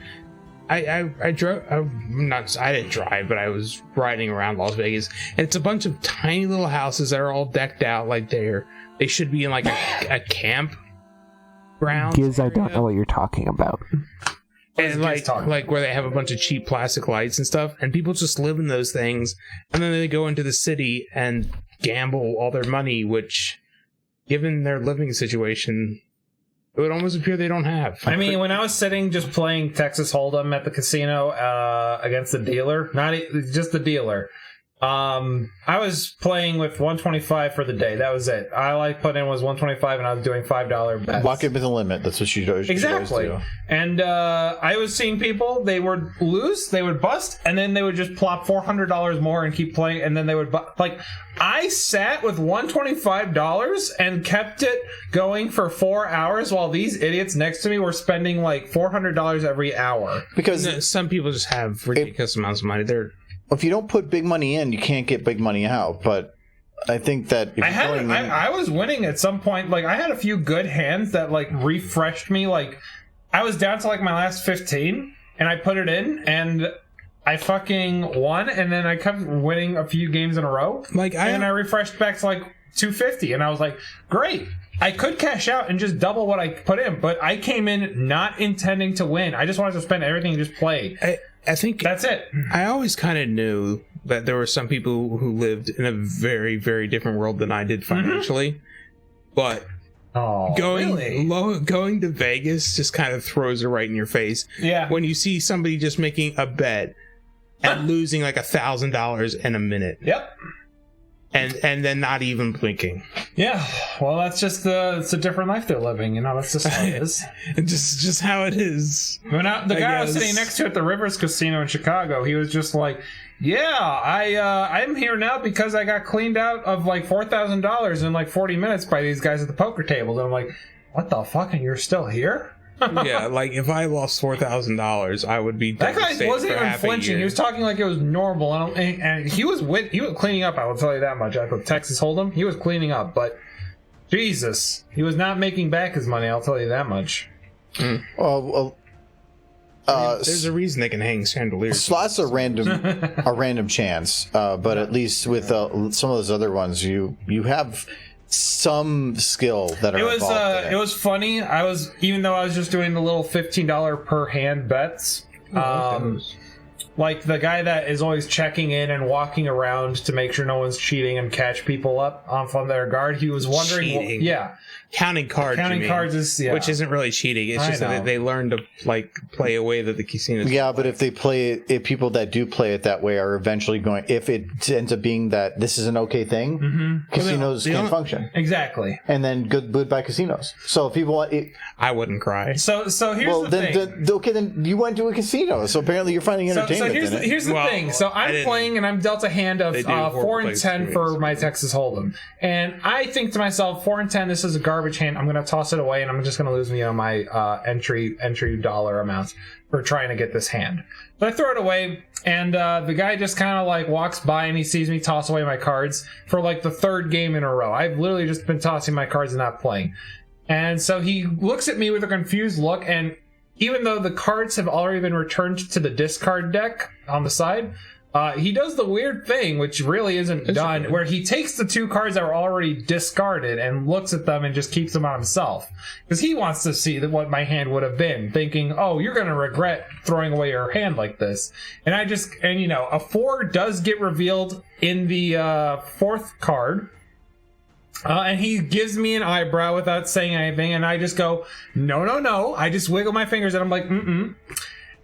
I drove. I didn't drive, but I was riding around Las Vegas, and it's a bunch of tiny little houses that are all decked out like they should be in like a camp ground. Giz, I don't know what you're talking about. And like where they have a bunch of cheap plastic lights and stuff, and people just live in those things, and then they go into the city and gamble all their money, which, given their living situation, it would almost appear they don't have. I mean, when I was sitting just playing Texas Hold'em at the casino against the dealer, just the dealer, I was playing with 125 for the day. That was it. All I put in was 125, and I was doing $5 bets. Lock it with a limit. That's what she does. Exactly. And I was seeing people, they would lose, they would bust, and then they would just plop $400 more and keep playing, and then they would like, I sat with $125 and kept it going for 4 hours while these idiots next to me were spending like $400 every hour. Because some people just have ridiculous amounts of money. They're if you don't put big money in, you can't get big money out. But I think that if I was winning at some point. Like, I had a few good hands that like refreshed me. Like, I was down to like my last 15, and I put it in, and I fucking won, and then I kept winning a few games in a row. Like, and I refreshed back to like 250, and I was like, great. I could cash out and just double what I put in, but I came in not intending to win. I just wanted to spend everything and just play. I think That's it. I always kind of knew that there were some people who lived in a very, very different world than I did financially. But going to Vegas just kind of throws it right in your face. Yeah. When you see somebody just making a bet and losing like $1,000 in a minute. Yep. and then not even blinking. Yeah, well, that's just it's a different life they're living. You know, that's just how it is. just how it is. The guy I was sitting next to at the Rivers Casino in Chicago, he was just like, "Yeah, I'm here now because I got cleaned out of like $4,000 in like 40 minutes by these guys at the poker tables." And I'm like, "What the fuck? And you're still here?" Yeah, like if I lost $4,000, I would be That guy wasn't even flinching. He was talking like it was normal, and he was cleaning up. I will tell you that much. Like with Texas Hold'em, he was cleaning up, but Jesus, he was not making back his money. I'll tell you that much. Well, there's a reason they can hang chandeliers. slots are random chance, but at least with some of those other ones, you have some skill that are involved in it. It was funny. Even though I was just doing the little $15 per hand bets. Like the guy that is always checking in and walking around to make sure no one's cheating and catch people up on their guard. He was wondering, counting cards. Is which isn't really cheating. It's just that they learn to like play a way that the casinos. Yeah, but if they play it, if people that do play it that way are eventually going, if it ends up being that this is an okay thing, casinos can't function. Exactly. And then goodbye casinos. So if people want it, I wouldn't cry. So here's the thing. Then you went to a casino. So apparently you're finding entertainment in it. Here's the thing. So I'm playing and I'm dealt a hand of 4 and 10 for my Texas Hold'em. And I think to myself, 4 and 10, this is a garbage hand. I'm going to toss it away and I'm just going to lose my entry dollar amounts for trying to get this hand. So I throw it away and the guy just kind of like walks by and he sees me toss away my cards for like the third game in a row. I've literally just been tossing my cards and not playing. And so he looks at me with a confused look, and even though the cards have already been returned to the discard deck on the side, he does the weird thing, which really isn't done, where he takes the 2 cards that were already discarded and looks at them and just keeps them on himself. Because he wants to see what my hand would have been, thinking, oh, you're going to regret throwing away your hand like this. And a 4 does get revealed in the 4th card. And he gives me an eyebrow without saying anything, and I just go, no. I just wiggle my fingers, and I'm like, mm-mm.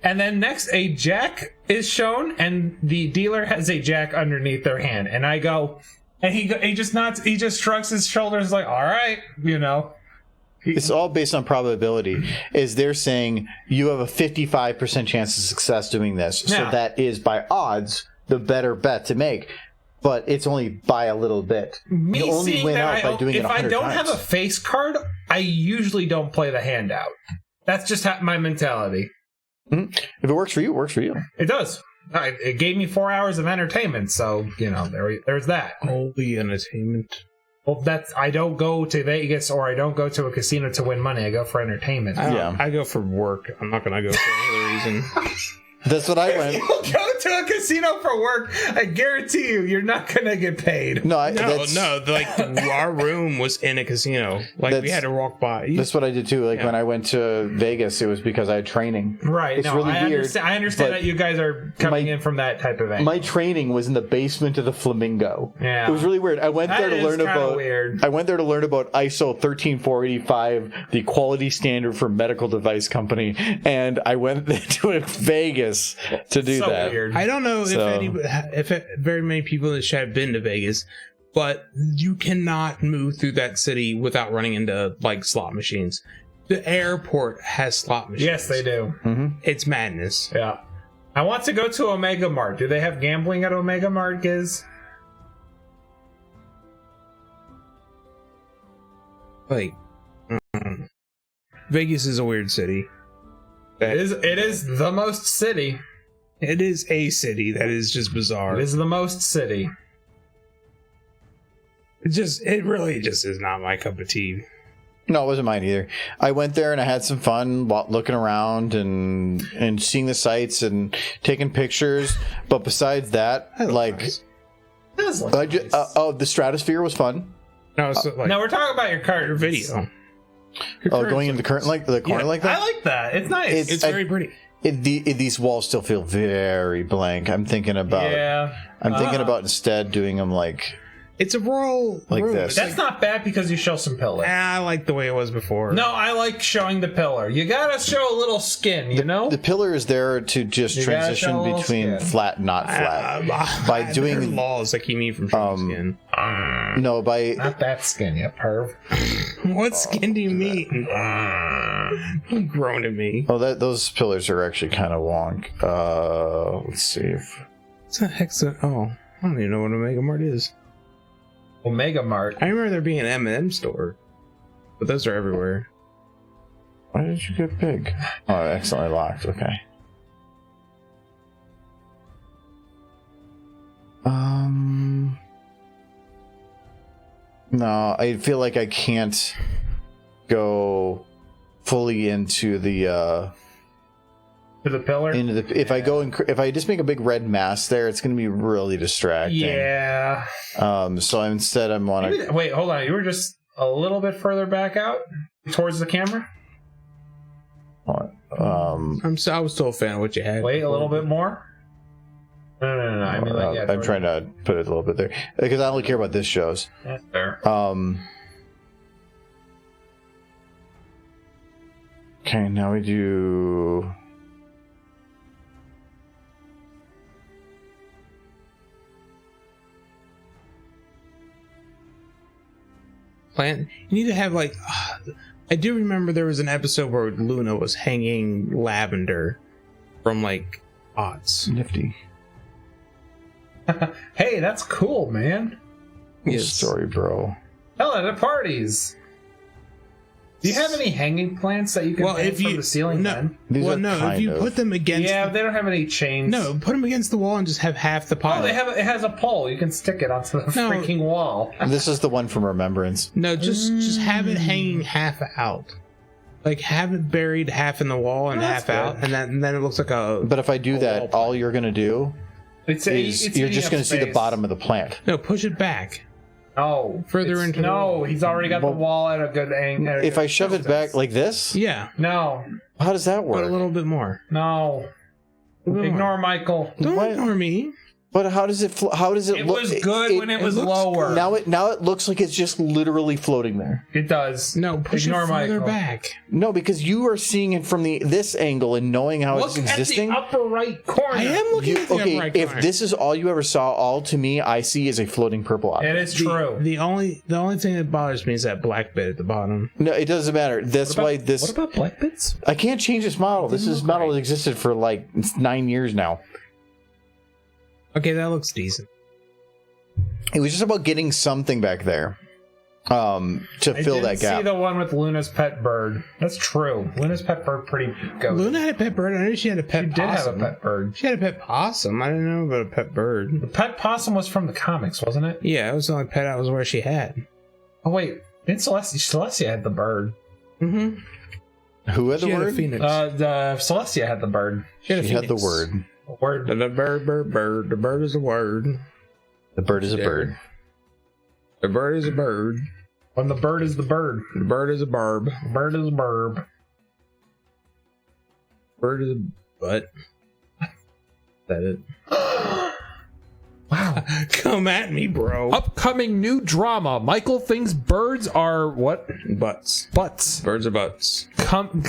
And then next, a jack is shown, and the dealer has a jack underneath their hand. And I go, and he just nods, he just shrugs his shoulders like, all right, It's all based on probability. Is they're saying you have a 55% chance of success doing this. So that is, by odds, the better bet to make. But it's only by a little bit. You only win out by doing it 100 times. If I don't have a face card, I usually don't play the hand out. That's just my mentality. Mm-hmm. If it works for you, it works for you. It does. It gave me 4 hours of entertainment, so there's that. Only entertainment. Well, I don't go to Vegas or I don't go to a casino to win money. I go for entertainment. I go for work. I'm not going to go for any other reason. That's what I went. If you go to a casino for work, I guarantee you're not going to get paid. No. Like our room was in a casino. Like we had to walk by. That's what I did too. Like when I went to Vegas, it was because I had training. Right. It's really weird. I understand that you guys are coming in from that type of angle. My training was in the basement of the Flamingo. Yeah. It was really weird. I went there to learn about. Weird. I went there to learn about ISO 13485, the quality standard for medical device company, and I went to Vegas to do that. Weird. I don't know if very many people in the chat have been to Vegas, but you cannot move through that city without running into like slot machines. The airport has slot machines. Yes, they do. Mm-hmm. It's madness. Yeah. I want to go to Omega Mart. Do they have gambling at Omega Mart, Giz? Like, Vegas is a weird city. It is the most city. It is a city that is just bizarre. It is the most city. It really just is not my cup of tea. No, it wasn't mine either. I went there and I had some fun looking around and seeing the sights and taking pictures. But besides that, the Stratosphere was fun. No, no, we're talking about your card, your video. Going in the corner like that. I like that. It's nice. It's very pretty. These walls still feel very blank. I'm thinking about. Yeah. I'm thinking about instead doing them like It's a royal Like room. this. That's not bad because you show some pillar. I like the way it was before. No, I like showing the pillar. You gotta show a little skin, you know? The pillar is there to just You gotta show a transition little between skin. flat and not flat. By doing- doing laws that keep me from showing skin. No, by Not that skin, you perv. What skin do you mean? Don't groan at me. those pillars are actually kind of wonk. Let's see if What's the heck's that? Oh, I don't even know what a Mega Mart is. Omega Mart. I remember there being an M&M store, but those are everywhere. why did you get big? Oh, accidentally locked. Okay. No, I feel like I can't go fully into the To the pillar? if I go if I just make a big red mass there, it's going to be really distracting. Yeah. So instead I want to Wait, hold on. You were just a little bit further back out towards the camera? I was still a fan of what you had. Wait, a little bit more? No. I mean, like, yeah, I'm trying to put it a little bit there because I only care about this shows. That's fair. Okay, now we do. Plant. You need to have like. I do remember there was an episode where Luna was hanging lavender from like pots. Nifty. Hey, that's cool, man. Yes. Story, bro. Hell, at parties. Do you have any hanging plants that you can hang from the ceiling? Then? These are if you put them against. Yeah, they don't have any chains. No, put them against the wall and just have half the pot. Oh, it has a pole. You can stick it onto the freaking wall. This is the one from Remembrance. No, just have it hanging half out. Like have it buried half in the wall and half out, and then it looks like a. But if I do that, all you're gonna do is you're just gonna see the bottom of the plant. No, push it back. Oh, further into the wall. he's already got the wall at a good angle. If I shove it back like this, Yeah, No, how does that but a work? little bit more. no. A little more. Ignore Michael. Don't What? ignore me. But how does it? How does it It look? was good when it was looks lower. Now it looks like it's just literally floating there. It does. No, push Ignore it further Michael. back. No, because you are seeing it from this angle and knowing how Look it's at existing. the upper right corner. I am looking at the Okay, upper right if corner. this is all you ever saw, all to me I see is a floating purple object. It is true. The only thing that bothers me is that black bit at the bottom. No, it doesn't matter. That's why this. What about black bits? I can't change this model. This model has existed for like 9 years now. Okay, that looks decent. It was just about getting something back there to fill that See gap. the one with Luna's pet bird. That's true. Luna's pet bird pretty good. Luna had a pet bird. I knew she had a pet She did have possum. a pet bird. She had a pet possum. I didn't know about a pet bird. The pet possum was from the comics, wasn't it? Yeah, it was the only pet I was where she had. Oh wait, didn't Celestia had the bird? Mm-hmm. Who had the She had a word? phoenix. The Celestia had the bird. She had a She had the phoenix. word. Word. The bird. The bird is a word. The bird is a bird. The bird is a bird. When the bird is the bird. The bird is a barb. The bird is a burb. Bird is a butt. Is that it? Wow. Come at me, bro. Upcoming new drama. Michael thinks birds are what? Butts. Butts. Birds are butts.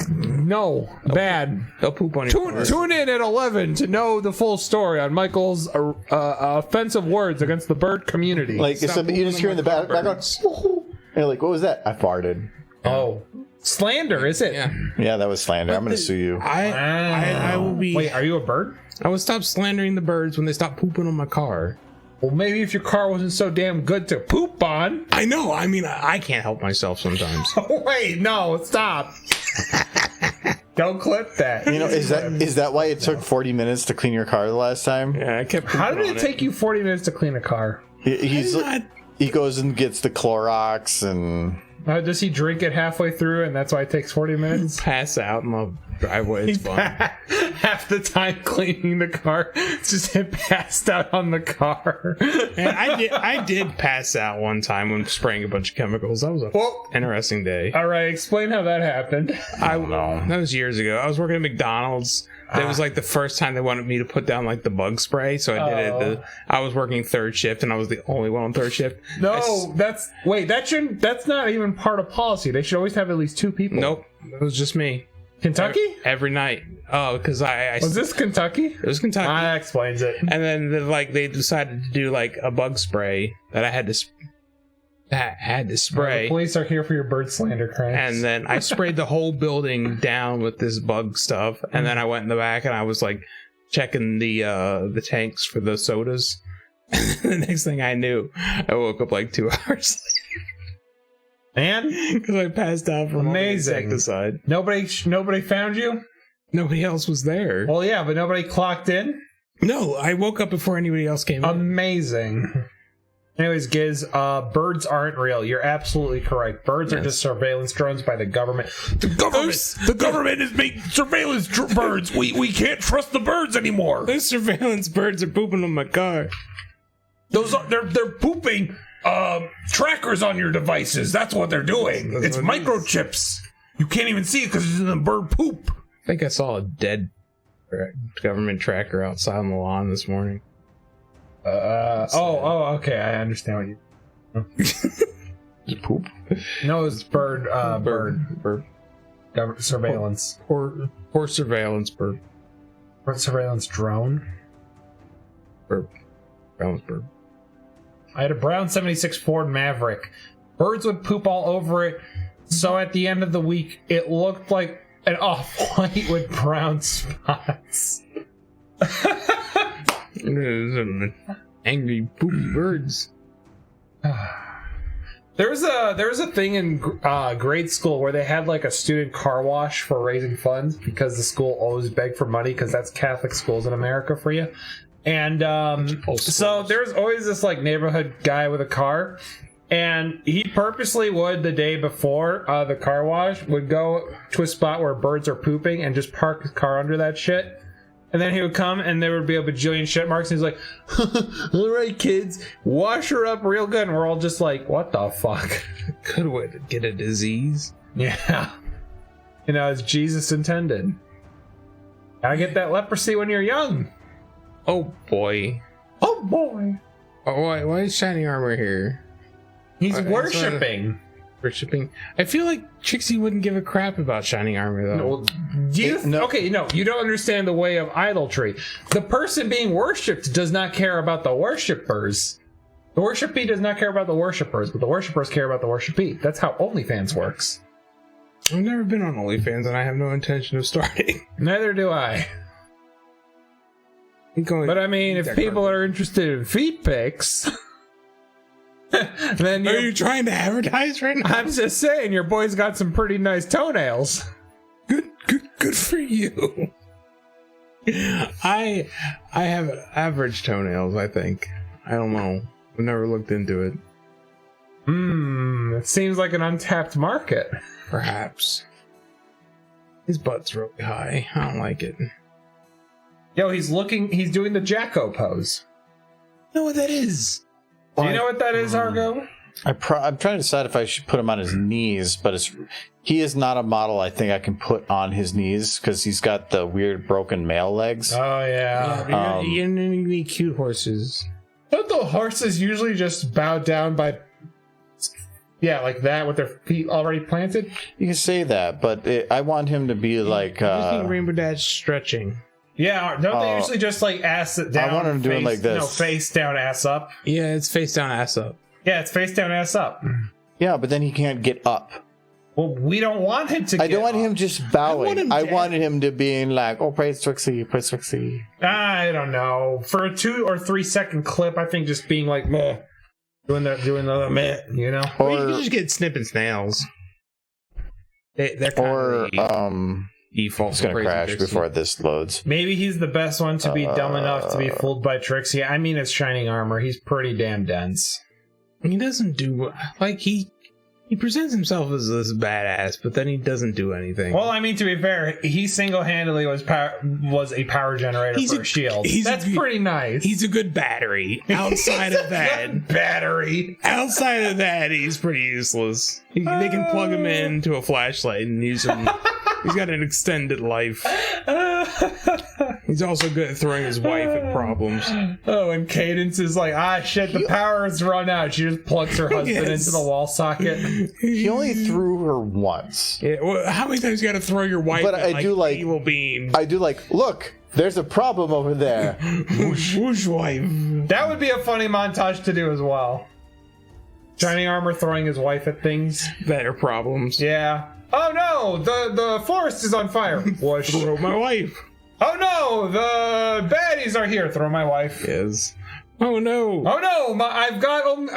No. Bad. They'll poop on your car. Tune in at 11 to know the full story on Michael's offensive words against the bird community. Like Stop something you just hear in the moving background. And you're like, what was that? I farted. Oh. slander, is it? Yeah. Yeah, that was slander. I'm going to sue you. I will be. Wait, are you a bird? I will stop slandering the birds when they stop pooping on my car. Well, maybe if your car wasn't so damn good to poop on. I know. I mean, I can't help myself sometimes. Oh, wait, no, stop. Don't clip that. You know, is that why it took 40 minutes to clean your car the last time? Yeah, I kept. How did pooping it on take you 40 minutes to clean a car? He goes and gets the Clorox and Does he drink it halfway through and that's why it takes 40 minutes? Pass out in my driveway. It's fun. Half the time cleaning the car, just him passed out on the car. And I did pass out one time when spraying a bunch of chemicals. That was a interesting day. All right, explain how that happened. I don't know. That was years ago. I was working at McDonald's. That was like the first time they wanted me to put down like the bug spray, so I did it. I was working third shift, and I was the only one on third shift. No, that's not even part of policy. They should always have at least 2 people. Nope, it was just me. Kentucky? Every night. Oh, because I was this Kentucky? It was Kentucky. That explains it. And then they decided to do like a bug spray that I had to spray. The police are here for your bird slander crimes. And then I sprayed the whole building down with this bug stuff. And then I went in the back and I was like checking the tanks for the sodas. And the next thing I knew, I woke up like 2 hours later. Man, because I passed out from insecticide. Nobody found you? Nobody else was there. Well, yeah, but nobody clocked in? No, I woke up before anybody else came in. Amazing. Anyways, Giz, birds aren't real. You're absolutely correct. Birds are just surveillance drones by the government. The government is making surveillance birds. We can't trust the birds anymore. Those surveillance birds are pooping on my car. They're pooping trackers on your devices. That's what they're doing. It's microchips. You can't even see it because it's in the bird poop. I think I saw a dead government tracker outside on the lawn this morning. Okay. I understand what you. Poop? No, it's bird. Surveillance. Or surveillance bird. Surveillance drone. Surveillance bird. I had a brown 76 Ford Maverick. Birds would poop all over it, so at the end of the week, it looked like an off-white with brown spots. Angry poopy birds. There was a thing in grade school where they had like a student car wash for raising funds because the school always begged for money because that's Catholic schools in America for you. And so there's always this like neighborhood guy with a car, and he purposely would the day before the car wash would go to a spot where birds are pooping and just park his car under that shit. And then he would come and there would be a bajillion shit marks and he's like, all right, kids, wash her up real good. And we're all just like, what the fuck? Good way to get a disease. Yeah. You know, as Jesus intended. Gotta get that leprosy when you're young. Oh boy. Oh boy. Oh, why is Shining Armor here? He's worshipping. Worshipping. I feel like Trixie wouldn't give a crap about Shining Armor though. Okay, no, you don't understand the way of idolatry. The person being worshipped does not care about the worshippers. The worshipee does not care about the worshippers, but the worshippers care about the worshipee. That's how OnlyFans works. I've never been on OnlyFans and I have no intention of starting. Neither do I. But I mean, if people are interested in feet pics, then are you trying to advertise right now? I'm just saying, your boy's got some pretty nice toenails. Good for you. I have average toenails, I think. I don't know. I've never looked into it. It seems like an untapped market. Perhaps. His butt's really high. I don't like it. Yo, he's doing the Jacko pose. I know what that is. Do you know what that is, Argo? I'm trying to decide if I should put him on his knees, but he is not a model I think I can put on his knees because he's got the weird broken male legs. Oh, yeah. You're gonna need cute horses. Don't the horses usually just bow down by... Yeah, like that with their feet already planted? You can say that, but I want him to be like... I think Rainbow Dash stretching. Yeah, don't they usually just like ass it down? I want him doing like this. No, face down, ass up. Yeah, it's face down, ass up. Yeah, it's face down, ass up. Yeah, but then he can't get up. Well, we don't want him to. I don't want him just bowing. I wanted him to being like, "Oh, praise Trixie, praise Trixie." I don't know. For a 2 or 3 second clip, I think just being like, meh, doing the meh, you know. Or you can just get snipping snails. They're kind of default. It's gonna crash before this loads. Maybe he's the best one to be dumb enough to be fooled by Trixie. I mean, it's Shining Armor. He's pretty damn dense. He doesn't do like he He presents himself as this badass, but then he doesn't do anything. Well, I mean, to be fair, he single-handedly was a power generator for a shield. That's pretty nice. He's a good battery. Outside of that, battery. outside of that, he's pretty useless. They can plug him into a flashlight and use him. He's got an extended life. He's also good at throwing his wife at problems. Oh, and Cadence is like, shit, the power's run out. She just plugs her husband into the wall socket. He only threw her once. Yeah, well, how many times you gotta throw your wife But at, I do like evil beam? I do like, look, there's a problem over there. Whoosh, whoosh, wife. That would be a funny montage to do as well. Shining Armor throwing his wife at things. Better problems. Yeah. Oh no, the forest is on fire. Whoosh. Throw my wife. Oh no, the baddies are here. Throw my wife. Yes. Oh no. Oh no, I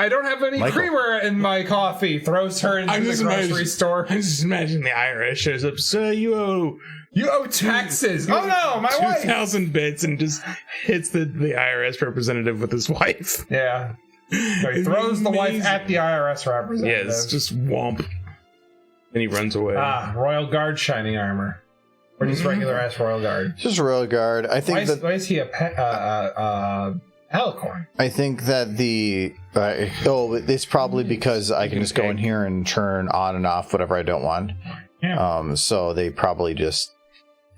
don't have any Michael. creamer in my coffee. Throws her into the grocery store. I just imagine the IRS shows up. So you owe taxes. Oh no, my wife. 2,000 bits and just hits the IRS representative with his wife. Yeah. So he throws the wife at the IRS representative. Yes, just womp. And he runs away. Royal Guard Shining Armor. Or just regular ass Royal Guard. Just Royal Guard. I think Why is he a Alicorn? I think that it's probably because I can just go in here and turn on and off whatever I don't want. Yeah. So they probably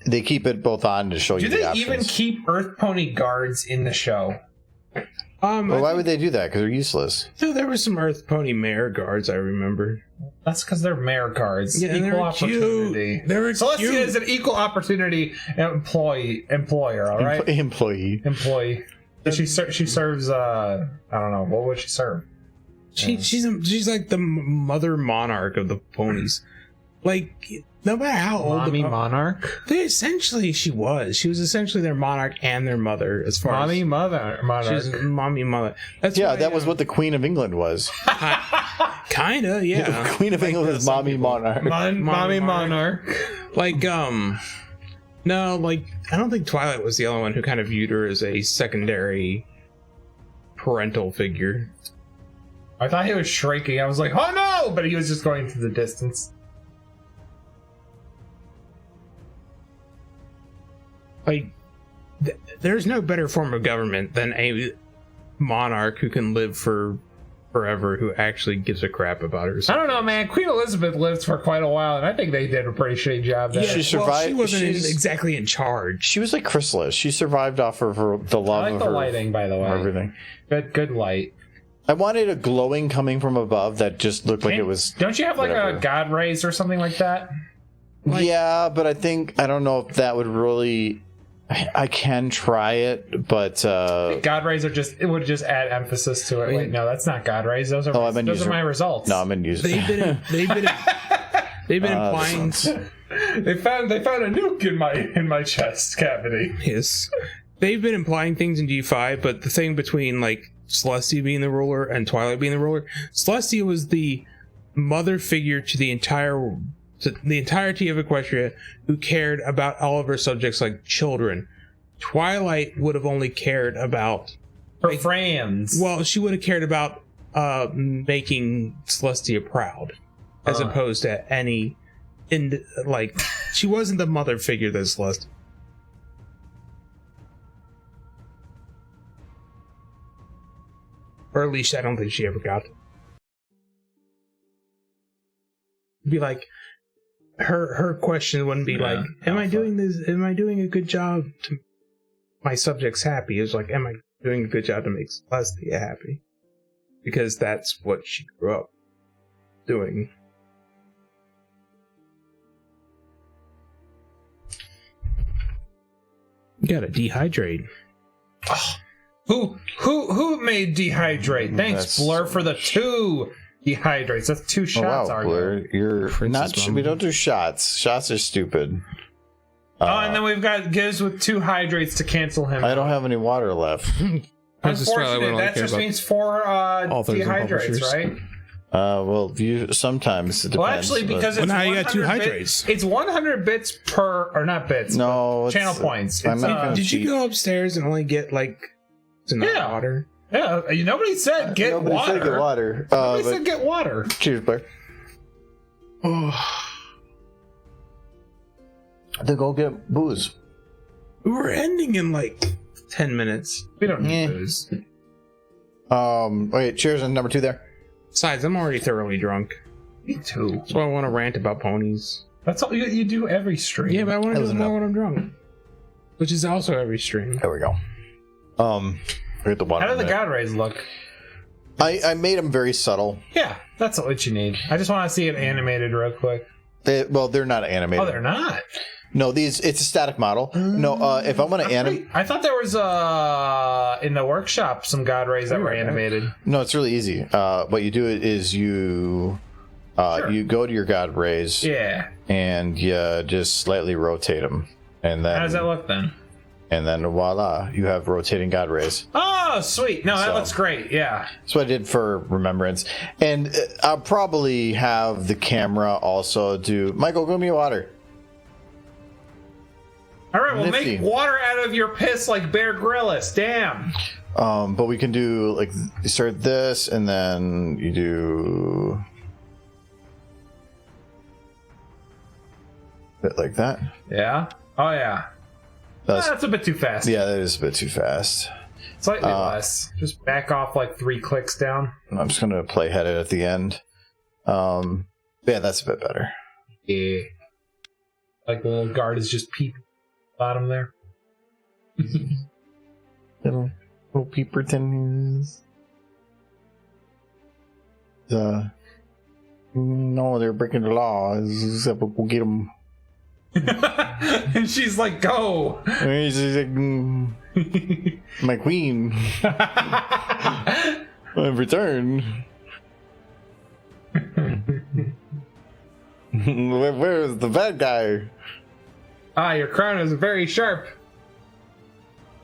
they keep it both on to show you the options. Do they even keep Earth Pony guards in the show? Well, why would they do that? Because they're useless. No, there were some Earth Pony mare guards, I remember. That's because they're mare guards. Yeah, equal opportunity. Cute. They were Celestia cute. is an equal opportunity employer. All right, Employee. She serves. I don't know. What would she serve? She's like the mother monarch of the ponies. Like, no matter how old Mommy monarch. She was essentially their monarch and their mother as far Mommy as monarch. she's mommy mother. That's Yeah, why, that was what the Queen of England was. kinda, yeah. The Queen of England was Mommy Monarch. Mommy monarch. Like, no, like, I don't think Twilight was the only one who kind of viewed her as a secondary parental figure. I thought he was shrieking. I was like, oh no! But he was just going through the distance. Like, there's no better form of government than a monarch who can live for forever, who actually gives a crap about herself. I don't know, man. Queen Elizabeth lived for quite a while, and I think they did a pretty shitty job there. Yeah, she survived. She wasn't exactly in charge. She was like Chrysalis. She survived off of the love I like of the her, lighting, by the way. everything. Good light. I wanted a glowing coming from above that just looked like it was. Don't you have like whatever. a god rays or something like that? Yeah, but I don't know if that would really. I can try it, but God rays are it would just add emphasis to it. Wait, no, that's not God rays. Those are are my results. No, I'm in user. They've been implying. They found a nuke in my chest cavity. Yes, they've been implying things in G5, but the thing between like Celestia being the ruler and Twilight being the ruler, Celestia was the mother figure to the entirety of Equestria, who cared about all of her subjects like children. Twilight would have only cared about Her friends. Well, she would have cared about making Celestia proud, as opposed to any. She wasn't the mother figure that Celestia. Or at least I don't think she ever got it. Be like, her question wouldn't be like, am I doing this? Am I doing a good job to make my subjects happy? It's like, am I doing a good job to make Celestia happy? Because that's what she grew up doing. You gotta dehydrate. Oh, who made dehydrate? Thanks, That's- Blur, for the 2 dehydrates. That's 2 Oh, shots. wow, Are Blur, you're Princess not. Mom. We don't do shots. Shots are stupid. and then we've got Giz with 2 hydrates to cancel him. I don't have any water left. Princess Twilight Unfortunately, wouldn't that care just about means 4 authors and dehydrates, publishers. right? Well, sometimes it depends. Well, actually, because Well, it's now you got 2 100 hydrates. It's 100 bits per, or not bits. no it's, channel points. I'm It's, not gonna Did you cheat. go upstairs and only get enough Yeah. water? Yeah, nobody said get Nobody water. said get water. Nobody But said get water. cheers, Blair. Oh, Then go get booze. we're ending in like 10 minutes. We don't need Yeah. booze. Wait, cheers on number 2 there. Besides, I'm already thoroughly drunk. Me too. So I want to rant about ponies. That's all you do every stream. Yeah, but I want That to was do it more enough. when I'm drunk. Which is also every stream. There we go. Get the water. How do the in there. god rays look? I made them very subtle. Yeah, that's what you need. I just want to see it animated real quick. They're not animated. Oh, they're not. No, it's a static model. No, if I want to animate, I thought there was in the workshop some god rays that were animated. no, it's really easy. What you do is you you go to your god rays Yeah. and you just slightly rotate them, and then How does that look then? and then voila, you have rotating god rays. Oh, sweet. No, that So- looks great. Yeah. That's what I did for remembrance, and I'll probably have the camera also do. Michael, go me water. All right, well, Nifty. make water out of your piss like Bear Grylls. Damn. But we can do like you start this, and then you do bit like that. Yeah. Oh, yeah. That's a bit too fast. Yeah, that is a bit too fast. Slightly less. Just back off like 3 clicks down. I'm just gonna playhead it at the end. Yeah, that's a bit better. Yeah. Like the little guard is just peep bottom there. Little Peeperton is. No, they're breaking the law. Except we'll get them. And she's like, go. She's like, my queen. In return. Where's the bad guy? Ah, your crown is very sharp.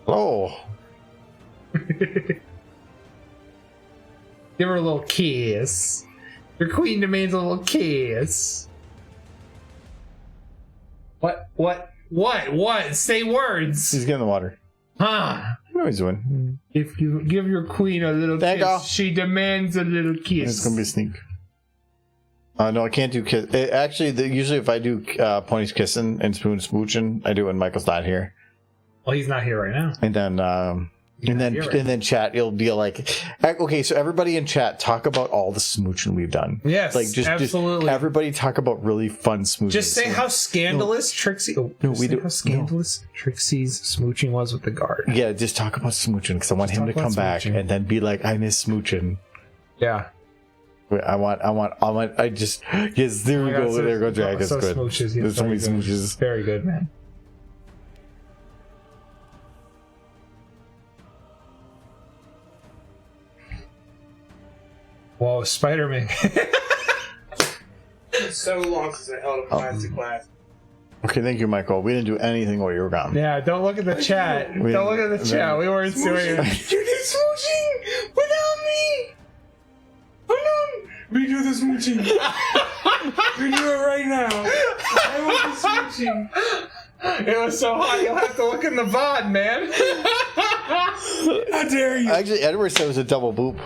Oh. Give her a little kiss. Your queen demands a little kiss. What? Say words. He's getting the water. Huh? I know what he's doing. If you give your queen a little There you kiss, go. she demands a little kiss. It's gonna be a sneak. No, I can't do kiss. Actually, usually if I do ponies kissing and spoon smooching, I do it when Michael's not here. Well, he's not here right now. And then and then chat, it'll be like, okay, so everybody in chat, talk about all the smooching we've done. Yes, like just absolutely. everybody talk about really fun smooching. Just say how scandalous Trixie. Oh, No, just we say do- how scandalous Trixie's smooching was with the guard. Yeah, just talk about smooching because I want him to talk come about back smooching. and then be like, I miss smooching. Yeah. I just yes, there we go. There go, Drag. That's so good. Smooches, yes, There's so many very good. smooches. Very good, man. Whoa, Spider-Man. It's so long since I held a plastic glass. Okay, thank you, Michael. We didn't do anything while you were gone. Yeah, don't look at the chat. We- Don't look at the chat. We weren't doing it. You did smooching without me! Hold on! Redo the smooching. Redo it right now. I want the smooching. It was so hot, you'll have to look in the VOD, man. How dare you? Actually, Edward said it was a double boop.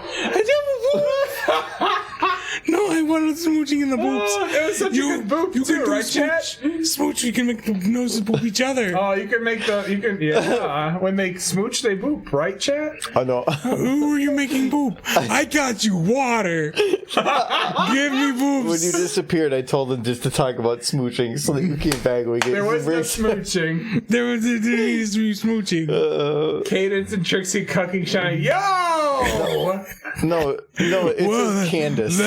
No, I wanted smooching in the boobs. It was such a good boop, you too, can do right, chat? Smooch, you can make the noses boop each other. Oh, yeah. When they smooch, they boop, right, chat? Oh no. Who are you making boop? I got you water. Give me boobs. When you disappeared, I told him just to talk about smooching, so that you came back. We get There was no smooching. There needs to be smooching. Cadence and Trixie cucking shiny. Yo! No, it Whoa, says Candace.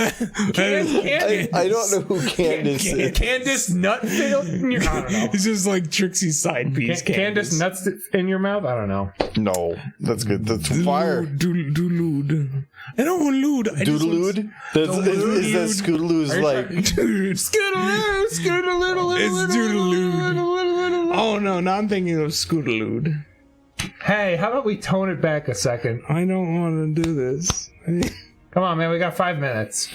I don't know who Candace is. Candace nut filled in your I don't know. It's just like Trixie's side piece. Candace nuts in your mouth? I don't know. No, that's good. That's fire. Doodaloo. I don't want lewd. I just want- Doodaloo? Is that Scootaloo's like? Dude, Scootaloo, Scootaloo, it's Doodaloo. Oh no, now I'm thinking of Scootaloo. Hey, how about we tone it back a second? I don't want to do this. Come on, man, we got 5 minutes.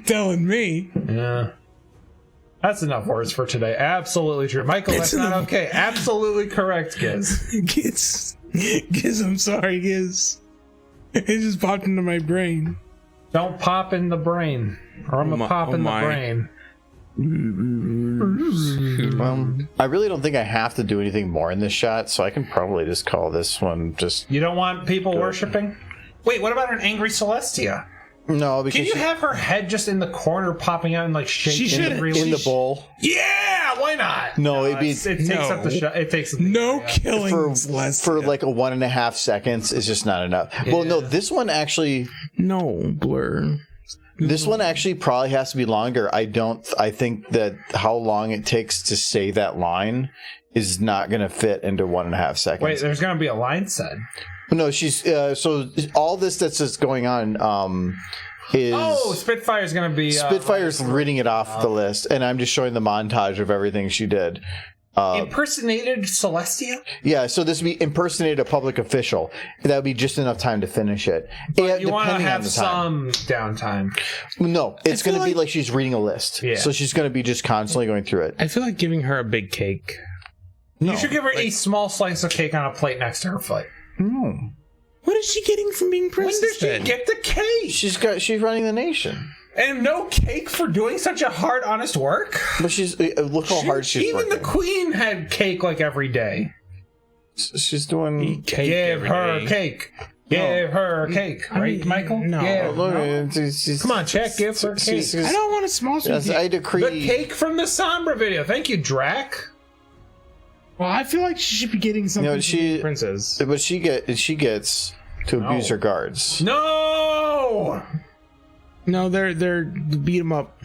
Telling me. Yeah. That's enough words for today. Absolutely true. Michael, It's that's not enough. okay. Absolutely correct, Giz. Giz, I'm sorry, Giz. It just popped into my brain. Don't pop in the brain, or I'm gonna pop in the brain. I really don't think I have to do anything more in this shot, so I can probably just call this one just... You don't want people worshiping? Wait, what about an angry Celestia? No, because Can you have her head just in the corner popping out and like shaking in the bowl? Yeah, why not? No, it'd be... It takes up the shot. It takes up the No killing for like 1.5 seconds is just not enough. Yeah. Well, no, this one actually... No, Blur. This one actually probably has to be longer. I think that how long it takes to say that line is not going to fit into 1.5 seconds. Wait, there's going to be a line said. No, she's so all this that's just going on is Spitfire's going to be Spitfire's reading it off the list, and I'm just showing the montage of everything she did. Impersonated Celestia? Yeah, so this would be impersonated a public official. That would be just enough time to finish it. But you want to have some downtime. No, it's going to be like she's reading a list. Yeah. So she's going to be just constantly going through it. I feel like giving her a big cake. No, you should give her a small slice of cake on a plate next to her plate. No. What is she getting from being princess? When did she get the cake? She's running the nation. And no cake for doing such a hard, honest work? But look how hard she's even working. The queen had cake like every day. She's doing cake. Give her cake. Give her cake. Right, Michael? No. Come on, check. Give her cake. I don't want a small cake. Yes, I decree. The cake from the Sombra video. Thank you, Drac. Well, I feel like she should be getting something from the princess. But she gets to abuse her guards. No! No, they're beat him up.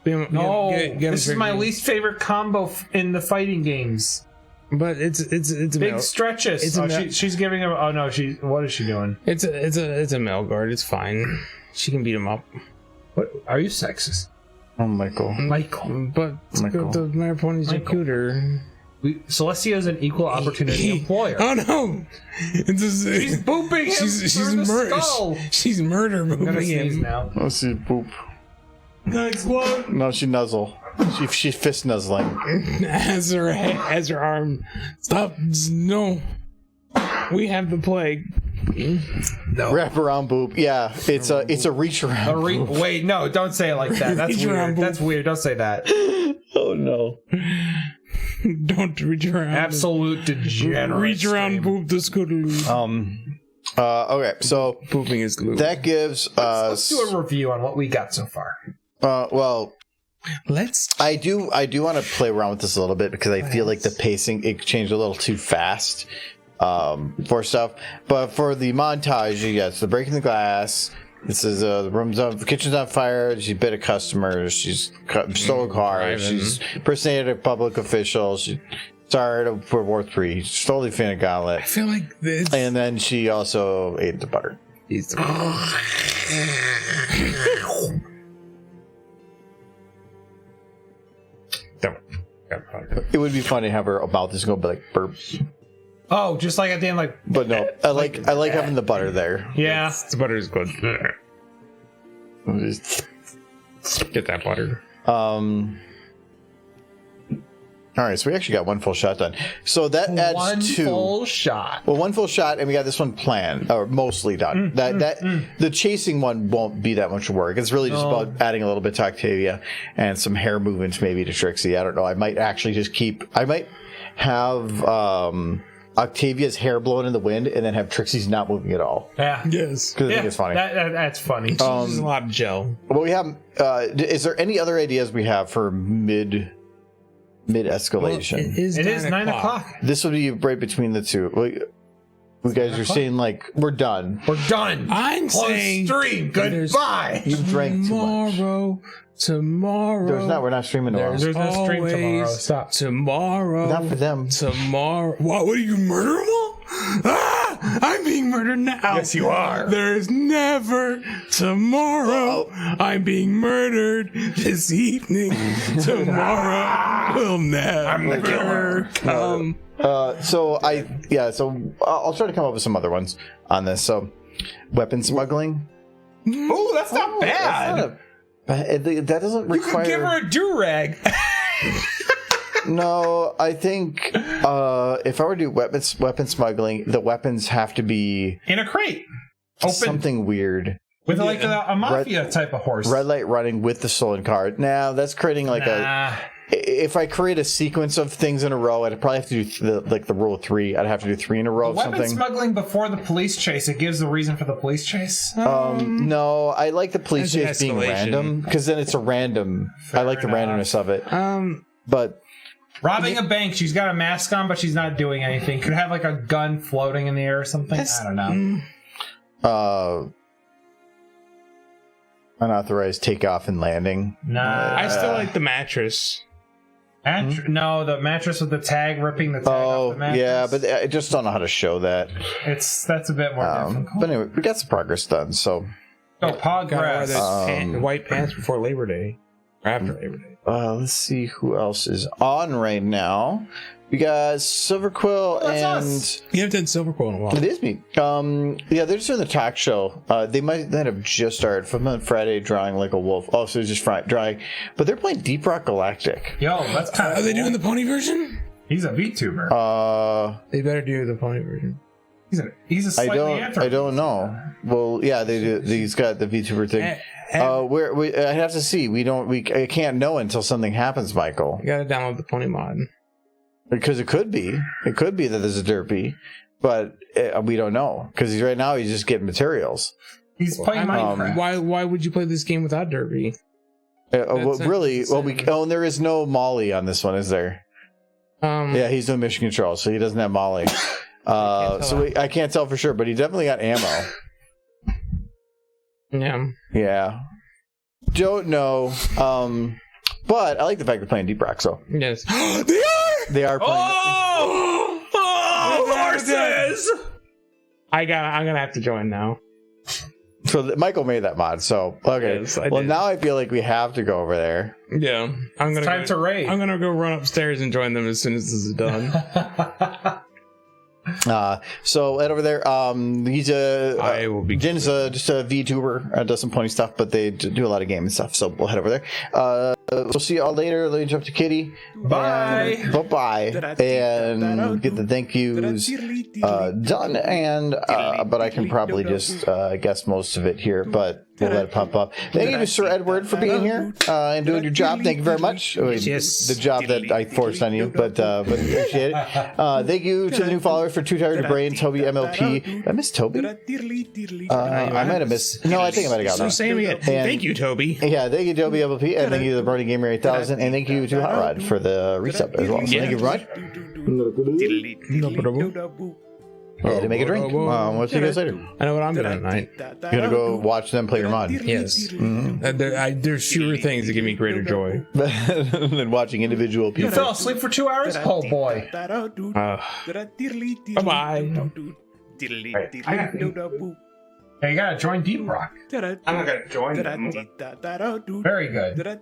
No, this is my least favorite combo in the fighting games. But it's big stretches. She's giving him. Oh no, what is she doing? It's a male guard. It's fine. She can beat him up. What are you sexist? Oh, Michael. But the My Ponies are cuter. Celestia is an equal opportunity employer. Oh no! She's booping him. She's murder booping him. Now. Let's see, boop. Next one. No, she nuzzle. She fist nuzzling. As her arm. Stop! No. We have the plague. No. Wrap around boop. Yeah, it's a reach around. Wait, no, don't say it like that. That's weird. That's weird. Don't say that. Oh no. Don't reach around. Absolute degenerate. Reach around, boop the scootaloo. Okay, so pooping is glue. That gives us. Let's do a review on what we got so far. Well, I do want to play around with this a little bit because I feel like the pacing it changed a little too fast for stuff. But for the montage, yes, the breaking the glass. This is the kitchen's on fire. She bit a customer. She's stole a car. She's impersonated a public official. She started World War III. Stole the Infinite Gauntlet. I feel like this. And then she also ate the butter. Eats the butter. It would be funny to have her about this go be like burp. Oh, just like at the end, like. But no, I like having the butter there. Yeah, the butter is good. Get that butter. All right, so we actually got one full shot done. So that adds two. One full shot. Well, one full shot, and we got this one planned, or mostly done. The chasing one won't be that much work. It's really just about adding a little bit to Octavia and some hair movements maybe to Trixie. I don't know. I might actually just I might have Octavia's hair blowing in the wind, and then have Trixie's not moving at all. Yeah. Yes. Because I think it's funny. That's funny. There's a lot of gel. Well, we have. Is there any other ideas we have for mid escalation? Well, it is 9 o'clock. This would be right between the two. You guys are saying like we're done. We're done. I'm saying stream. Goodbye. You drank too much. Tomorrow. There's not. We're not streaming tomorrow. There's no stream tomorrow. Stop. Tomorrow. Not for them. Tomorrow. What are you, murder them all? I'm being murdered now. Yes, you are. There's never tomorrow. I'm being murdered this evening. Tomorrow will never come. So I'll try to come up with some other ones on this. So, weapon smuggling. Oh, that's not bad. That doesn't require. You could give her a do-rag. No, I think if I were to do weapon smuggling, the weapons have to be in a crate. Open. Something weird. With like a mafia type of horse. Red light running with the stolen car. Now that's creating like if I create a sequence of things in a row, I'd probably have to do the rule of 3. I'd have to do 3 in a row. Weapon smuggling before the police chase. It gives the reason for the police chase. No, I like the police chase being random because then it's a random. I like the randomness of it. But robbing a bank. She's got a mask on, but she's not doing anything. Could have like a gun floating in the air or something. I don't know. Unauthorized takeoff and landing. Nah, I still like the mattress. No, the mattress with the tag ripping the tag off the mattress. Yeah, but I just don't know how to show that. That's a bit more difficult. But anyway, we got some progress done. So, progress. White pants before Labor Day, or after Labor Day. Let's see who else is on right now. We got Silver Quill and You haven't done Silver Quill in a while. it is me. Yeah, they're just doing the talk show. They might have just started from on Friday drawing like a wolf. Oh, so it's just drawing, but they're playing Deep Rock Galactic. Yo, that's kind of. Are they doing the pony version? He's a VTuber. They better do the pony version. He's a slightly I don't know. Well, yeah, they do. He's got the VTuber thing. I have to see. I can't know until something happens, Michael. You gotta download the pony mod. Because it could be that there's a derpy, but we don't know. Because right now he's just getting materials. He's playing Minecraft. Why would you play this game without derpy? And there is no Molly on this one, is there? Yeah, he's no mission control, so he doesn't have Molly. I can't tell for sure, but he definitely got ammo. Yeah. Don't know. But I like the fact they're playing Deep Rock, so. Yes. They are playing. Horses! I'm gonna have to join now. So Michael made that mod, so okay. Yes, well, now I feel like we have to go over there. Yeah, It's time to raid. I'm gonna go run upstairs and join them as soon as this is done. So head over there. Jin's just a VTuber, does some pony stuff, but they do a lot of game and stuff. So we'll head over there. We'll see you all later. Let me jump to Kitty. Bye. Bye. And get the thank yous done. And but I can probably just guess most of it here, but we'll let it pop up. Thank you to Sir Edward for being here and doing your job. Thank you very much. The job that I forced on you, but appreciate it. Thank you to the new followers for Too Tired to Brain, Toby MLP. Did I miss Toby? I might have missed. No, I think I might have gotten that. Thank you, Toby. Yeah, thank you, Toby MLP, and thank you to the Brony Gamer 8000, and thank you to Hot Rod for the resub as well. So thank you, Rod. Yeah, to make a drink. We'll see you guys later. I know what I'm doing tonight. You're gonna go watch them play your mod. Yes. There's fewer things that give me greater joy than watching individual people. You fell asleep for 2 hours? Oh boy. Bye-bye. Hey, you gotta join Deep Rock. I'm not gonna join them. Very good.